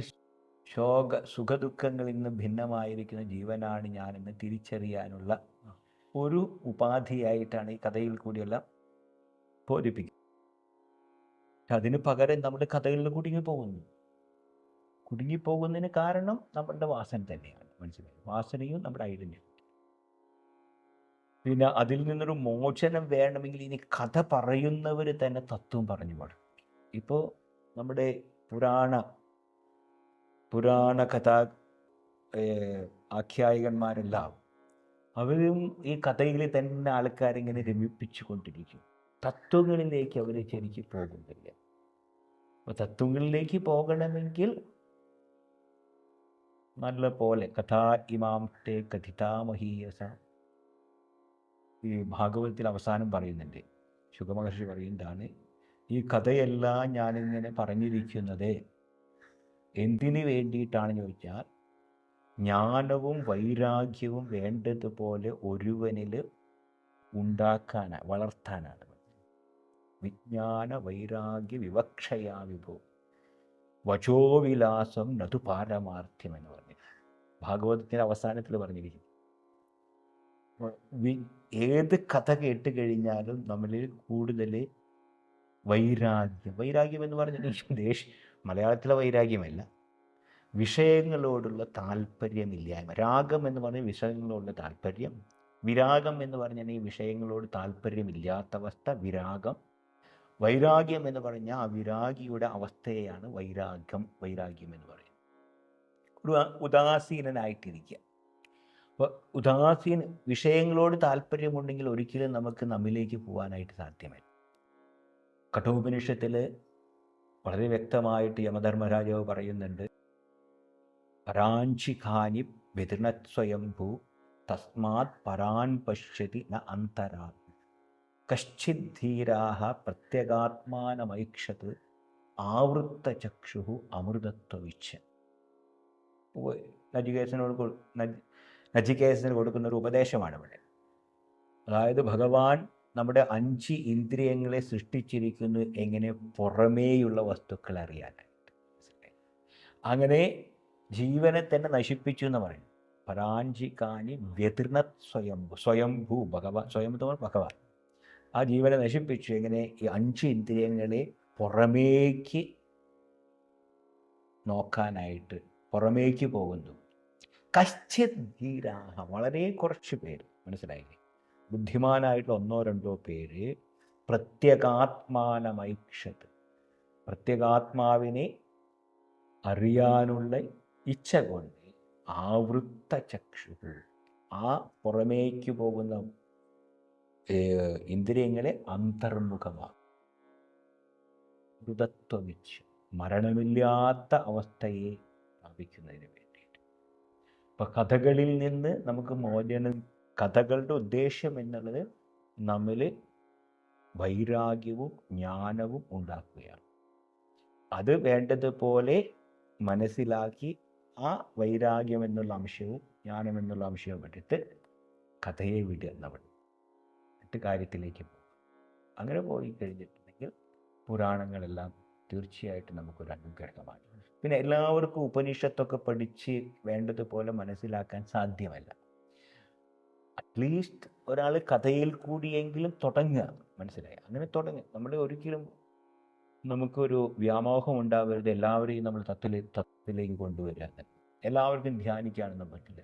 സുഖദുഃഖങ്ങളിൽ നിന്ന് ഭിന്നമായിരിക്കുന്ന ജീവനാണ് ഞാനെന്ന് തിരിച്ചറിയാനുള്ള ഒരു ഉപാധിയായിട്ടാണ് ഈ കഥയിൽ കൂടിയെല്ലാം ബോധിപ്പിക്കുന്നത്. അതിന് പകരം നമ്മുടെ കഥകളിൽ കുടുങ്ങിപ്പോകുന്നതിന് കാരണം നമ്മുടെ വാസന തന്നെയാണ്. മനസ്സിലായി? വാസനയും നമ്മുടെ ഐഡന്റിറ്റി. പിന്നെ അതിൽ നിന്നൊരു മോചനം വേണമെങ്കിൽ ഇനി കഥ പറയുന്നവർ തന്നെ തത്വം പറഞ്ഞു പാടും. ഇപ്പോൾ നമ്മുടെ പുരാണ കഥാ ആഖ്യായികന്മാരെല്ലാം അവരും ഈ കഥയിൽ തന്നെ ആൾക്കാരിങ്ങനെ രമിപ്പിച്ചു കൊണ്ടിരിക്കും. തത്വങ്ങളിലേക്ക് അവർ ശരിക്കും പോകുന്നില്ല. അപ്പോൾ തത്വങ്ങളിലേക്ക് പോകണമെങ്കിൽ നല്ല പോലെ കഥാ ഇമാം തേ കഥിതാമഹീയസ, ഈ ഭാഗവതത്തിൽ അവസാനം പറയുന്നുണ്ട്, ശുകമഹർഷി പറയുന്നതാണ്, ഈ കഥയെല്ലാം ഞാനിങ്ങനെ പറഞ്ഞിരിക്കുന്നത് എന്തിനു വേണ്ടിയിട്ടാണെന്ന് ചോദിച്ചാൽ, ജ്ഞാനവും വൈരാഗ്യവും വേണ്ടതുപോലെ ഒരുവനിൽ വളർത്താനാണ്. വിജ്ഞാന വൈരാഗ്യ വിവക്ഷയാ വിഭോ വചോവിലാസം നതു പാരമാർത്ഥ്യം എന്ന് പറഞ്ഞു ഭാഗവതത്തിൻ്റെ അവസാനത്തിൽ പറഞ്ഞിരിക്കുന്നു. ഏത് കഥ കേട്ട് കഴിഞ്ഞാലും നമ്മളിൽ കൂടുതൽ വൈരാഗ്യം എന്ന് പറഞ്ഞാൽ മലയാളത്തിലെ വൈരാഗ്യമല്ല, വിഷയങ്ങളോടുള്ള താല്പര്യമില്ലായ്മ. രാഗം എന്ന് പറഞ്ഞാൽ വിഷയങ്ങളോടുള്ള താല്പര്യം, വിരാഗം എന്ന് പറഞ്ഞാൽ ഈ വിഷയങ്ങളോട് താല്പര്യമില്ലാത്ത അവസ്ഥ വിരാഗം. വൈരാഗ്യം എന്ന് പറഞ്ഞാൽ ആ വിരാഗിയുടെ അവസ്ഥയെയാണ് വൈരാഗ്യം എന്ന് പറയുന്നത്. ഒരു ഉദാസീനനായിട്ടിരിക്കുക. അപ്പോൾ വിഷയങ്ങളോട് താല്പര്യമുണ്ടെങ്കിൽ ഒരിക്കലും നമുക്ക് നമ്മിലേക്ക് പോകാനായിട്ട് സാധ്യമല്ല. കഠോപനിഷത്തിൽ വളരെ വ്യക്തമായിട്ട് യമധർമ്മരാജാവ് പറയുന്നുണ്ട്, പരാഞ്ചിഖാനി വ്യതിർണസ്വയംഭൂ തസ്മാത് പരാൻ പശ്യതി ന അന്തരാത് കശ്ചിദ്ധീരാഹ പ്രത്യഗാത്മാനമൈക്ഷത് ആവൃത്തചക്ഷു അമൃതത്വവിച്ഛ. നചികേതന് കൊടുക്കുന്ന ഒരു ഉപദേശമാണ് ഇവിടെ. അതായത് ഭഗവാൻ നമ്മുടെ 5 ഇന്ദ്രിയങ്ങളെ സൃഷ്ടിച്ചിരിക്കുന്നു എങ്ങനെ പുറമേയുള്ള വസ്തുക്കളെ അറിയാനായിട്ട്. അങ്ങനെ ജീവനെ തന്നെ നശിപ്പിച്ചു എന്ന് പറയും. പരാഞ്ചികാനി വ്യതിർണത് സ്വയംഭൂ ഭഗവാൻ. സ്വയം എന്ന് പറഞ്ഞാൽ ഭഗവാൻ. ആ ജീവനെ നശിപ്പിച്ചു എങ്ങനെ? ഈ 5 ഇന്ദ്രിയങ്ങളെ പുറമേക്ക് നോക്കാനായിട്ട് പുറമേക്ക് പോകുന്നു. കശ്ചിത് ധീരാഹ, വളരെ കുറച്ച് പേര്, മനസ്സിലായില്ലേ? ബുദ്ധിമാനായിട്ടുള്ള 1-2 പേര് പ്രത്യേകാത്മാനമൈക്ഷത്, പ്രത്യേകാത്മാവിനെ അറിയാനുള്ള ഇച്ഛ കൊണ്ട് ആവൃത്ത ചക്ഷുകൾ, ആ പുറമേക്ക് പോകുന്ന ഇന്ദ്രിയങ്ങളെ അന്തർമുഖമാകും. മൃതത്വമിച്ഛ, മരണമില്ലാത്ത അവസ്ഥയെ പ്രാപിക്കുന്നതിന് വേണ്ടിയിട്ട്. ഇപ്പം കഥകളിൽ നിന്ന് നമുക്ക് മോചനം, കഥകളുടെ ഉദ്ദേശ്യം എന്നുള്ളത് നമ്മിൽ വൈരാഗ്യവും ജ്ഞാനവും ഉണ്ടാക്കുകയാണ്. അത് വേണ്ടതുപോലെ മനസ്സിലാക്കി ആ വൈരാഗ്യം എന്നുള്ള അംശവും ജ്ഞാനം എന്നുള്ള അംശവും എടുത്ത് കഥയെ വിടുക നമ്മൾ, മറ്റ് കാര്യത്തിലേക്ക് പോകും. അങ്ങനെ പോയി കഴിഞ്ഞിട്ടുണ്ടെങ്കിൽ പുരാണങ്ങളെല്ലാം തീർച്ചയായിട്ടും നമുക്കൊരു അനുഗ്രഹമാണ്. പിന്നെ എല്ലാവർക്കും ഉപനിഷത്തൊക്കെ പഠിച്ച് വേണ്ടതുപോലെ മനസ്സിലാക്കാൻ സാധ്യമല്ല. അറ്റ്ലീസ്റ്റ് ഒരാൾ കഥയിൽ കൂടിയെങ്കിലും തുടങ്ങുക, മനസ്സിലായി? അങ്ങനെ തുടങ്ങുക. നമ്മൾ ഒരിക്കലും നമുക്കൊരു വ്യാമോഹം ഉണ്ടാവരുത് എല്ലാവരെയും നമ്മൾ തത്വത്തിലേക്ക് കൊണ്ടുവരിക. എല്ലാവർക്കും ധ്യാനിക്കാനൊന്നും പറ്റില്ല.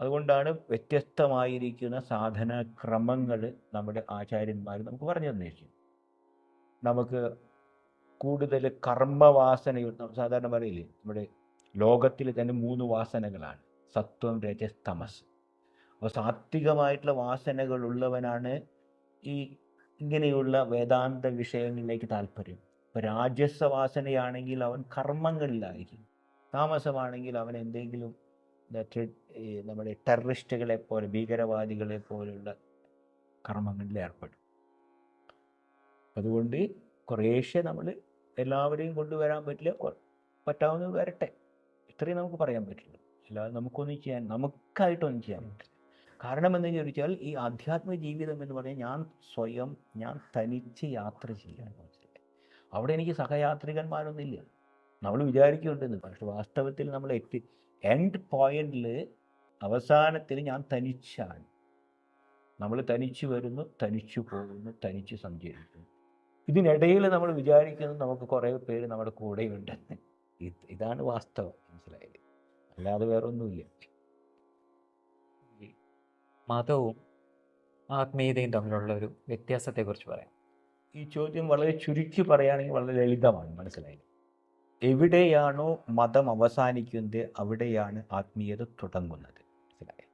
അതുകൊണ്ടാണ് വ്യത്യസ്തമായിരിക്കുന്ന സാധന ക്രമങ്ങൾ നമ്മുടെ ആചാര്യന്മാർ നമുക്ക് പറഞ്ഞു തന്നിരിക്കും. നമുക്ക് കൂടുതൽ കർമ്മവാസനയുള്ള, സാധാരണ പറയില്ലേ, നമ്മുടെ ലോകത്തിൽ തന്നെ 3 വാസനകളാണ്: സത്വം, രജസ്, തമസ്. അപ്പോൾ സാത്വികമായിട്ടുള്ള വാസനകളുള്ളവനാണ് ഈ ഇങ്ങനെയുള്ള വേദാന്ത വിഷയങ്ങളിലേക്ക് താല്പര്യം. ഇപ്പോൾ രാജസ വാസനയാണെങ്കിൽ അവൻ കർമ്മങ്ങളിലായിരിക്കും. താമസമാണെങ്കിൽ അവൻ എന്തെങ്കിലും നമ്മുടെ ടെററിസ്റ്റുകളെ പോലെ, ഭീകരവാദികളെ പോലുള്ള കർമ്മങ്ങളിൽ ഏർപ്പെടും. അതുകൊണ്ട് കുറേശ്ശെ നമ്മൾ എല്ലാവരെയും കൊണ്ടുവരാൻ പറ്റില്ല, പറ്റാവുന്നത് വരട്ടെ, ഇത്രയും നമുക്ക് പറയാൻ പറ്റുള്ളൂ. അല്ലാതെ നമുക്കായിട്ടൊന്നും ചെയ്യാൻ പറ്റില്ല. കാരണം എന്ന് ചോദിച്ചാൽ ഈ ആധ്യാത്മിക ജീവിതം എന്ന് പറഞ്ഞാൽ ഞാൻ തനിച്ച് യാത്ര ചെയ്യാൻ. അവിടെ എനിക്ക് സഹയാത്രികന്മാരൊന്നുമില്ല. നമ്മൾ വിചാരിക്കുന്നുണ്ടെന്ന്, പക്ഷെ വാസ്തവത്തിൽ നമ്മൾ എൻഡ് പോയിന്റിൽ അവസാനത്തിൽ ഞാൻ തനിച്ചാണ്. നമ്മൾ തനിച്ച് വരുന്നു, തനിച്ചു പോകുന്നു, തനിച്ച് സഞ്ചരിക്കുന്നു. ഇതിനിടയിൽ നമ്മൾ വിചാരിക്കുന്നത് നമുക്ക് കുറേ പേര് നമ്മുടെ കൂടെയുണ്ടെന്ന്. ഇതാണ് വാസ്തവം, മനസ്സിലായത്? അല്ലാതെ വേറെ ഒന്നുമില്ല. മതവും ആത്മീയതയും തമ്മിലുള്ള ഒരു വ്യത്യാസത്തെക്കുറിച്ച് പറയാം. ഈ ചോദ്യം വളരെ ചുരുക്കി പറയുകയാണെങ്കിൽ വളരെ ലളിതമാണ്, മനസ്സിലായത്? എവിടെയാണോ മതം അവസാനിക്കുന്നത് അവിടെയാണ് ആത്മീയത തുടങ്ങുന്നത്, മനസ്സിലായത്?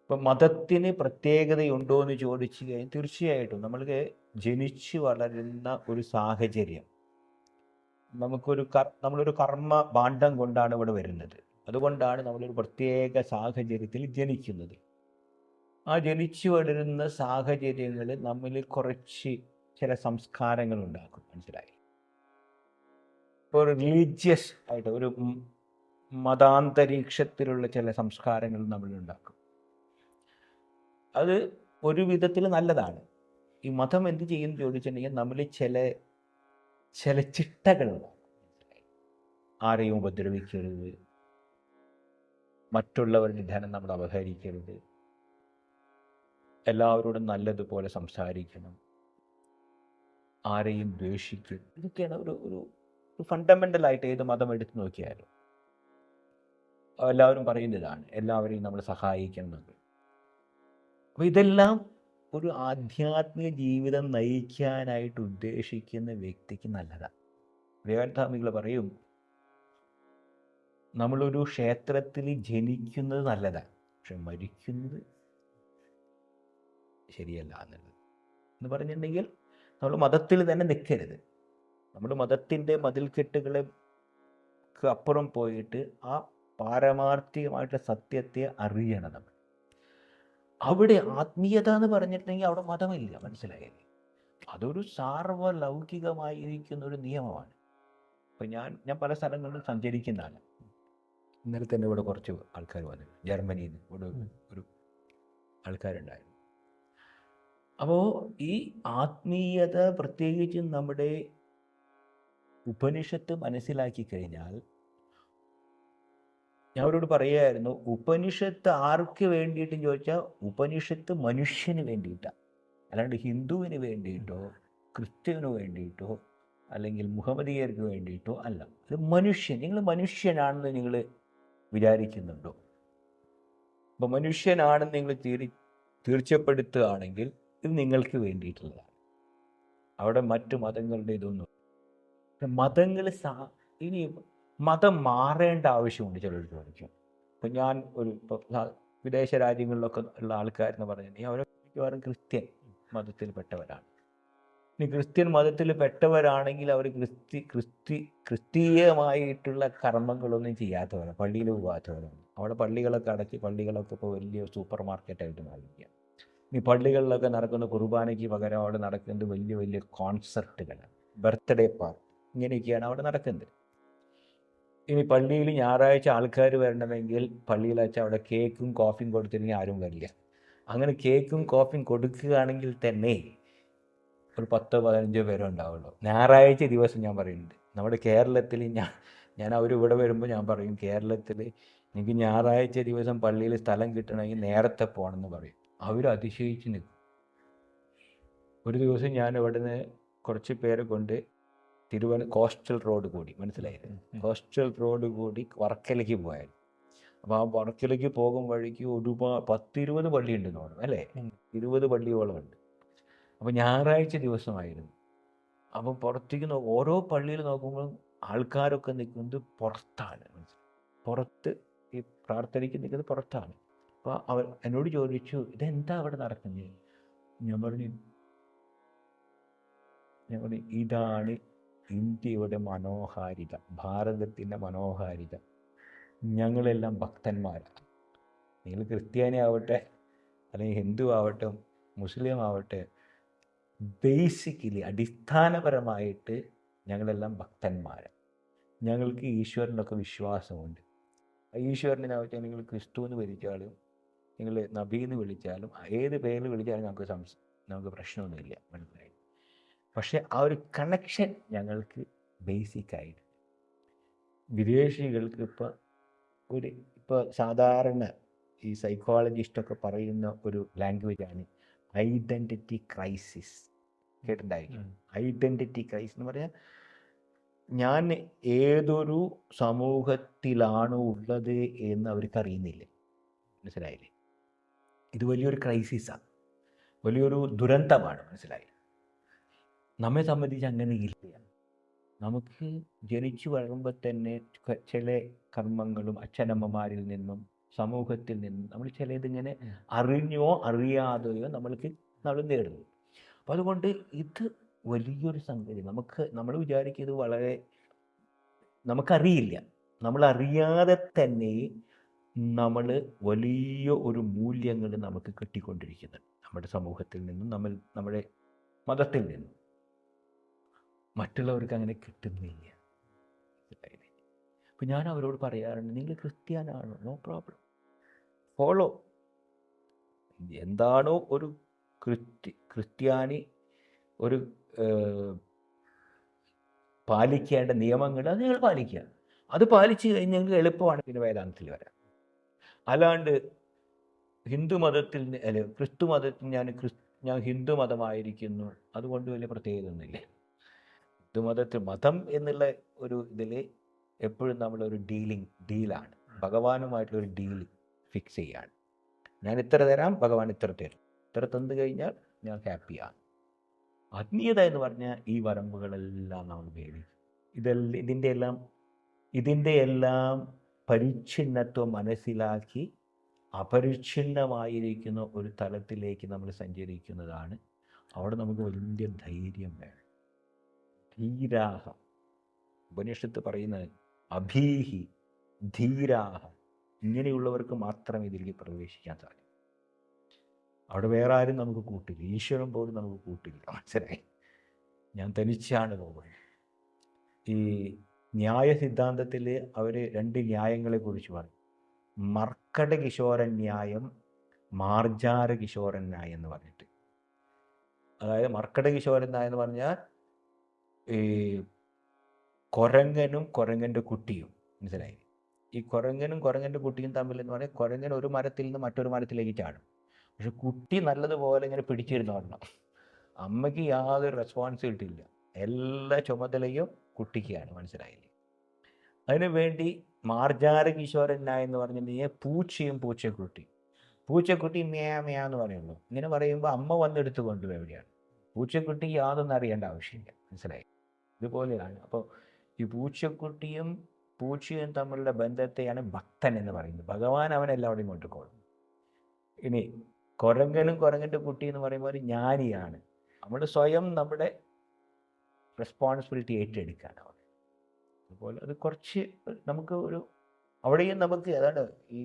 ഇപ്പം മതത്തിന് പ്രത്യേകതയുണ്ടോ എന്ന് ചോദിച്ചു കഴിഞ്ഞാൽ തീർച്ചയായിട്ടും നമ്മൾക്ക് ജനിച്ചു വളരുന്ന ഒരു സാഹചര്യം, നമ്മളൊരു കർമ്മ ഭാണ്ഡം കൊണ്ടാണ് ഇവിടെ വരുന്നത്. അതുകൊണ്ടാണ് നമ്മളൊരു പ്രത്യേക സാഹചര്യത്തിൽ ജനിക്കുന്നത്. ആ ജനിച്ചു വളരുന്ന സാഹചര്യങ്ങൾ നമ്മിൽ കുറച്ച് ചില സംസ്കാരങ്ങൾ ഉണ്ടാക്കും, മനസ്സിലായി? ഇപ്പോൾ ഒരു റിലീജിയസ് ആയിട്ട് ഒരു മതാന്തരീക്ഷത്തിലുള്ള ചില സംസ്കാരങ്ങൾ നമ്മളുണ്ടാക്കും. അത് ഒരു വിധത്തിൽ നല്ലതാണ്. ഈ മതം എന്ത് ചെയ്യുമെന്ന് ചോദിച്ചിട്ടുണ്ടെങ്കിൽ നമ്മൾ ചില ചിട്ടകളുണ്ടാക്കും. ആരെയും ഉപദ്രവിക്കരുത്, മറ്റുള്ളവരുടെ ധനം നമ്മൾ അപഹരിക്കരുത്, എല്ലാവരോടും നല്ലതുപോലെ സംസാരിക്കണം, ആരെയും ദ്വേഷിക്കരുത്. ഇതൊക്കെയാണ് ഒരു ഫണ്ടമെൻ്റലായിട്ട് ഏത് മതം എടുത്ത് നോക്കിയാലും എല്ലാവരും പറയുന്നതാണ്, എല്ലാവരെയും നമ്മൾ സഹായിക്കണം എന്നൊക്കെ. അപ്പോൾ ഇതെല്ലാം ഒരു ആധ്യാത്മിക ജീവിതം നയിക്കാനായിട്ട് ഉദ്ദേശിക്കുന്ന വ്യക്തിക്ക് നല്ലതാണ്. വേദാന്താമികൾ പറയും, നമ്മളൊരു ക്ഷേത്രത്തിൽ ജനിക്കുന്നത് നല്ലതാണ്, പക്ഷെ മരിക്കുന്നത് ശരിയല്ല എന്ന് പറഞ്ഞിട്ടുണ്ടെങ്കിൽ നമ്മൾ മതത്തിൽ തന്നെ നിൽക്കരുത്. നമ്മൾ മതത്തിൻ്റെ മതിൽക്കെട്ടുകൾക്ക് അപ്പുറം പോയിട്ട് ആ പാരമാർത്ഥികമായിട്ടുള്ള സത്യത്തെ അറിയണം നമ്മൾ. അവിടെ ആത്മീയത എന്ന് പറഞ്ഞിട്ടുണ്ടെങ്കിൽ അവിടെ മതമില്ല, മനസ്സിലായില്ലേ? അതൊരു സാർവലൗകികമായിരിക്കുന്ന ഒരു നിയമമാണ്. അപ്പം ഞാൻ പല സ്ഥലങ്ങളിലും സഞ്ചരിക്കുന്നതാണ്. ഇന്നലെ തന്നെ ഇവിടെ കുറച്ച് ആൾക്കാർ വന്നു, ജർമ്മനിയിൽ നിന്ന്. ഇവിടെ ഒരു ആൾക്കാരുണ്ടായിരുന്നു. അപ്പോൾ ഈ ആത്മീയത പ്രത്യേകിച്ചും നമ്മുടെ ഉപനിഷത്ത് മനസ്സിലാക്കി കഴിഞ്ഞാൽ, ഞാൻ അവരോട് പറയുമായിരുന്നു, ഉപനിഷത്ത് ആർക്ക് വേണ്ടിയിട്ടും ചോദിച്ചാൽ ഉപനിഷത്ത് മനുഷ്യന് വേണ്ടിയിട്ടാണ്, അല്ലാണ്ട് ഹിന്ദുവിന് വേണ്ടിയിട്ടോ ക്രിസ്ത്യന് വേണ്ടിയിട്ടോ അല്ലെങ്കിൽ മുഹമ്മദീയർക്ക് വേണ്ടിയിട്ടോ അല്ല. അത് മനുഷ്യൻ, നിങ്ങൾ മനുഷ്യനാണെന്ന് നിങ്ങൾ വിചാരിക്കുന്നുണ്ടോ? അപ്പോൾ മനുഷ്യനാണെന്ന് നിങ്ങൾ തീർച്ചപ്പെടുത്തുകയാണെങ്കിൽ ഇത് നിങ്ങൾക്ക് വേണ്ടിയിട്ടുള്ളതാണ്. അവിടെ മറ്റു മതങ്ങളുടെ ഇതൊന്നും. മതങ്ങൾ ഇനി മതം മാറേണ്ട ആവശ്യമുണ്ട് ചിലർ ചോദിക്കും. ഇപ്പം ഞാൻ വിദേശ രാജ്യങ്ങളിലൊക്കെ ഉള്ള ആൾക്കാരെന്ന് പറഞ്ഞാൽ അവരെ മിക്കവാറും ക്രിസ്ത്യൻ മതത്തിൽപ്പെട്ടവരാണ്. ഇനി ക്രിസ്ത്യൻ മതത്തിൽപ്പെട്ടവരാണെങ്കിൽ അവർ ക്രിസ്തീയമായിട്ടുള്ള കർമ്മങ്ങളൊന്നും ചെയ്യാത്തവരാണ്, പള്ളിയിൽ പോകാത്തവരാണ്. അവിടെ പള്ളികളൊക്കെ അടച്ച് പള്ളികളൊക്കെ ഇപ്പോൾ വലിയ സൂപ്പർ മാർക്കറ്റായിട്ട് മാറിയിരിക്കുക. ഈ പള്ളികളിലൊക്കെ നടക്കുന്ന കുർബാനയ്ക്ക് പകരം അവിടെ നടക്കുന്നത് വലിയ വലിയ കോൺസെർട്ടുകളാണ്, ബർത്ത്ഡേ പാർട്ടി, ഇങ്ങനെയൊക്കെയാണ് അവിടെ നടക്കുന്നത്. ഇനി പള്ളിയിൽ ഞായറാഴ്ച ആൾക്കാർ വരണമെങ്കിൽ പള്ളിയിൽ വെച്ചാൽ അവിടെ കേക്കും കോഫിയും കൊടുത്തില്ലെങ്കിൽ ആരും വരില്ല. അങ്ങനെ കേക്കും കോഫിയും കൊടുക്കുകയാണെങ്കിൽ തന്നെ ഒരു 10-15 പേരേ ഉണ്ടാവുള്ളൂ. ഞായറാഴ്ച ദിവസം ഞാൻ പറയുന്നുണ്ട്, നമ്മുടെ കേരളത്തിൽ ഞാൻ അവർ ഇവിടെ വരുമ്പോൾ ഞാൻ പറയും, കേരളത്തിൽ എനിക്ക് ഞായറാഴ്ച ദിവസം പള്ളിയിൽ സ്ഥലം കിട്ടണമെങ്കിൽ നേരത്തെ പോകണമെന്ന് പറയും. അവർ അതിശയിച്ച് നിൽക്കും. ഒരു ദിവസം ഞാൻ ഇവിടുന്ന് കുറച്ച് പേരെ കൊണ്ട് കോസ്റ്റൽ റോഡ് കൂടി, മനസ്സിലായത്, കോസ്റ്റൽ റോഡ് കൂടി വർക്കലേക്ക് പോയായിരുന്നു. അപ്പോൾ ആ വർക്കലേക്ക് പോകും വഴിക്ക് 10-20 പള്ളി ഉണ്ടെന്ന് തോന്നുന്നു, അല്ലേ, 20 പള്ളിയോളം ഉണ്ട്. അപ്പോൾ ഞായറാഴ്ച ദിവസമായിരുന്നു. അപ്പം പുറത്തേക്ക് ഓരോ പള്ളിയിൽ നോക്കുമ്പോൾ ആൾക്കാരൊക്കെ നിൽക്കുന്നത് പുറത്താണ്, പുറത്ത് ഈ പ്രാർത്ഥനയ്ക്ക് നിൽക്കുന്നത് പുറത്താണ്. അപ്പോൾ അവർ എന്നോട് ചോദിച്ചു, ഇതെന്താ അവിടെ നടക്കുന്നത്? ഞാൻ പറഞ്ഞു ഇതാണ് ഇന്ത്യയുടെ മനോഹാരിത, ഭാരതത്തിൻ്റെ മനോഹാരിത. ഞങ്ങളെല്ലാം ഭക്തന്മാരാണ്. നിങ്ങൾ ക്രിസ്ത്യാനി ആവട്ടെ അല്ലെങ്കിൽ ഹിന്ദു ആവട്ടെ മുസ്ലിം ആവട്ടെ, ബേസിക്കലി അടിസ്ഥാനപരമായിട്ട് ഞങ്ങളെല്ലാം ഭക്തന്മാരാണ്. ഞങ്ങൾക്ക് ഈശ്വരനൊക്കെ വിശ്വാസമുണ്ട്. ഈശ്വരനെ ആവട്ടെ നിങ്ങൾ ക്രിസ്തു എന്ന് വിളിച്ചാലും നിങ്ങൾ നബീന്ന് വിളിച്ചാലും ഏത് പേരിൽ വിളിച്ചാലും നമുക്ക് പ്രശ്നമൊന്നുമില്ല, മനസ്സിലായി. പക്ഷെ ആ ഒരു കണക്ഷൻ ഞങ്ങൾക്ക് ബേസിക്കായിട്ട്. വിദേശികൾക്ക് ഇപ്പോൾ സാധാരണ ഈ സൈക്കോളജിസ്റ്റൊക്കെ പറയുന്ന ഒരു ലാംഗ്വേജാണ് ഐഡൻറ്റിറ്റി ക്രൈസിസ്. കേട്ടിട്ടുണ്ടായിരിക്കും ഐഡൻറ്റിറ്റി ക്രൈസിസ് എന്ന് പറഞ്ഞാൽ, ഞാൻ ഏതൊരു സമൂഹത്തിലാണോ ഉള്ളത് എന്ന് അവർക്ക് അറിയുന്നില്ല, മനസ്സിലായില്ലേ? ഇത് വലിയൊരു ക്രൈസിസാണ്, വലിയൊരു ദുരന്തമാണ്, മനസ്സിലായി. നമ്മെ സംബന്ധിച്ച് അങ്ങനെ ഇല്ല. നമുക്ക് ജനിച്ചു വളരുമ്പോൾ തന്നെ ചില കർമ്മങ്ങളും അച്ഛനമ്മമാരിൽ നിന്നും സമൂഹത്തിൽ നിന്നും നമ്മൾ ചിലതിങ്ങനെ അറിഞ്ഞോ അറിയാതെയോ നമ്മൾ നേടുന്നു. അപ്പോൾ അതുകൊണ്ട് ഇത് വലിയൊരു സംഗതി. നമ്മൾ വിചാരിക്കും ഇത് വളരെ നമുക്കറിയില്ല. നമ്മളറിയാതെ തന്നെ നമ്മൾ വലിയ ഒരു മൂല്യങ്ങൾ നമുക്ക് കിട്ടിക്കൊണ്ടിരിക്കുന്നുണ്ട് നമ്മുടെ സമൂഹത്തിൽ നിന്നും, നമ്മുടെ മതത്തിൽ നിന്നും. മറ്റുള്ളവർക്ക് അങ്ങനെ കിട്ടുന്നില്ല. അപ്പം ഞാൻ അവരോട് പറയാറുണ്ട്, നിങ്ങൾ ക്രിസ്ത്യാനാണോ, നോ പ്രോബ്ലം, ഫോളോ. എന്താണോ ഒരു ക്രിസ്ത്യാനി ഒരു പാലിക്കേണ്ട നിയമങ്ങൾ അത് നിങ്ങൾ പാലിക്കുക. അത് പാലിച്ചു കഴിഞ്ഞെങ്കിൽ എളുപ്പമാണ് പിന്നെ വേദാന്തത്തിൽ വരാം. അല്ലാണ്ട് ഹിന്ദു മതത്തിൽ അല്ലെ ക്രിസ്തു മതത്തിൽ ഞാൻ ഹിന്ദു മതമായിരിക്കുന്നു അതുകൊണ്ട് വലിയ പ്രത്യേകതയൊന്നുമില്ല. മതം എന്നുള്ള ഒരു ഇതിൽ എപ്പോഴും നമ്മളൊരു ഡീലാണ്, ഭഗവാനുമായിട്ടുള്ളൊരു ഡീൽ ഫിക്സ് ചെയ്യാണ്. ഞാൻ ഇത്ര തരാം, ഭഗവാൻ ഇത്ര തരും, ഇത്ര തന്നു കഴിഞ്ഞാൽ ഞാൻ ഹാപ്പിയാണ്. ആത്മീയത എന്ന് പറഞ്ഞാൽ ഈ വരമ്പുകളെല്ലാം നമ്മൾ ഭേദിക്കും. ഇതിൻ്റെ എല്ലാം പരിച്ഛിന്നത്വം മനസ്സിലാക്കി അപരിച്ഛിന്നമായിരിക്കുന്ന ഒരു തലത്തിലേക്ക് നമ്മൾ സഞ്ചരിക്കുന്നതാണ്. അവിടെ നമുക്ക് വലിയ ധൈര്യം വേണം. ധീരാഹ, ഉപനിഷത്ത് പറയുന്നത് അഭീഹി ധീരാഹ, ഇങ്ങനെയുള്ളവർക്ക് മാത്രമേ ഇതിലേക്ക് പ്രവേശിക്കാൻ സാധിക്കൂ. അവിടെ വേറെ ആരും നമുക്ക് കൂട്ടില്ല, ഈശ്വരൻ പോലും നമുക്ക് കൂട്ടില്ല, മനസ്സിലായി. ഞാൻ തനിച്ചാണ് പോകുന്നത്. ഈ ന്യായ സിദ്ധാന്തത്തിൽ അവർ 2 ന്യായങ്ങളെ കുറിച്ച് പറയും. മർക്കട കിശോര ന്യായം, മാർജാര കിശോരൻ നായർ എന്ന് പറഞ്ഞിട്ട്. അതായത് മർക്കട കിശോരൻ നായർ എന്ന് പറഞ്ഞാൽ ഈ കുരങ്ങനും കുരങ്ങൻ്റെ കുട്ടിയും, മനസ്സിലായി? ഈ കുരങ്ങനും കുരങ്ങൻ്റെ കുട്ടിയും തമ്മിൽ എന്ന് പറഞ്ഞാൽ കുരങ്ങൻ ഒരു മരത്തിൽ നിന്ന് മറ്റൊരു മരത്തിലേക്ക് ചാടും. പക്ഷെ കുട്ടി നല്ലതുപോലെ ഇങ്ങനെ പിടിച്ചിരുന്നു പറഞ്ഞാൽ അമ്മയ്ക്ക് യാതൊരു റെസ്പോൺസിബിലിറ്റി ഇല്ല, എല്ലാ ചുമതലയും കുട്ടിക്കാണ്, മനസ്സിലായില്ലേ? അതിനു വേണ്ടി മാർജാര കിശോരൻ നായർ എന്ന് പറഞ്ഞിട്ടുണ്ടെങ്കിൽ പൂച്ചയും പൂച്ചക്കുട്ടി മ്യാ മ്യാ എന്ന് പറയുള്ളൂ. ഇങ്ങനെ പറയുമ്പോൾ അമ്മ വന്നെടുത്ത് കൊണ്ടുപോയി എവിടെയാണ്. പൂച്ചക്കുട്ടിക്ക് യാതൊന്നും അറിയേണ്ട ആവശ്യമില്ല, മനസ്സിലായി? ഇതുപോലെയാണ്. അപ്പോൾ ഈ പൂച്ചക്കുട്ടിയും പൂച്ചയും തമ്മിലുള്ള ബന്ധത്തെയാണ് ഭക്തൻ എന്ന് പറയുന്നത്. ഭഗവാൻ അവനെല്ലാവരുടെയും കൊണ്ടുപോകും. ഇനി കുരങ്ങനും കുരങ്ങൻ്റെ കുട്ടി എന്ന് പറയുമ്പോൾ ഒരു ജ്ഞാനിയാണ്. നമ്മൾ സ്വയം നമ്മുടെ റെസ്പോൺസിബിലിറ്റി ഏറ്റെടുക്കാനാണ്. അതുപോലെ അത് കുറച്ച് നമുക്ക് അവിടെയും നമുക്ക് അതാണ് ഈ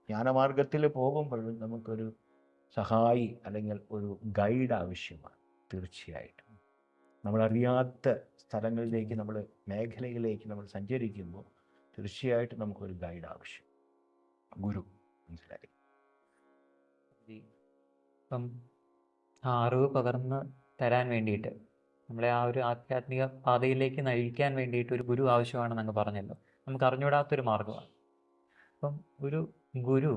ജ്ഞാനമാർഗത്തിൽ പോകുമ്പോഴും നമുക്കൊരു സഹായി അല്ലെങ്കിൽ ഒരു ഗൈഡ് ആവശ്യമാണ്. തീർച്ചയായിട്ടും നമ്മളറിയാത്ത സ്ഥലങ്ങളിലേക്ക്, മേഖലയിലേക്ക് നമ്മൾ സഞ്ചരിക്കുമ്പോൾ തീർച്ചയായിട്ടും നമുക്കൊരു ഗൈഡ് ആവശ്യം, ഗുരു, മനസ്സിലായി? ഇപ്പം ആ അറിവ് പകർന്ന് തരാൻ വേണ്ടിയിട്ട്, നമ്മളെ ആ ഒരു ആധ്യാത്മിക പാതയിലേക്ക് നയിക്കാൻ വേണ്ടിയിട്ട് ഒരു ഗുരു ആവശ്യമാണെന്ന് അങ്ങ് പറഞ്ഞല്ലോ. നമുക്ക് അറിഞ്ഞുകൂടാത്തൊരു മാർഗമാണ്. അപ്പം ഒരു ഗുരു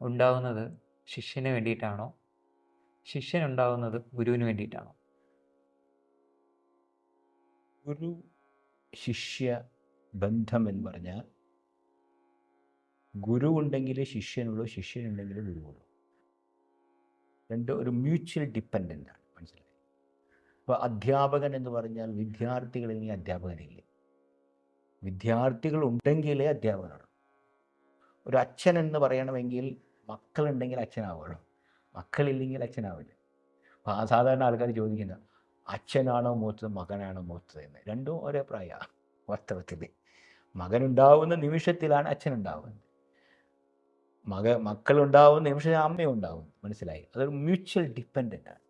ഉണ്ടാവുന്നത് ശിഷ്യന് വേണ്ടിയിട്ടാണോ, ശിഷ്യൻ ഉണ്ടാവുന്നത് ഗുരുവിന് വേണ്ടിയിട്ടാണോ? ഗുരു ശിഷ്യ ബന്ധം എന്ന് പറഞ്ഞാൽ ഗുരു ഉണ്ടെങ്കിൽ ശിഷ്യനുള്ളൂ, ശിഷ്യനുണ്ടെങ്കിൽ ഗുരുവുള്ളൂ. രണ്ടും ഒരു മ്യൂച്വൽ ഡിപ്പെൻഡൻ്റ് ആണ്, മനസ്സിലായി? ഇപ്പോൾ അധ്യാപകൻ എന്ന് പറഞ്ഞാൽ വിദ്യാർത്ഥികളില്ലെങ്കിൽ അധ്യാപകനില്ല, വിദ്യാർത്ഥികൾ ഉണ്ടെങ്കിലേ അധ്യാപകനാണ്. ഒരു അച്ഛൻ എന്ന് പറയണമെങ്കിൽ മക്കളുണ്ടെങ്കിൽ അച്ഛനാവുള്ളൂ, മക്കളില്ലെങ്കിൽ അച്ഛനാവില്ല. അപ്പോൾ ആ സാധാരണ ആൾക്കാർ ചോദിക്കുന്ന അച്ഛനാണോ മൂത്തത് മകനാണോ മൂത്തത് എന്ന്. രണ്ടും ഒരേ പ്രായമാണ് വാസ്തവത്തിൽ. മകനുണ്ടാവുന്ന നിമിഷത്തിലാണ് അച്ഛനുണ്ടാവുന്നത്, മക്കളുണ്ടാവുന്ന നിമിഷം അമ്മയുണ്ടാവും, മനസ്സിലായി? അതൊരു മ്യൂച്വൽ ഡിപ്പെൻഡൻ്റ് ആണ്.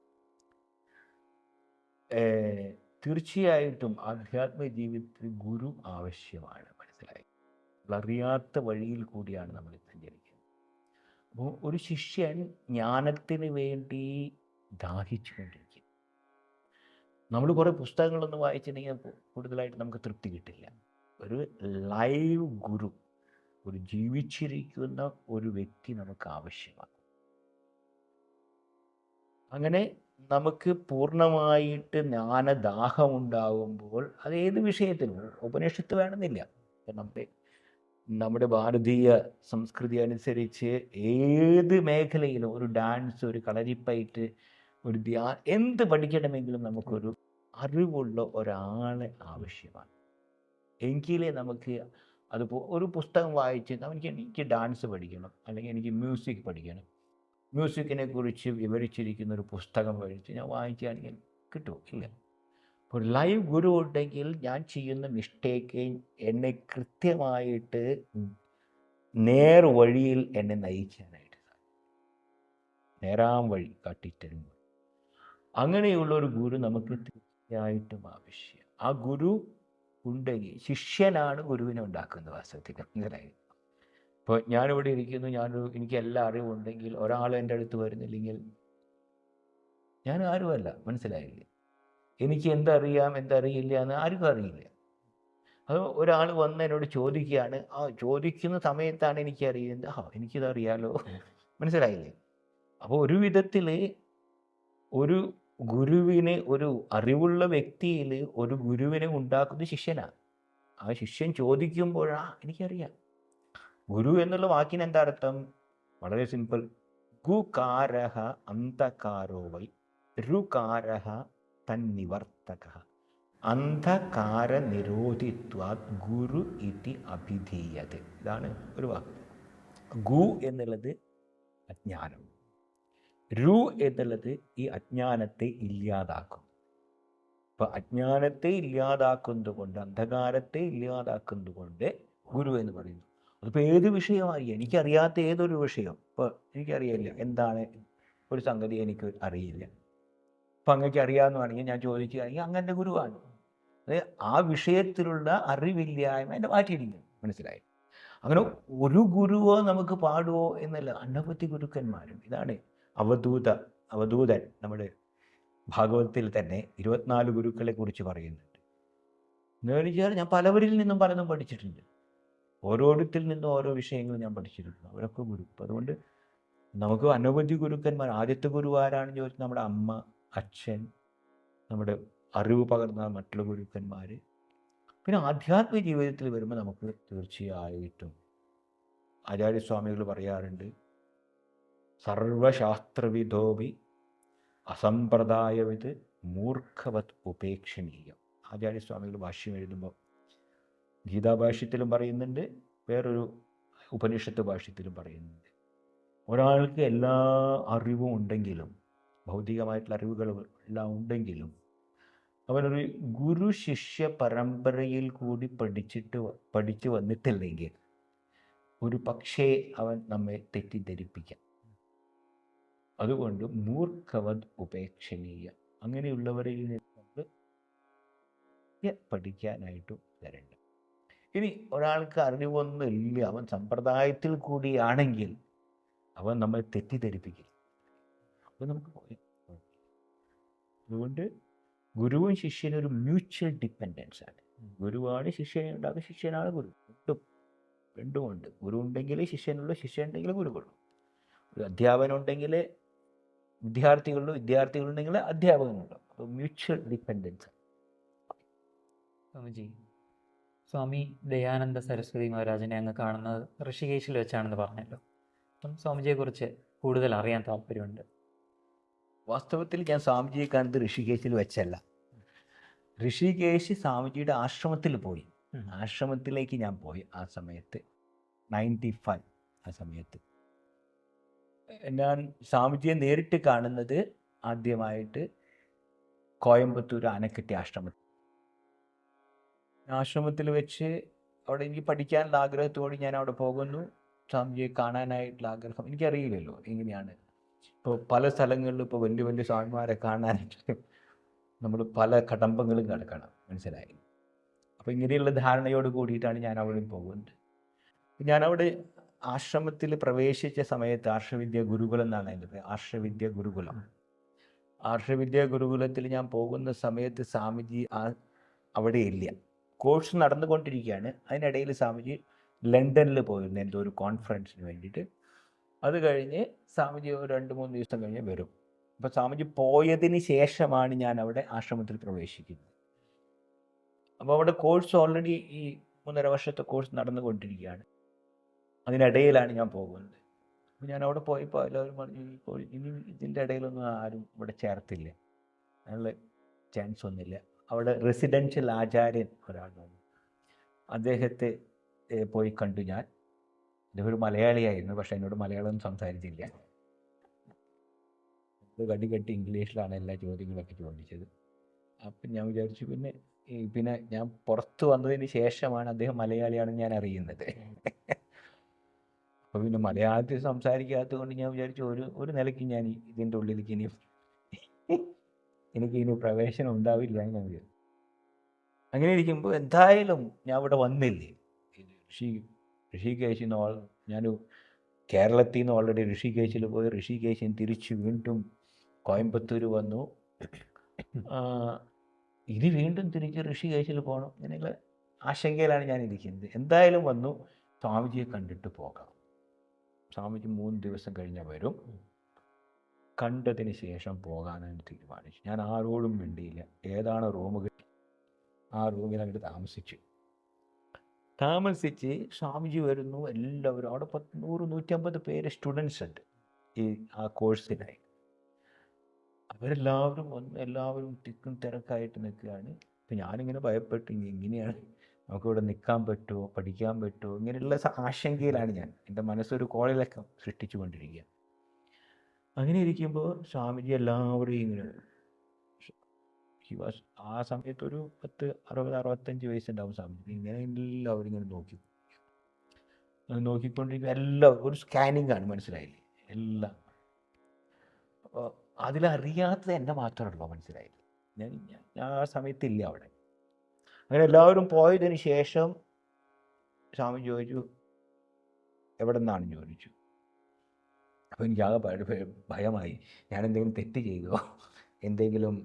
തീർച്ചയായിട്ടും ആധ്യാത്മിക ജീവിതത്തിൽ ഗുരു ആവശ്യമാണ്, മനസ്സിലായി? അറിയാത്ത വഴിയിൽ കൂടിയാണ് നമ്മൾ സഞ്ചരിക്കുന്നത്. അപ്പോൾ ഒരു ശിഷ്യൻ ജ്ഞാനത്തിന് വേണ്ടി ദാഹിച്ചുകൊണ്ടിരിക്കും. നമ്മൾ കുറേ പുസ്തകങ്ങളൊന്നും വായിച്ചിട്ടുണ്ടെങ്കിൽ കൂടുതലായിട്ട് നമുക്ക് തൃപ്തി കിട്ടില്ല. ഒരു ലൈവ് ഗുരു, ഒരു ജീവിച്ചിരിക്കുന്ന ഒരു വ്യക്തി നമുക്ക് ആവശ്യമാണ്. അങ്ങനെ നമുക്ക് പൂർണ്ണമായിട്ട് ജ്ഞാനദാഹമുണ്ടാകുമ്പോൾ അത് ഏത് വിഷയത്തിലും, ഉപനിഷത്ത് വേണമെന്നില്ല, നമ്മുടെ ഭാരതീയ സംസ്കൃതി അനുസരിച്ച് ഏത് മേഖലയിലും ഒരു ഡാൻസ്, ഒരു കളരിപ്പയറ്റ്, ഒരു എന്ത് പഠിക്കണമെങ്കിലും നമുക്കൊരു അറിവുള്ള ഒരാളെ ആവശ്യമാണ്. എങ്കിലേ നമുക്ക് ഒരു പുസ്തകം വായിച്ച് എനിക്ക് ഡാൻസ് പഠിക്കണം, അല്ലെങ്കിൽ എനിക്ക് മ്യൂസിക് പഠിക്കണം, മ്യൂസിക്കിനെ കുറിച്ച് വിവരിച്ചിരിക്കുന്ന ഒരു പുസ്തകം വായിച്ച് ഞാൻ വായിക്കുകയാണെങ്കിൽ കിട്ടുമോ? ഇല്ല. അപ്പോൾ ലൈവ് ഗുരു ഉണ്ടെങ്കിൽ ഞാൻ ചെയ്യുന്ന മിസ്റ്റേക്ക് എന്നെ കൃത്യമായിട്ട് നേർ വഴിയിൽ എന്നെ നയിക്കാനായിട്ട് നേരാം വഴി കാട്ടിത്തരുന്നു. അങ്ങനെയുള്ള ഒരു ഗുരു നമുക്ക് തീർച്ചയായിട്ടും ആവശ്യം. ആ ഗുരു ഉണ്ടെങ്കിൽ ശിഷ്യനാണ് ഗുരുവിനെ ഉണ്ടാക്കുന്നത് വാസ്തവത്തിൽ, മനസ്സിലായി? ഇപ്പോൾ ഞാനിവിടെ ഇരിക്കുന്നു, എനിക്ക് എല്ലാ അറിവും ഉണ്ടെങ്കിൽ ഒരാൾ എൻ്റെ അടുത്ത് വരുന്നില്ലെങ്കിൽ ഞാൻ ആരുമല്ല, മനസ്സിലായില്ലേ? എനിക്ക് എന്തറിയാം എന്തറിയില്ല എന്ന് ആർക്കും അറിയില്ല. അത് ഒരാൾ വന്ന് എന്നോട് ചോദിക്കുകയാണ്, ആ ചോദിക്കുന്ന സമയത്താണ് എനിക്കറിയുന്നത്, എനിക്കിതറിയാലോ, മനസ്സിലായില്ലേ? അപ്പോൾ ഒരു വിധത്തിൽ ഒരു ഗുരുവിനെ, ഒരു അറിവുള്ള വ്യക്തിയിൽ ഒരു ഗുരുവിനെ ഉണ്ടാക്കുന്നത് ശിഷ്യനാണ്. ആ ശിഷ്യൻ ചോദിക്കുമ്പോഴാ എനിക്കറിയാം. ഗുരു എന്നുള്ള വാക്കിന് എന്താ അർത്ഥം? വളരെ സിമ്പിൾ. ഗുകാരഹ അന്ധകാരോ വൈ രുകാരഹ തന്നിവർത്തക അന്ധകാര നിരോധിത്വാത് ഗുരു ഇതി അഭിധീയത. ഇതാണ് ഒരു വാക്ക്. ഗു എന്നുള്ളത് അജ്ഞാനം, രു എന്നുള്ളത് ഈ അജ്ഞാനത്തെ ഇല്ലാതാക്കും. അപ്പം അജ്ഞാനത്തെ ഇല്ലാതാക്കുന്നത് കൊണ്ട്, അന്ധകാരത്തെ ഇല്ലാതാക്കുന്നത് കൊണ്ട് ഗുരു എന്ന് പറയുന്നു. അതിപ്പോൾ ഏത് വിഷയമായി, എനിക്കറിയാത്ത ഏതൊരു വിഷയം, ഇപ്പോൾ എനിക്കറിയില്ല എന്താണ് ഒരു സംഗതി, എനിക്ക് അറിയില്ല, അപ്പം അങ്ങക്ക് അറിയാമെന്നാണെങ്കിൽ ഞാൻ ചോദിക്കുകയാണെങ്കിൽ അങ്ങൻ്റെ ഗുരുവാണ്. അതായത് ആ വിഷയത്തിലുള്ള അറിവില്ലായ്മ എന്നെ മാറ്റിയിരിക്കുന്നു, മനസ്സിലായി? അങ്ങനെ ഒരു ഗുരുവോ നമുക്ക് പാടുവോ എന്നല്ല, അനവധി ഗുരുക്കന്മാരും. ഇതാണ് അവധൂതൻ നമ്മുടെ ഭാഗവതത്തിൽ തന്നെ 24 ഗുരുക്കളെ കുറിച്ച് പറയുന്നുണ്ട്. എന്ന് വെച്ചാൽ ഞാൻ പലവരിൽ നിന്നും പലതും പഠിച്ചിട്ടുണ്ട്. ഓരോരുത്തരിൽ നിന്നും ഓരോ വിഷയങ്ങൾ ഞാൻ പഠിച്ചിട്ടുണ്ട്. അവരൊക്കെ ഗുരു. അപ്പം അതുകൊണ്ട് നമുക്ക് അനവധി ഗുരുക്കന്മാർ. ആദ്യത്തെ ഗുരു ആരാണെന്ന് ചോദിച്ചാൽ നമ്മുടെ അമ്മ, അച്ഛൻ, നമ്മുടെ അറിവ് പകർന്ന മറ്റുള്ള ഗുരുക്കന്മാർ. പിന്നെ ആധ്യാത്മിക ജീവിതത്തിൽ വരുമ്പോൾ നമുക്ക് തീർച്ചയായിട്ടും ആചാര്യസ്വാമികൾ പറയാറുണ്ട്, സർവശാസ്ത്രവിദോപി അസമ്പ്രദായവിത് മൂർഖവത് ഉപേക്ഷണീയം. ആചാര്യസ്വാമികൾ ഭാഷ്യം എഴുതുമ്പോൾ ഗീതാഭാഷ്യത്തിലും പറയുന്നുണ്ട്, വേറൊരു ഉപനിഷത്ത് ഭാഷ്യത്തിലും പറയുന്നുണ്ട്. ഒരാൾക്ക് എല്ലാ അറിവും ഉണ്ടെങ്കിലും, ഭൗതികമായിട്ടുള്ള അറിവുകൾ എല്ലാം ഉണ്ടെങ്കിലും, അവനൊരു ഗുരു ശിഷ്യ പരമ്പരയിൽ കൂടി പഠിച്ചു വന്നിട്ടില്ലെങ്കിൽ ഒരു പക്ഷേ അവൻ നമ്മെ തെറ്റിദ്ധരിപ്പിക്കാം. അതുകൊണ്ട് മൂർഖവത് ഉപേക്ഷണീയ, അങ്ങനെയുള്ളവരിൽ നിന്ന് നമ്മൾ പഠിക്കാനായിട്ട് വരണ്ട. ഇനി ഒരാൾക്ക് അറിവൊന്നുമില്ല, അവൻ സമ്പ്രദായത്തിൽ കൂടിയാണെങ്കിൽ അവൻ നമ്മളെ തെറ്റിദ്ധരിപ്പിക്കില്ല. അപ്പോൾ നമുക്ക് പോയി. അതുകൊണ്ട് ഗുരുവും ശിഷ്യനും ഒരു മ്യൂച്വൽ ഡിപ്പെൻഡൻസ് ആണ്. ഗുരുവാണ് ശിഷ്യനെ ഉണ്ടാക്കുക, ശിഷ്യനാണ് ഗുരു. രണ്ടുമുണ്ട്. ഗുരു ഉണ്ടെങ്കിൽ ശിഷ്യനുള്ളൂ, ശിഷ്യൻ ഉണ്ടെങ്കിൽ ഗുരുവുള്ളൂ. ഒരു അധ്യാപകനുണ്ടെങ്കിൽ വിദ്യാർത്ഥികളുള്ളൂ, വിദ്യാർത്ഥികളുണ്ടെങ്കിൽ അധ്യാപകനുള്ളൂ. അപ്പോൾ മ്യൂച്വൽ ഡിപ്പെൻഡൻസ്. സ്വാമിജി, സ്വാമി ദയാനന്ദ സരസ്വതി മഹാരാജിനെ അങ്ങ് കാണുന്നത് ഋഷികേശിൽ വെച്ചാണെന്ന് പറഞ്ഞല്ലോ. അപ്പം സ്വാമിജിയെക്കുറിച്ച് കൂടുതൽ അറിയാൻ താല്പര്യമുണ്ട്. വാസ്തവത്തിൽ ഞാൻ സ്വാമിജിയെ കാണുന്നത് ഋഷികേശിൽ വെച്ചല്ല. ഋഷികേശ് സ്വാമിജിയുടെ ആശ്രമത്തിൽ പോയി. ആശ്രമത്തിലേക്ക് ഞാൻ പോയി ആ സമയത്ത് 95. ആ സമയത്ത് ഞാൻ സ്വാമിജിയെ നേരിട്ട് കാണുന്നത് ആദ്യമായിട്ട് കോയമ്പത്തൂർ ആനക്കട്ടി ആശ്രമത്തിൽ വെച്ച്. അവിടെ എനിക്ക് പഠിക്കാനുള്ള ആഗ്രഹത്തോടെ ഞാൻ അവിടെ പോകുന്നു. സ്വാമിജിയെ കാണാനായിട്ടുള്ള ആഗ്രഹം. എനിക്കറിയില്ലല്ലോ എങ്ങനെയാണ്. ഇപ്പോൾ പല സ്ഥലങ്ങളിലും ഇപ്പോൾ വലിയ വലിയ സ്വാമിമാരെ കാണാനായിട്ട് നമ്മൾ പല കടമ്പങ്ങളും കിടക്കണം, മനസ്സിലായി. അപ്പോൾ ഇങ്ങനെയുള്ള ധാരണയോട് കൂടിയിട്ടാണ് ഞാൻ അവിടെ പോകുന്നത്. ഞാനവിടെ ആശ്രമത്തിൽ പ്രവേശിച്ച സമയത്ത് ആർഷവിദ്യ ഗുരുകുലം എന്നാണ് എൻ്റെ പേര്, ആർഷവിദ്യ ഗുരുകുലം. ആർഷവിദ്യ ഗുരുകുലത്തിൽ ഞാൻ പോകുന്ന സമയത്ത് സ്വാമിജി അവിടെ ഇല്ല. കോഴ്സ് നടന്നുകൊണ്ടിരിക്കുകയാണ്. അതിനിടയിൽ സ്വാമിജി ലണ്ടനിൽ പോയിരുന്നു എന്തോ ഒരു കോൺഫറൻസിന് വേണ്ടിയിട്ട്. അത് കഴിഞ്ഞ് സ്വാമിജി ഒരു 2-3 ദിവസം കഴിഞ്ഞ് വരും. അപ്പോൾ സ്വാമിജി പോയതിന് ശേഷമാണ് ഞാൻ അവിടെ ആശ്രമത്തിൽ പ്രവേശിക്കുന്നത്. അപ്പോൾ അവിടെ കോഴ്സ് ഓൾറെഡി ഈ 3.5 വർഷത്തെ കോഴ്സ് നടന്നുകൊണ്ടിരിക്കുകയാണ്. അതിനിടയിലാണ് ഞാൻ പോകുന്നത്. അപ്പോൾ ഞാൻ അവിടെ പോയപ്പോൾ എല്ലാവരും പറഞ്ഞു, ഇനി ഇതിൻ്റെ ഇടയിലൊന്നും ആരും ഇവിടെ ചേർത്തില്ല, അതിനുള്ള ചാൻസ് ഒന്നുമില്ല. അവിടെ റെസിഡൻഷ്യൽ ആചാര്യൻ ഒരാൾ വന്നു. അദ്ദേഹത്തെ പോയി കണ്ടു ഞാൻ. അദ്ദേഹം ഒരു മലയാളിയായിരുന്നു, പക്ഷെ എന്നോട് മലയാളം സംസാരിച്ചില്ല. കട്ടി ഇംഗ്ലീഷിലാണ് എല്ലാ ചോദ്യങ്ങളൊക്കെ ചോദിച്ചത്. അപ്പം ഞാൻ വിചാരിച്ചു, പിന്നെ ഞാൻ പുറത്ത് വന്നതിന് ശേഷമാണ് അദ്ദേഹം മലയാളിയാണെന്ന് ഞാൻ അറിയുന്നത്. അപ്പോൾ പിന്നെ മലയാളത്തിൽ സംസാരിക്കാത്തത് കൊണ്ട് ഞാൻ വിചാരിച്ചു ഒരു നിലയ്ക്ക് ഞാൻ ഇതിൻ്റെ ഉള്ളിലേക്ക് എനിക്ക് പ്രവേശനം ഉണ്ടാവില്ല എന്ന് ഞാൻ വിചാരിച്ചു. അങ്ങനെ ഇരിക്കുമ്പോൾ എന്തായാലും ഞാൻ ഇവിടെ വന്നില്ലേ. ഋഷികേശിൽ നിന്ന് ഞാൻ കേരളത്തിൽ നിന്ന് ഓൾറെഡി ഋഷികേശിൽ പോയി, ഋഷികേശിൽ തിരിച്ച് വീണ്ടും കോയമ്പത്തൂർ വന്നു. ഇനി വീണ്ടും തിരിച്ച് ഋഷികേശിൽ പോകണം, അങ്ങനെയുള്ള ആശങ്കയിലാണ് ഞാൻ ഇരിക്കുന്നത്. എന്തായാലും വന്നു, സ്വാമിജിയെ കണ്ടിട്ട് പോകാം. സ്വാമിജി 3 ദിവസം കഴിഞ്ഞാൽ വരും. കണ്ടതിന് ശേഷം പോകാനാണ് തീരുമാനിച്ചു. ഞാൻ ആരോടും മിണ്ടിയില്ല. ഏതാണ് റൂം കിട്ടി ആ റൂമിൽ അങ്ങോട്ട് താമസിച്ച് സ്വാമിജി വരുന്നു. എല്ലാവരും അവിടെ 100-150 പേര് സ്റ്റുഡൻസ് ഉണ്ട് ആ കോഴ്സിനായി. അവരെല്ലാവരും എല്ലാവരും തിക്കും തിരക്കായിട്ട് നിൽക്കുകയാണ്. ഇപ്പം ഞാനിങ്ങനെ ഭയപ്പെട്ടു, ഇങ്ങനെയാണ് നമുക്കിവിടെ നിൽക്കാൻ പറ്റുമോ, പഠിക്കാൻ പറ്റുമോ, ഇങ്ങനെയുള്ള ആശങ്കയിലാണ് ഞാൻ. എൻ്റെ മനസ്സൊരു കോളിലൊക്കെ സൃഷ്ടിച്ചു കൊണ്ടിരിക്കുക. അങ്ങനെ ഇരിക്കുമ്പോൾ സ്വാമിജി എല്ലാവരും ഇങ്ങനെ, ആ സമയത്ത് ഒരു 60-65 വയസ്സുണ്ടാവും സ്വാമിജി. ഇങ്ങനെ എല്ലാവരും ഇങ്ങനെ നോക്കിക്കൊണ്ടിരിക്കും. എല്ലാവരും ഒരു സ്കാനിങ് ആണ്, മനസ്സിലായില്ലേ? എല്ലാം അതിലറിയാത്തത് എന്നെ മാത്രമല്ലോ, മനസ്സിലായില്ലേ? ഞാൻ ആ സമയത്തില്ല അവിടെ. അങ്ങനെ എല്ലാവരും പോയതിന് ശേഷം സ്വാമി ചോദിച്ചു, എവിടെ നിന്നാണെന്ന് ചോദിച്ചു. അപ്പോൾ എനിക്ക് ആകെ ഭയമായി. ഞാൻ എന്തെങ്കിലും തെറ്റ് ചെയ്തോ, എന്തെങ്കിലും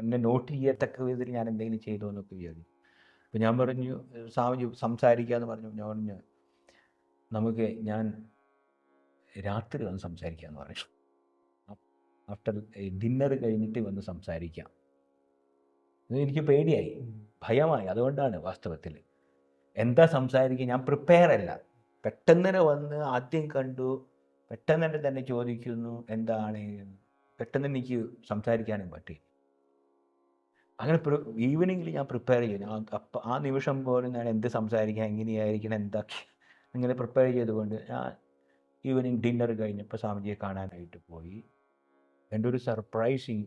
എന്നെ നോട്ട് ചെയ്യത്തക്ക വിധത്തിൽ ഞാൻ എന്തെങ്കിലും ചെയ്തോ എന്നൊക്കെ വിചാരിച്ചു. അപ്പോൾ ഞാൻ പറഞ്ഞു, സ്വാമിജി സംസാരിക്കാമെന്ന് പറഞ്ഞു. ഞാൻ പറഞ്ഞു, ഞാൻ രാത്രി വന്ന് സംസാരിക്കാമെന്ന് പറഞ്ഞു. ആഫ്റ്റർ ഡിന്നർ കഴിഞ്ഞിട്ട് വന്ന് സംസാരിക്കാം. എനിക്ക് പേടിയായി, ഭയമായി. അതുകൊണ്ടാണ് വാസ്തവത്തിൽ എന്താ സംസാരിക്കുക, ഞാൻ പ്രിപ്പയർ അല്ല. പെട്ടെന്ന് തന്നെ വന്ന് ആദ്യം കണ്ടു, പെട്ടെന്ന് തന്നെ ചോദിക്കുന്നു എന്താണ്, പെട്ടെന്ന് എനിക്ക് സംസാരിക്കാനും പറ്റി. അങ്ങനെ ഈവനിങ്ങിൽ ഞാൻ പ്രിപ്പയർ ചെയ്യും. അപ്പം ആ നിമിഷം പോലും ഞാൻ എന്ത് സംസാരിക്കാം, എങ്ങനെയായിരിക്കണം, എന്തൊക്കെ അങ്ങനെ പ്രിപ്പയർ ചെയ്തുകൊണ്ട് ഞാൻ ഈവനിങ് ഡിന്നർ കഴിഞ്ഞപ്പോൾ സ്വാമിജിയെ കാണാനായിട്ട് പോയി. എൻ്റെ ഒരു സർപ്രൈസിങ്,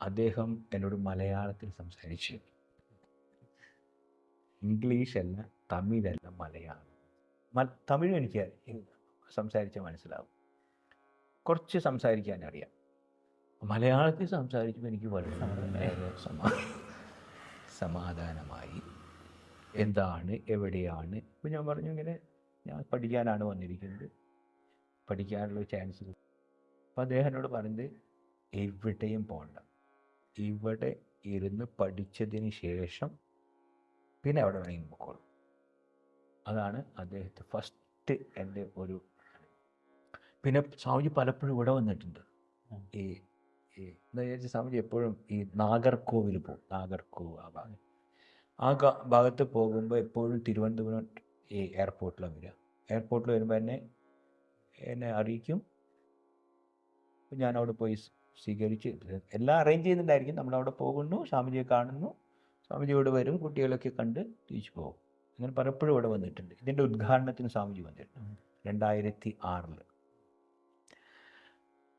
അദ്ദേഹം എന്നോട് മലയാളത്തിൽ സംസാരിച്ചു. ഇംഗ്ലീഷല്ല, തമിഴല്ല, മലയാളം. തമിഴ് എനിക്ക് സംസാരിച്ചാൽ മനസ്സിലാവും, കുറച്ച് സംസാരിക്കാൻ അറിയാം. മലയാളത്തിൽ സംസാരിച്ചപ്പോൾ എനിക്ക് വളരെ സമാധാനമായി. എന്താണ്, എവിടെയാണ്? ഇപ്പോൾ ഞാൻ പറഞ്ഞു, ഇങ്ങനെ ഞാൻ പഠിക്കാനാണ് വന്നിരിക്കുന്നത്, പഠിക്കാനുള്ള ചാൻസ്. അപ്പോൾ അദ്ദേഹം എന്നോട് പറഞ്ഞത്, എവിടെയും പോകണ്ട, ഇവിടെ ഇരുന്ന് പഠിച്ചതിന് ശേഷം പിന്നെ അവിടെ വേണമെങ്കിൽ പോയിക്കോളും. അതാണ് അദ്ദേഹത്തെ ഫസ്റ്റ് എൻ്റെ ഒരു. പിന്നെ സ്വാമിജി പലപ്പോഴും ഇവിടെ വന്നിട്ടുണ്ട്. എന്താ വിചാരിച്ച, സ്വാമിജി എപ്പോഴും ഈ നാഗർകോവിൽ പോകും. ആ ഭാഗത്ത് പോകുമ്പോൾ എപ്പോഴും തിരുവനന്തപുരം ഈ എയർപോർട്ടിലാണ് വരിക. എയർപോർട്ടിൽ വരുമ്പോൾ എന്നെ അറിയിക്കും. ഞാൻ അവിടെ പോയി സ്വീകരിച്ച് എല്ലാം അറേഞ്ച് ചെയ്യുന്നുണ്ടായിരിക്കും. നമ്മളവിടെ പോകുന്നു, സ്വാമിജിയെ കാണുന്നു, സ്വാമിജി ഇവിടെ വരും, കുട്ടികളൊക്കെ കണ്ട് തിരിച്ചു പോകും. അങ്ങനെ പലപ്പോഴും ഇവിടെ വന്നിട്ടുണ്ട്. ഇതിൻ്റെ ഉദ്ഘാടനത്തിന് സ്വാമിജി വന്നിട്ടുണ്ട് 2006.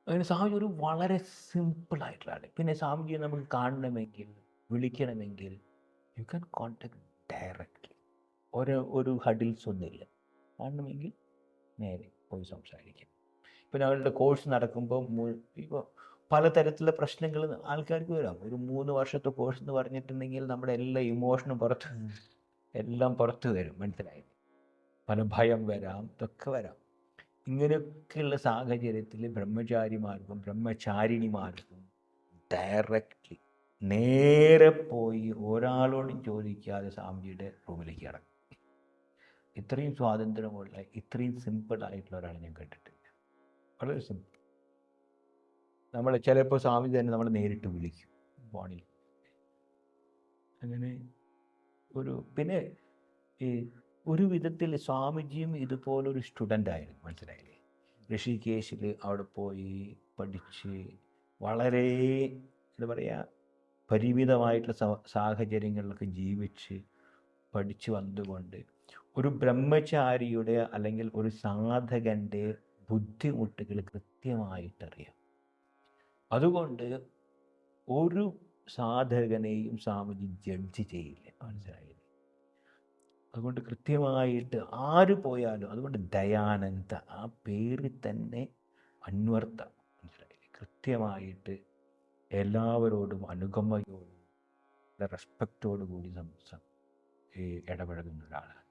അങ്ങനെ സ്വാമിജി ഒരു വളരെ സിമ്പിളായിട്ടുള്ള ആൾ. പിന്നെ സ്വാമിജിയെ നമുക്ക് കാണണമെങ്കിൽ, വിളിക്കണമെങ്കിൽ യു ക്യാൻ കോൺടാക്ട് ഡയറക്റ്റ്ലി. ഒരു ഹഡിൽസ് ഒന്നുമില്ല. കാണണമെങ്കിൽ നേരെ പോയി സംസാരിക്കാം. ഇപ്പോൾ ഞങ്ങളുടെ കോഴ്സ് നടക്കുമ്പോൾ ഇപ്പോൾ പലതരത്തിലുള്ള പ്രശ്നങ്ങൾ ആൾക്കാർക്ക് വരാം. ഒരു 3 വർഷത്തെ കോഴ്സ് എന്ന് പറഞ്ഞിട്ടുണ്ടെങ്കിൽ നമ്മുടെ എല്ലാ ഇമോഷനും എല്ലാം പുറത്ത് വരും, മനസ്സിലായി. പല ഭയം വരാം, ഇതൊക്കെ വരാം. ഇങ്ങനെയൊക്കെയുള്ള സാഹചര്യത്തിൽ ബ്രഹ്മചാരിമാർക്കും ബ്രഹ്മചാരിണിമാർക്കും ഡയറക്റ്റ്ലി നേരെ പോയി ഒരാളോടും ചോദിക്കാതെ സ്വാമിജിയുടെ റൂമിലേക്ക് കിടക്കും. ഇത്രയും സ്വാതന്ത്ര്യമുള്ള, ഇത്രയും സിമ്പിളായിട്ടുള്ള ഒരാളെ ഞാൻ കേട്ടിട്ടില്ല. വളരെ സിമ്പിൾ. നമ്മൾ ചിലപ്പോൾ സ്വാമി തന്നെ നമ്മളെ നേരിട്ട് വിളിക്കും ഫോണിൽ. അങ്ങനെ പിന്നെ ഈ ഒരു വിധത്തിൽ സ്വാമിജിയും ഇതുപോലൊരു സ്റ്റുഡൻ്റ് ആയിരുന്നു, മനസ്സിലായില്ലേ. ഋഷികേശിൽ അവിടെ പോയി പഠിച്ച് വളരെ എന്താ പറയുക, പരിമിതമായിട്ടുള്ള സാഹചര്യങ്ങളിലൊക്കെ ജീവിച്ച് പഠിച്ചു വന്നുകൊണ്ട് ഒരു ബ്രഹ്മചാരിയുടെ അല്ലെങ്കിൽ ഒരു സാധകൻ്റെ ബുദ്ധിമുട്ടുകൾ കൃത്യമായിട്ടറിയാം. അതുകൊണ്ട് ഒരു സാധകനെയും സ്വാമിജി ജഡ്ജ് ചെയ്യില്ല, മനസ്സിലായില്ലേ. അതുകൊണ്ട് കൃത്യമായിട്ട് ആര് പോയാലും, അതുകൊണ്ട് ദയാനന്ദ ആ പേര് തന്നെ അന്വർത്ഥ, മനസ്സിലായില്ലേ. കൃത്യമായിട്ട് എല്ലാവരോടും അനുകമ്പയോടും റെസ്പെക്റ്റോടു കൂടി ഇടപഴകുന്ന ഒരാളാണ്.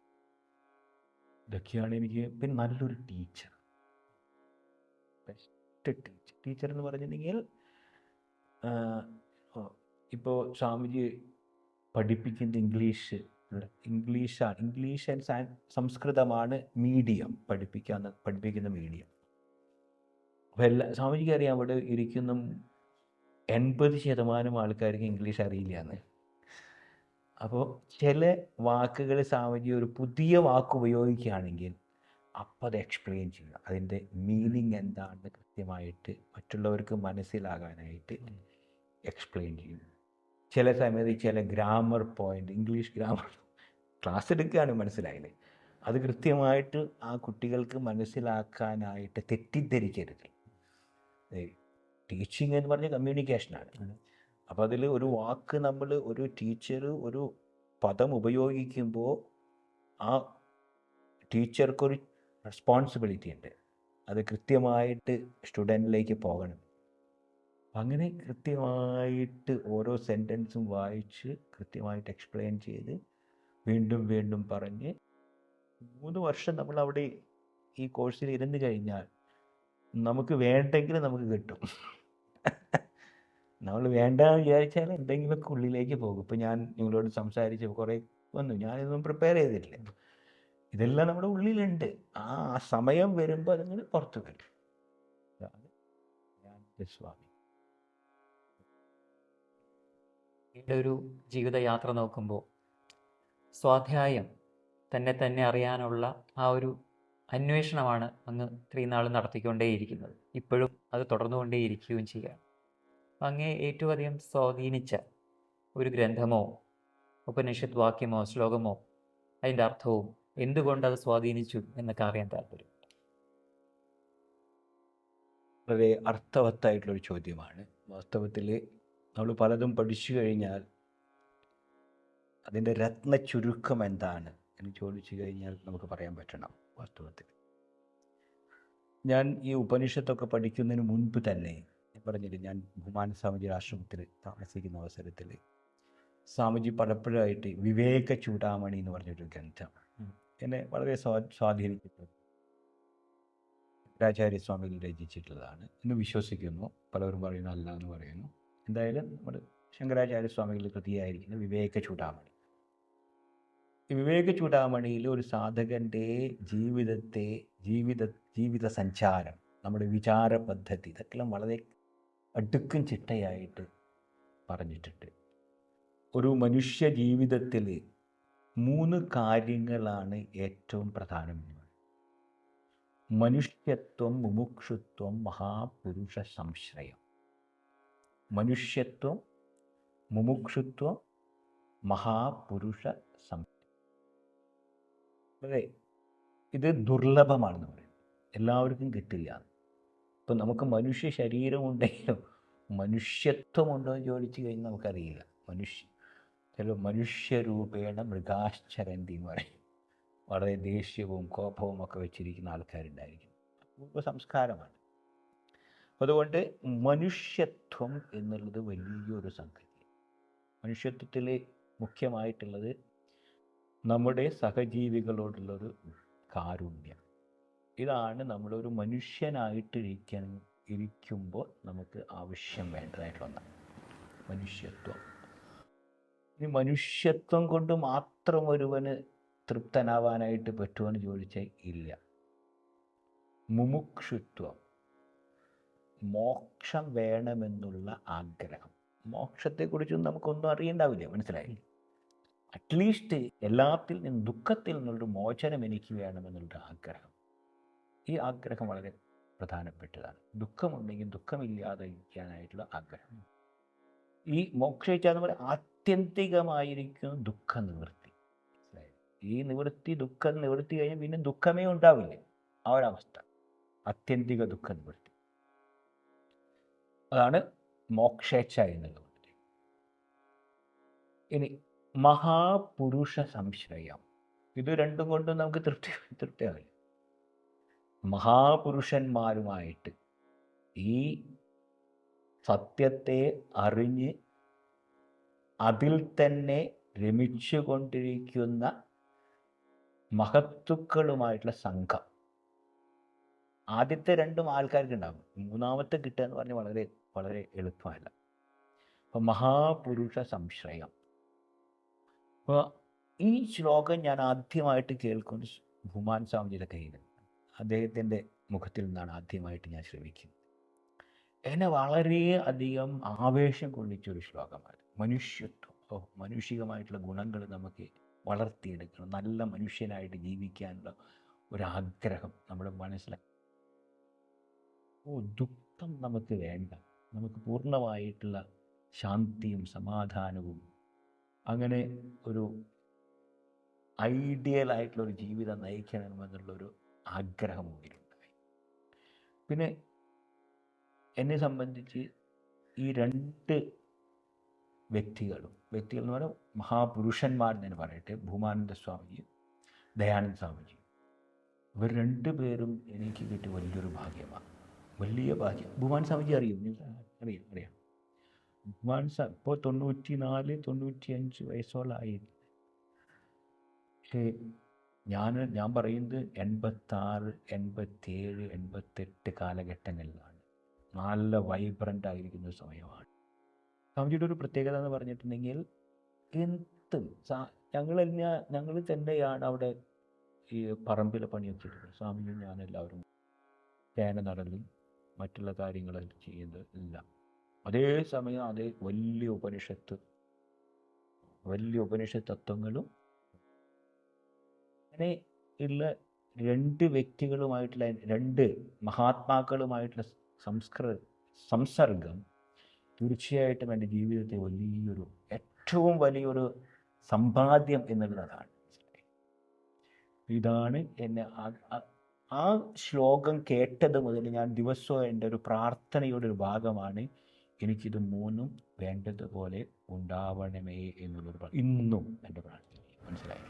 ഇതൊക്കെയാണ് എനിക്ക്. പിന്നെ നല്ലൊരു ടീച്ചർ, ബെസ്റ്റ് ടീച്ചർ എന്ന് പറഞ്ഞിട്ടുണ്ടെങ്കിൽ, ഇപ്പോൾ സ്വാമിജി പഠിപ്പിക്കുന്നത് ഇംഗ്ലീഷാണ്. ഇംഗ്ലീഷ് ആൻഡ് സംസ്കൃതമാണ് മീഡിയം, പഠിപ്പിക്കുന്ന മീഡിയം. അപ്പോൾ സ്വാമിജിക്ക് അറിയാം, അവിടെ ഇരിക്കുന്ന 80% ആൾക്കാർക്ക് ഇംഗ്ലീഷ് അറിയില്ല എന്ന്. അപ്പോൾ ചില വാക്കുകൾ സ്വാമിജി ഒരു പുതിയ വാക്ക് ഉപയോഗിക്കുകയാണെങ്കിൽ അപ്പോൾ അത് എക്സ്പ്ലെയിൻ ചെയ്യുക, അതിൻ്റെ മീനിങ് എന്താണെന്ന് കൃത്യമായിട്ട് മറ്റുള്ളവർക്ക് മനസ്സിലാകാനായിട്ട് എക്സ്പ്ലെയിൻ ചെയ്യും. ചില സമയത്ത് ചില grammar point, English grammar class എടുക്കുകയാണ്, മനസ്സിലായില്ലേ, അത് കൃത്യമായിട്ട് ആ കുട്ടികൾക്ക് മനസ്സിലാക്കാനായിട്ട് തെറ്റിദ്ധരിക്കരുത്. ടീച്ചിങ് എന്ന് പറഞ്ഞ കമ്മ്യൂണിക്കേഷനാണ്. അപ്പോൾ അതിൽ ഒരു വാക്ക് ഒരു ടീച്ചർ ഒരു പദം ഉപയോഗിക്കുമ്പോൾ ആ ടീച്ചർക്കൊരു റെസ്പോൺസിബിലിറ്റി ഉണ്ട്, അത് കൃത്യമായിട്ട് സ്റ്റുഡൻറ്റിലേക്ക് പോകണം. അങ്ങനെ കൃത്യമായിട്ട് ഓരോ സെൻറ്റൻസും വായിച്ച് കൃത്യമായിട്ട് എക്സ്പ്ലെയിൻ ചെയ്ത് വീണ്ടും വീണ്ടും പറഞ്ഞ് 3 വർഷം നമ്മൾ അവിടെ ഈ കോഴ്സിൽ ഇരുന്ന് കഴിഞ്ഞാൽ നമുക്ക് വേണ്ടെങ്കിൽ നമുക്ക് കിട്ടും. നമ്മൾ വേണ്ടാന്ന് വിചാരിച്ചാൽ എന്തെങ്കിലുമൊക്കെ ഉള്ളിലേക്ക് പോകും. ഇപ്പം ഞാൻ നിങ്ങളോട് സംസാരിച്ച് കുറേ വന്നു, ഞാനിതൊന്നും പ്രിപ്പയർ ചെയ്തിട്ടില്ല. ഇതെല്ലാം നമ്മുടെ ഉള്ളിലുണ്ട്. ആ സമയം വരുമ്പോൾ അതിങ്ങനെ പുറത്ത് വരും. അതാണ് ധ്യാനത്തെ സ്വാമി. ഈയുടെ ഒരു ജീവിതയാത്ര നോക്കുമ്പോൾ സ്വാധ്യായം തന്നെ അറിയാനുള്ള ആ ഒരു അന്വേഷണമാണ് അങ്ങ് ഇത്രയും നാൾ നടത്തിക്കൊണ്ടേയിരിക്കുന്നത്. ഇപ്പോഴും അത് തുടർന്നുകൊണ്ടേയിരിക്കുകയും ചെയ്യുക. അങ്ങേ ഏറ്റവും അധികം സ്വാധീനിച്ച ഒരു ഗ്രന്ഥമോ ഉപനിഷത്ത് വാക്യമോ ശ്ലോകമോ അതിൻ്റെ അർത്ഥവും എന്തുകൊണ്ടത് സ്വാധീനിച്ചു എന്നൊക്കെ അറിയാൻ താല്പര്യം. വളരെ അർത്ഥവത്തായിട്ടുള്ളൊരു ചോദ്യമാണ്. വാസ്തവത്തിൽ നമ്മൾ പലതും പഠിച്ചു കഴിഞ്ഞാൽ അതിൻ്റെ രത്ന ചുരുക്കം എന്താണ് എന്ന് ചോദിച്ചു കഴിഞ്ഞാൽ നമുക്ക് പറയാൻ പറ്റണം. വാസ്തവത്തിൽ ഞാൻ ഈ ഉപനിഷത്തൊക്കെ പഠിക്കുന്നതിന് മുൻപ് തന്നെ ഞാൻ പറഞ്ഞില്ല, ഞാൻ ബഹുമാന സ്വാമിജി ആശ്രമത്തിൽ താമസിക്കുന്ന അവസരത്തിൽ സ്വാമിജി പലപ്പോഴായിട്ട് വിവേക ചൂടാമണി എന്ന് പറഞ്ഞൊരു ഗ്രന്ഥം എന്നെ വളരെ സ്വാധീനിച്ചിട്ടുണ്ട്. ശങ്കരാചാര്യസ്വാമികൾ രചിച്ചിട്ടുള്ളതാണ് എന്ന് വിശ്വസിക്കുന്നു. പലരും പറയുന്നു അല്ല എന്ന് പറയുന്നു. എന്തായാലും നമ്മൾ ശങ്കരാചാര്യസ്വാമികളുടെ കൃതിയായിരിക്കുന്ന വിവേക ചൂടാമണി. ഈ വിവേക ചൂടാമണിയിൽ ഒരു സാധകൻ്റെ ജീവിത സഞ്ചാരം, നമ്മുടെ വിചാര പദ്ധതി, ഇതൊക്കെല്ലാം വളരെ അടുക്കും ചിട്ടയായിട്ട് പറഞ്ഞിട്ടുണ്ട്. ഒരു മനുഷ്യ ജീവിതത്തിൽ 3 കാര്യങ്ങളാണ് ഏറ്റവും പ്രധാനമെന്ന്. മനുഷ്യത്വം, മുമുക്ഷുത്വം, മഹാപുരുഷ സംശ്രയം. മനുഷ്യത്വം, മുമുക്ഷുത്വം, മഹാപുരുഷ സംശ്രയം. അതെ, ഇത് ദുർലഭമാണെന്ന് പറയും. എല്ലാവർക്കും കിട്ടില്ല. ഇപ്പം നമുക്ക് മനുഷ്യ ശരീരം ഉണ്ടെങ്കിലും മനുഷ്യത്വം ഉണ്ടോ എന്ന് ചോദിച്ചു കഴിഞ്ഞാൽ നമുക്കറിയില്ല. ചില മനുഷ്യരൂപേണ മൃഗാശ്ചരന്തി എന്ന് പറയും. വളരെ ദേഷ്യവും കോപവും ഒക്കെ വെച്ചിരിക്കുന്ന ആൾക്കാരുണ്ടായിരിക്കും. പൂർവ്വ സംസ്കാരമാണ്. അതുകൊണ്ട് മനുഷ്യത്വം എന്നുള്ളത് വലിയൊരു സംഗതി. മനുഷ്യത്വത്തിൽ മുഖ്യമായിട്ടുള്ളത് നമ്മുടെ സഹജീവികളോടുള്ളൊരു കാരുണ്യം. ഇതാണ് നമ്മളൊരു ഇരിക്കുമ്പോൾ നമുക്ക് ആവശ്യം വേണ്ടതായിട്ടുള്ള ഒന്നാണ് മനുഷ്യത്വം. ഈ മനുഷ്യത്വം കൊണ്ട് മാത്രം ഒരുവന് തൃപ്തനാവാനായിട്ട് പറ്റുമെന്ന് ചോദിച്ചാൽ ഇല്ല. മുമുക്ഷുത്വം, മോക്ഷം വേണമെന്നുള്ള ആഗ്രഹം. മോക്ഷത്തെക്കുറിച്ചൊന്നും നമുക്കൊന്നും അറിയണ്ടാവില്ല, മനസ്സിലായി. അറ്റ്ലീസ്റ്റ് എല്ലാത്തിൽ നിന്നും ദുഃഖത്തിൽ നിന്നുള്ളൊരു മോചനം എനിക്ക് വേണമെന്നുള്ള ആഗ്രഹം. ഈ ആഗ്രഹം വളരെ പ്രധാനപ്പെട്ടതാണ്. ദുഃഖമുണ്ടെങ്കിൽ ദുഃഖമില്ലാതെ ഇരിക്കാനായിട്ടുള്ള ആഗ്രഹം. ഈ മോക്ഷയിച്ചാന്ന് പറയുക ആത്യന്തികമായിരിക്കും ദുഃഖ നിവൃത്തി. ഈ ദുഃഖം നിവൃത്തി കഴിഞ്ഞാൽ പിന്നെ ദുഃഖമേ ഉണ്ടാവില്ല. ആ ഒരവസ്ഥ, ആത്യന്തിക ദുഃഖ നിവൃത്തി. അതാണ് മോക്ഷേച്ഛ എന്നുള്ളത്. ഇനി മഹാപുരുഷ സംശ്രയം. ഇത് രണ്ടും കൊണ്ടും നമുക്ക് തൃപ്തിയാവില്ല. മഹാപുരുഷന്മാരുമായിട്ട് ഈ സത്യത്തെ അറിഞ്ഞ് അതിൽ തന്നെ രമിച്ചു കൊണ്ടിരിക്കുന്ന മഹത്തുക്കളുമായിട്ടുള്ള സംഘം. ആദ്യത്തെ 2 ആൾക്കാർക്ക് ഉണ്ടാകും, മൂന്നാമത്തെ കിട്ടുക എന്ന് പറഞ്ഞാൽ വളരെ വളരെ എളുപ്പമല്ല. അപ്പം മഹാപുരുഷ സംശ്രയം. അപ്പോൾ ഈ ശ്ലോകം ഞാൻ ആദ്യമായിട്ട് കേൾക്കുന്നത് ബഹുമാൻ സ്വാമിജിയുടെ കയ്യിൽ, അദ്ദേഹത്തിൻ്റെ മുഖത്തിൽ നിന്നാണ് ആദ്യമായിട്ട് ഞാൻ ശ്രമിക്കുന്നത്. എന്നെ വളരെ അധികം ആവേശം കൊള്ളിച്ചൊരു ശ്ലോകമാണ്. മനുഷ്യത്വം, മാനുഷികമായിട്ടുള്ള ഗുണങ്ങൾ നമുക്ക് വളർത്തിയെടുക്കണം, നല്ല മനുഷ്യനായിട്ട് ജീവിക്കാനുള്ള ഒരാഗ്രഹം നമ്മുടെ മനസ്സിലാക്കി. ദുഃഖം നമുക്ക് വേണ്ട, നമുക്ക് പൂർണ്ണമായിട്ടുള്ള ശാന്തിയും സമാധാനവും അങ്ങനെ ഒരു ഐഡിയലായിട്ടുള്ളൊരു ജീവിതം നയിക്കണമെന്നുള്ളൊരു ആഗ്രഹം ഉള്ളിലുണ്ടായി. പിന്നെ എന്നെ സംബന്ധിച്ച് ഈ 2 വ്യക്തികൾ എന്ന് പറഞ്ഞാൽ മഹാപുരുഷന്മാർ എന്ന് പറയട്ടെ, ഭൂമാനന്ദ സ്വാമിജി, ദയാനന്ദ സ്വാമിജി, ഇവർ 2 പേരും എനിക്ക് കിട്ടിയ വലിയൊരു ഭാഗ്യമാണ്, വലിയ ഭാഗ്യം. ഭൂമാൻ സ്വാമിജി അറിയാം. ഭൂമാൻ ഇപ്പോൾ 94-95 വയസ്സോളായി. പക്ഷേ ഞാൻ പറയുന്നത് 86, 87, 88 കാലഘട്ടങ്ങളിലാണ്. നല്ല വൈബ്രൻ്റ് ആയിരിക്കുന്ന ഒരു സമയമാണ്. സ്വാമിജിയുടെ ഒരു പ്രത്യേകത എന്ന് പറഞ്ഞിട്ടുണ്ടെങ്കിൽ എന്തും ഞങ്ങൾ തന്നെയാണ് അവിടെ ഈ പറമ്പിൽ പണിയെടുത്തിട്ടുള്ളത്. സ്വാമിയും ഞാനെല്ലാവരും തേന നടലും മറ്റുള്ള കാര്യങ്ങളെല്ലാം ചെയ്യുന്നത് എല്ലാം. അതേ സമയം അതേ വലിയ ഉപനിഷത്ത് തത്വങ്ങളും അങ്ങനെ ഉള്ള രണ്ട് വ്യക്തികളുമായിട്ടുള്ള, രണ്ട് മഹാത്മാക്കളുമായിട്ടുള്ള സംസർഗം തീർച്ചയായിട്ടും എൻ്റെ ജീവിതത്തെ ഏറ്റവും വലിയൊരു സമ്പാദ്യം എന്നുള്ളതാണ്. ഇതാണ് എന്നെ ആ ശ്ലോകം കേട്ടത് മുതൽ ഞാൻ ദിവസവും എൻ്റെ ഒരു പ്രാർത്ഥനയുടെ ഒരു ഭാഗമാണ്, എനിക്കിത് മൂന്നും വേണ്ടതുപോലെ ഉണ്ടാവണമേ എന്നുള്ളത് ഇന്നും എൻ്റെ പ്രാർത്ഥന. മനസ്സിലായി?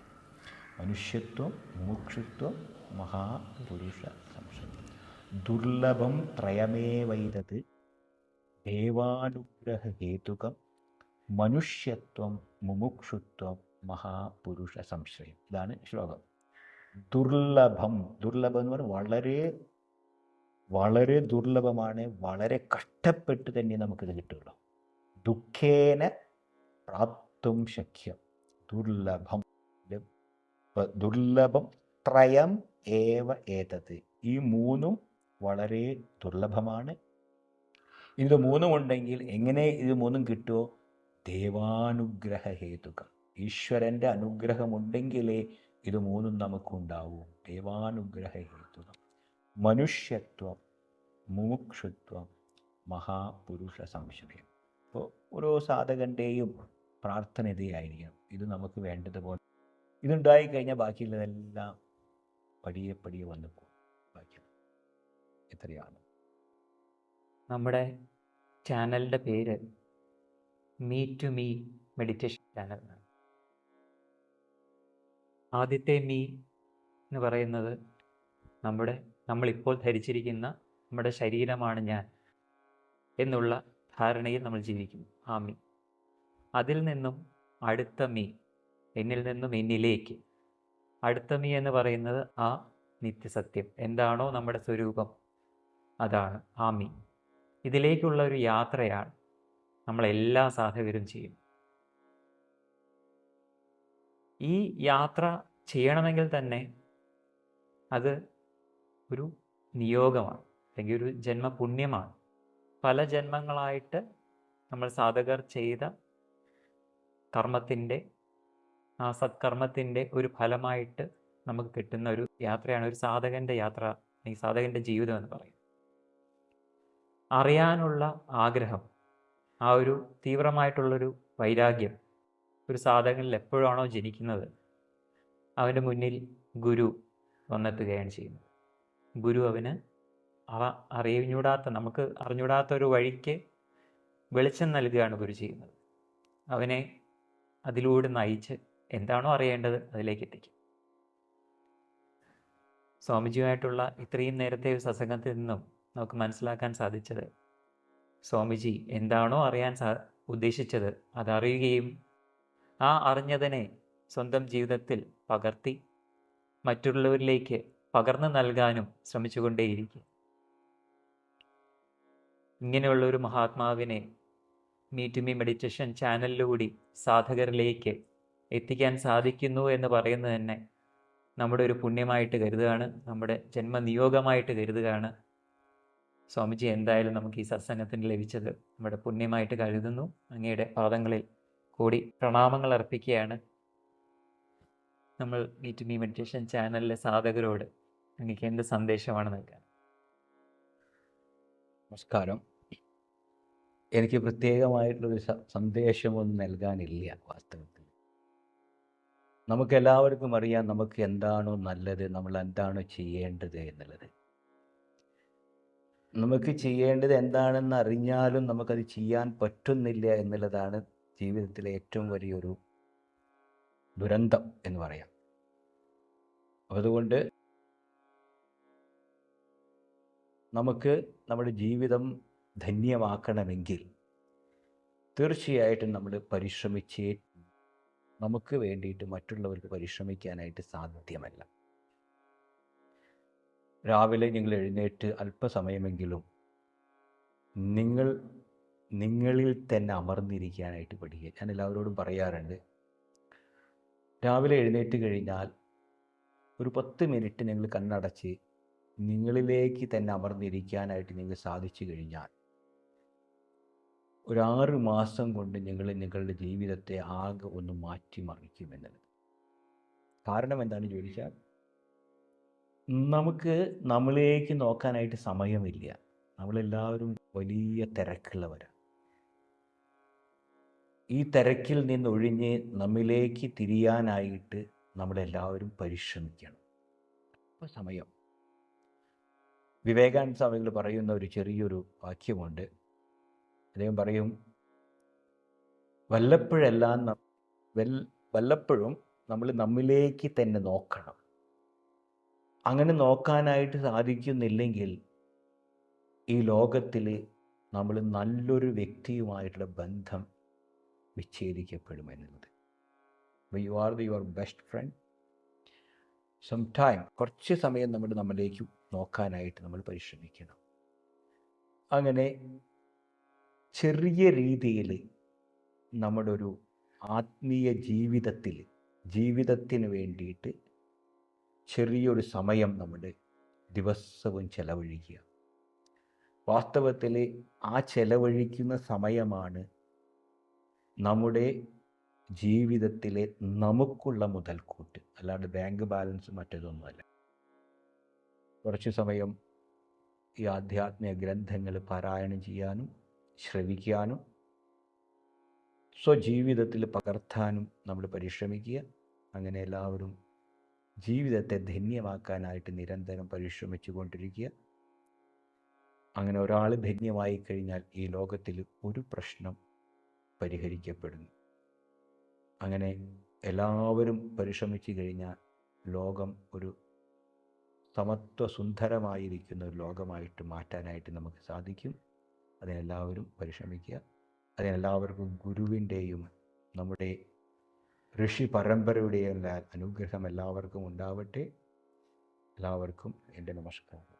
മനുഷ്യത്വം, മുമുക്ഷുത്വം, മഹാപുരുഷ സംശയം, ദുർലഭം ത്രയമേവൈതത് ദേവാനുഗ്രഹ ഹേതുകം, മനുഷ്യത്വം, മുമുക്ഷുത്വം, മഹാപുരുഷ സംശയം. ഇതാണ് ശ്ലോകം. ദുർലഭം എന്ന് പറഞ്ഞാൽ വളരെ വളരെ ദുർലഭമാണ്. വളരെ കഷ്ടപ്പെട്ട് തന്നെ നമുക്കിത് കിട്ടുള്ളൂ. ദുഃഖേന പ്രാപ്തും ശക്യം. ദുർലഭം ത്രയം ഏവ ഏതത്. ഈ മൂന്നും വളരെ ദുർലഭമാണ്. ഇത് മൂന്നും ഉണ്ടെങ്കിൽ എങ്ങനെ ഇത് മൂന്നും കിട്ടുമോ? ദേവാനുഗ്രഹ ഹേതുകം. ഈശ്വരൻ്റെ അനുഗ്രഹമുണ്ടെങ്കിലേ ഇത് മൂന്നും നമുക്കുണ്ടാവും. ദേവാനുഗ്രഹ ഹേതുകം, മനുഷ്യത്വം, മുമുക്ഷുത്വം, മഹാപുരുഷ സംശയം. അപ്പോൾ ഓരോ സാധകൻ്റെയും പ്രാർത്ഥന ഇതായിരിക്കണം. ഇത് നമുക്ക് വേണ്ടതുപോലെ ഇതുണ്ടായിക്കഴിഞ്ഞാൽ ബാക്കിയുള്ളതെല്ലാം പടിയെ പടിയെ വന്നു പോകും. ബാക്കി എത്രയാണ്? നമ്മുടെ ചാനലിൻ്റെ പേര് me to me meditation channel എന്നാണ്. ആദ്യത്തെ മീ എന്ന് പറയുന്നത് നമ്മളിപ്പോൾ ധരിച്ചിരിക്കുന്ന നമ്മുടെ ശരീരമാണ് ഞാൻ എന്നുള്ള ധാരണയിൽ നമ്മൾ ജീവിക്കുന്നു. ആ മീ. അതിൽ നിന്നും അടുത്ത മീ, എന്നിൽ നിന്നും എന്നിലേക്ക് അടുത്ത മീ എന്ന് പറയുന്നത് ആ നിത്യസത്യം എന്താണോ നമ്മുടെ സ്വരൂപം, അതാണ് ആ മീ. ഇതിലേക്കുള്ള ഒരു യാത്രയാണ് നമ്മളെല്ലാ സാധകരും ചെയ്യും. ഈ യാത്ര ചെയ്യണമെങ്കിൽ തന്നെ അത് ഒരു നിയോഗമാണ്, അല്ലെങ്കിൽ ഒരു ജന്മപുണ്യമാണ്. പല ജന്മങ്ങളായിട്ട് നമ്മൾ സാധകർ ചെയ്ത കർമ്മത്തിൻ്റെ, ആ സത്കർമ്മത്തിൻ്റെ ഒരു ഫലമായിട്ട് നമുക്ക് കിട്ടുന്ന ഒരു യാത്രയാണ് ഒരു സാധകൻ്റെ യാത്ര, ഈ സാധകൻ്റെ ജീവിതം എന്ന് പറയും. അറിയാനുള്ള ആഗ്രഹം, ആ ഒരു തീവ്രമായിട്ടുള്ളൊരു വൈരാഗ്യം ഒരു സാധകനിൽ എപ്പോഴാണോ ജനിക്കുന്നത്, അവൻ്റെ മുന്നിൽ ഗുരു വന്നെത്തുകയാണ് ചെയ്യുന്നത്. ഗുരു അവന് നമുക്ക് അറിഞ്ഞൂടാത്ത ഒരു വഴിക്ക് വെളിച്ചം നൽകുകയാണ് ഗുരു ചെയ്യുന്നത്. അവനെ അതിലൂടെ നയിച്ച് എന്താണോ അറിയേണ്ടത് അതിലേക്ക് എത്തിക്കും. സ്വാമിജിയുമായിട്ടുള്ള ഇത്രയും നേരത്തെ ഒരു സത്സംഗത്തിൽ നിന്നും നമുക്ക് മനസ്സിലാക്കാൻ സാധിച്ചത്, സ്വാമിജി എന്താണോ അറിയാൻ ഉദ്ദേശിച്ചത് അതറിയുകയും ആ അറിഞ്ഞതിനെ സ്വന്തം ജീവിതത്തിൽ പകർത്തി മറ്റുള്ളവരിലേക്ക് പകർന്നു നൽകാനും ശ്രമിച്ചുകൊണ്ടേയിരിക്കും. ഇങ്ങനെയുള്ളൊരു മഹാത്മാവിനെ മീ ടു മീ മെഡിറ്റേഷൻ ചാനലിലൂടെ സാധകരിലേക്ക് എത്തിക്കാൻ സാധിക്കുന്നു എന്ന് പറയുന്നത് തന്നെ നമ്മുടെ ഒരു പുണ്യമായിട്ട് കരുതുകയാണ്, നമ്മുടെ ജന്മനിയോഗമായിട്ട് കരുതുകയാണ്. സ്വാമിജി എന്തായാലും നമുക്ക് ഈ സത്സംഗത്തിന് ലഭിച്ചത് നമ്മുടെ പുണ്യമായിട്ട് കരുതുന്നു. അങ്ങയുടെ പാദങ്ങളിൽ കൂടി പ്രണാമങ്ങൾ അർപ്പിക്കുകയാണ്. നമ്മൾ മീ ടു മീ മെഡിറ്റേഷൻ ചാനലിലെ സാധകരോട് അങ്ങേക്ക് എന്ത് സന്ദേശമാണ് നൽകാൻ? നമസ്കാരം. എനിക്ക് പ്രത്യേകമായിട്ടുള്ളൊരു സന്ദേശമൊന്നും നൽകാനില്ല. വാസ്തവത്തിൽ നമുക്കെല്ലാവർക്കും അറിയാം നമുക്ക് എന്താണോ നല്ലത്, നമ്മൾ എന്താണോ ചെയ്യേണ്ടത് എന്നുള്ളത്. നമുക്ക് ചെയ്യേണ്ടത് എന്താണെന്ന് അറിഞ്ഞാലും നമുക്കത് ചെയ്യാൻ പറ്റുന്നില്ല എന്നുള്ളതാണ് ജീവിതത്തിലെ ഏറ്റവും വലിയൊരു ദുരന്തം എന്ന് പറയാം. അതുകൊണ്ട് നമുക്ക് നമ്മുടെ ജീവിതം ധന്യമാക്കണമെങ്കിൽ തീർച്ചയായിട്ടും നമ്മൾ പരിശ്രമിച്ചേ. നമുക്ക് വേണ്ടിയിട്ട് മറ്റുള്ളവർക്ക് പരിശ്രമിക്കാനായിട്ട് സാധ്യമല്ല. രാവിലെ നിങ്ങൾ എഴുന്നേറ്റ് അല്പസമയമെങ്കിലും നിങ്ങളിൽ തന്നെ അമർന്നിരിക്കാനായിട്ട് പഠിക്കുക. ഞാൻ എല്ലാവരോടും പറയാറുണ്ട്, രാവിലെ എഴുന്നേറ്റ് കഴിഞ്ഞാൽ ഒരു 10 മിനിറ്റ് നിങ്ങൾ കണ്ണടച്ച് നിങ്ങളിലേക്ക് തന്നെ അമർന്നിരിക്കാനായിട്ട് നിങ്ങൾക്ക് സാധിച്ചു കഴിഞ്ഞാൽ ഒരു 6 മാസം കൊണ്ട് നിങ്ങൾ നിങ്ങളുടെ ജീവിതത്തെ ആകെ ഒന്ന് മാറ്റിമറിക്കുമെന്നുള്ളത്. കാരണം എന്താണെന്ന് ചോദിച്ചാൽ, നമുക്ക് നമ്മളിലേക്ക് നോക്കാനായിട്ട് സമയമില്ല. നമ്മളെല്ലാവരും വലിയ തിരക്കുള്ളവരാണ്. ഈ തിരക്കിൽ നിന്നൊഴിഞ്ഞ് നമ്മിലേക്ക് തിരിയാനായിട്ട് നമ്മളെല്ലാവരും പരിശ്രമിക്കണം. അപ്പോൾ സമയം, വിവേകാനന്ദ സ്വാമികൾ പറയുന്ന ഒരു ചെറിയൊരു വാക്യമുണ്ട്. അദ്ദേഹം പറയും, വല്ലപ്പോഴും നമ്മൾ നമ്മിലേക്ക് തന്നെ നോക്കണം. അങ്ങനെ നോക്കാനായിട്ട് സാധിക്കുന്നില്ലെങ്കിൽ ഈ ലോകത്തിൽ നമ്മൾ നല്ലൊരു വ്യക്തിയുമായിട്ടുള്ള ബന്ധം വിച്ഛേദിക്കപ്പെടുമെന്നുള്ളത്. You are your best friend. കുറച്ച് സമയം നമ്മളിലേക്ക് നോക്കാനായിട്ട് നമ്മൾ പരിശ്രമിക്കണം. അങ്ങനെ ചെറിയ രീതിയിൽ നമ്മുടെ ഒരു ആത്മീയ ജീവിതത്തിന് വേണ്ടിയിട്ട് ചെറിയൊരു സമയം നമ്മുടെ ദിവസവും ചെലവഴിക്കുക. വാസ്തവത്തിൽ ആ ചെലവഴിക്കുന്ന സമയമാണ് നമ്മുടെ ജീവിതത്തിലെ നമുക്കുള്ള മുതൽക്കൂട്ട്, അല്ലാണ്ട് ബാങ്ക് ബാലൻസ് മറ്റേതൊന്നുമല്ല. കുറച്ച് സമയം ഈ ആധ്യാത്മിക ഗ്രന്ഥങ്ങൾ പാരായണം ചെയ്യാനും ശ്രവിക്കാനും സ്വജീവിതത്തിൽ പകർത്താനും നമ്മൾ പരിശ്രമിക്കുക. അങ്ങനെ എല്ലാവരും ജീവിതത്തെ ധന്യമാക്കാനായിട്ട് നിരന്തരം പരിശ്രമിച്ചു കൊണ്ടിരിക്കുക. അങ്ങനെ ഒരാൾ ധന്യമായി കഴിഞ്ഞാൽ ഈ ലോകത്തിൽ ഒരു പ്രശ്നം പരിഹരിക്കപ്പെടുന്നു. അങ്ങനെ എല്ലാവരും പരിശ്രമിച്ചു കഴിഞ്ഞാൽ ലോകം ഒരു സുന്ദരമായിരിക്കുന്ന ഒരു ലോകമായിട്ട് മാറ്റാനായിട്ട് നമുക്ക് സാധിക്കും. അതിനെല്ലാവരും പരിശ്രമിക്കുക. അതിനെല്ലാവർക്കും ഗുരുവിൻ്റെയും നമ്മുടെ ഋഷി പരമ്പരയുടെയും അനുഗ്രഹം എല്ലാവർക്കും ഉണ്ടാവട്ടെ. എല്ലാവർക്കും എൻ്റെ നമസ്കാരം.